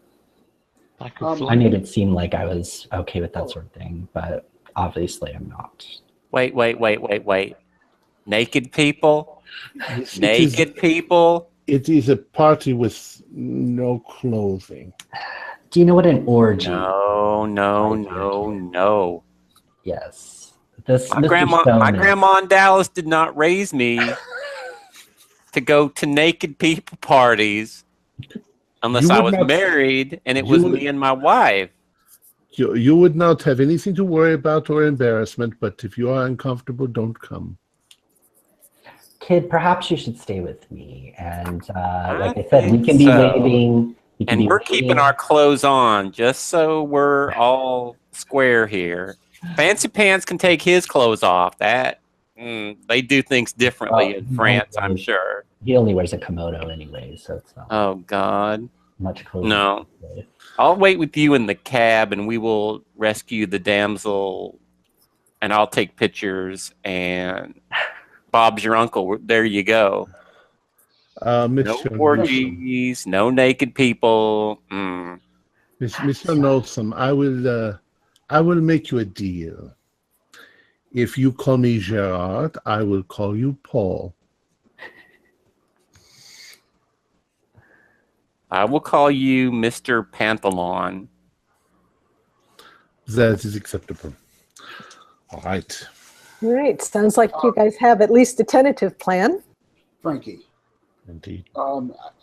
I made it seem like I was okay with that sort of thing, but obviously I'm not. Wait. Naked people? It Naked people? It is a party with no clothing. Do you know what an orgy? No. Yes. This My Mr. Stone my is- grandma in Dallas did not raise me to go to naked people parties unless You I would was not- married and it you was would- me and my wife. You would not have anything to worry about or embarrassment, but if you are uncomfortable, don't come. Kid, perhaps you should stay with me. And like I I said, we think can be so. waiting. And we're keeping our clothes on just so we're all square here. Fancy Pants can take his clothes off. They do things differently in France, I'm sure. He only wears a kimono anyway, so it's not Oh, God. much closer. No. I'll wait with you in the cab and we will rescue the damsel and I'll take pictures and Bob's your uncle. There you go. No Mr. orgies, no naked people. Mr. Nolson, I will make you a deal. If you call me Gerard, I will call you Paul. I will call you Mr. Panthalon. That is acceptable. All right. All right. Sounds like you guys have at least a tentative plan. Frankie. Indeed.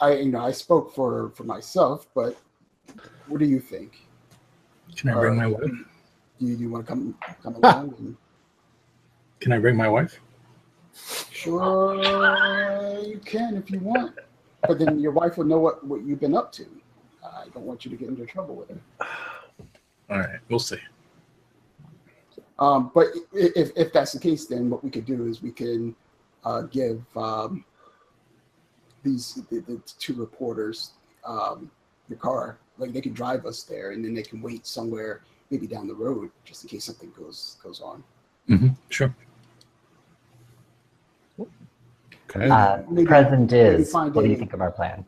I spoke for myself, but what do you think? Can I bring my wife? Do you want to come along? And... Can I bring my wife? Sure, you can if you want. But then your wife will know what you've been up to. I don't want you to get into trouble with her. All right, we'll see. But if that's the case, then what we could do is we can give the two reporters the car. Like they can drive us there, and then they can wait somewhere, maybe down the road, just in case something goes on. Mm-hmm. Sure. Okay. Present is. What do you think of our plan?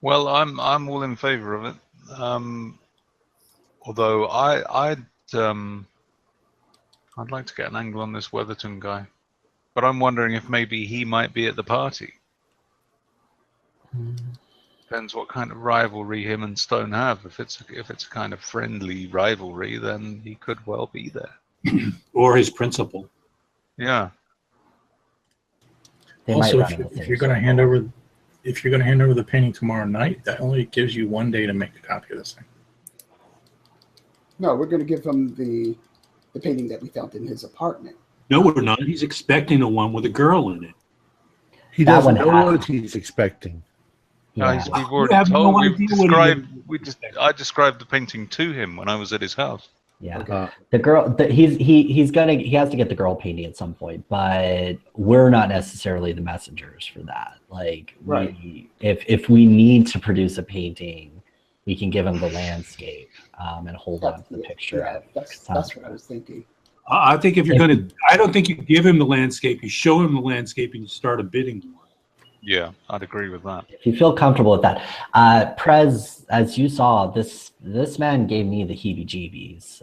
Well, I'm all in favor of it. Although I'd like to get an angle on this Weatherton guy, but I'm wondering if maybe he might be at the party. Depends what kind of rivalry him and Stone have. If it's a kind of friendly rivalry, then he could well be there. Or his principal. Yeah. They Also, might run in the if same you're going to hand over the painting tomorrow night, that only gives you 1 day to make a copy of this thing. No, we're going to give him the painting that we found in his apartment. No, we're not. He's expecting the one with a girl in it. He That doesn't one know has- what he's expecting. Yeah. We've already have told. no We've idea what described. I described the painting to him when I was at his house. Yeah. The girl, he has to get the girl painting at some point, but we're not necessarily the messengers for that. Like, if we need to produce a painting, we can give him the landscape and hold on to the picture. Yeah, that's what I was thinking. I think if you're going to, I don't think you give him the landscape. You show him the landscape and you start a bidding war. Yeah, I'd agree with that. If you feel comfortable with that, Prez, as you saw, this man gave me the heebie-jeebies.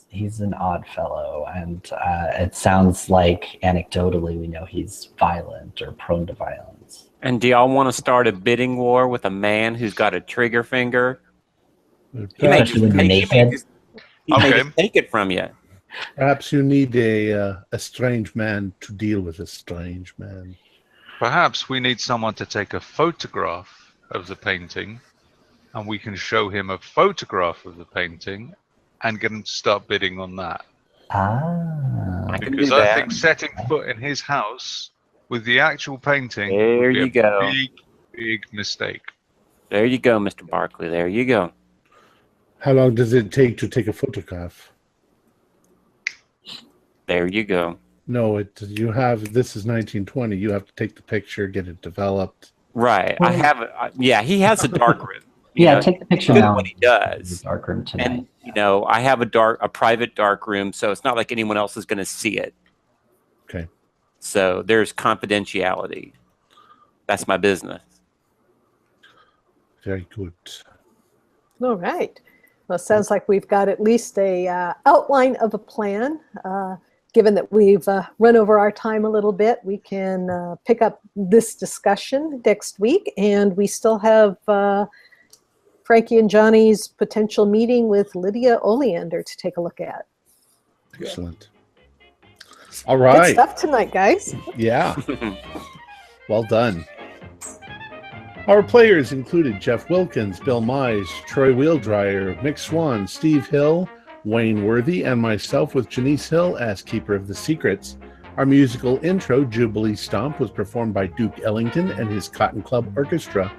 He's an odd fellow, and it sounds like anecdotally we know he's violent or prone to violence. And do y'all want to start a bidding war with a man who's got a trigger finger? He may just Especially when you're naked. take it from you. Perhaps you need a strange man to deal with a strange man. Perhaps we need someone to take a photograph of the painting, and we can show him a photograph of the painting and get him to start bidding on that. Ah. Because I think setting foot in his house with the actual painting There would be you a go. big mistake. There you go, Mr. Barkley. There you go. How long does it take to take a photograph? There you go. No, you have, this is 1920. You have to take the picture, get it developed. Right. I have he has a dark room. Take the picture That's now. what he does. Dark room tonight. And I have a private dark room, so it's not like anyone else is going to see it. Okay. So there's confidentiality. That's my business. Very good. All right. Well, it sounds like we've got at least a outline of a plan. given that we've run over our time a little bit, we can pick up this discussion next week. And we still have Frankie and Johnny's potential meeting with Lydia Oleander to take a look at. Excellent. All right. Good stuff tonight, guys. Yeah. Well done. Our players included Jeff Wilkins, Bill Mize, Troy Wheeldryer, Mick Swan, Steve Hill, Wayne Worthy, and myself with Janice Hill as Keeper of the Secrets. Our musical intro, Jubilee Stomp, was performed by Duke Ellington and his Cotton Club Orchestra.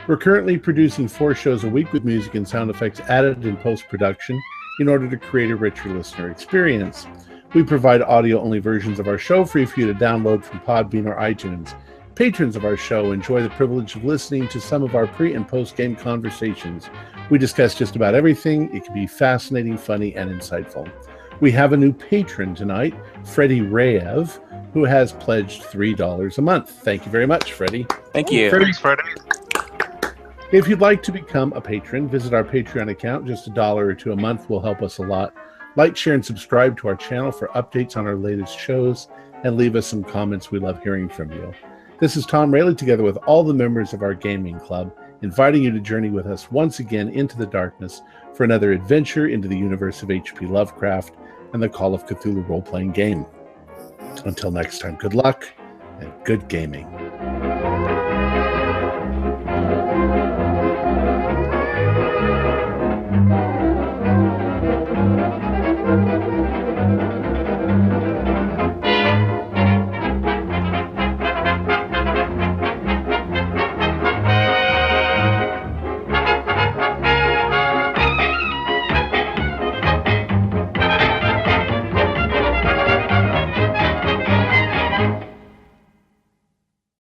We're currently producing 4 shows a week with music and sound effects added in post-production in order to create a richer listener experience. We provide audio-only versions of our show free for you to download from Podbean or iTunes. Patrons of our show enjoy the privilege of listening to some of our pre- and post-game conversations. We discuss just about everything. It can be fascinating, funny, and insightful. We have a new patron tonight, Freddie Rayev, who has pledged $3 a month. Thank you very much, Freddie. Thank you. Thanks, Freddie. If you'd like to become a patron, visit our Patreon account. Just $1 or $2 a month will help us a lot. Like, share, and subscribe to our channel for updates on our latest shows, and leave us some comments. We love hearing from you. This is Tom Rayleigh, together with all the members of our gaming club, inviting you to journey with us once again into the darkness for another adventure into the universe of H.P. Lovecraft and the Call of Cthulhu role-playing game. Until next time, good luck and good gaming.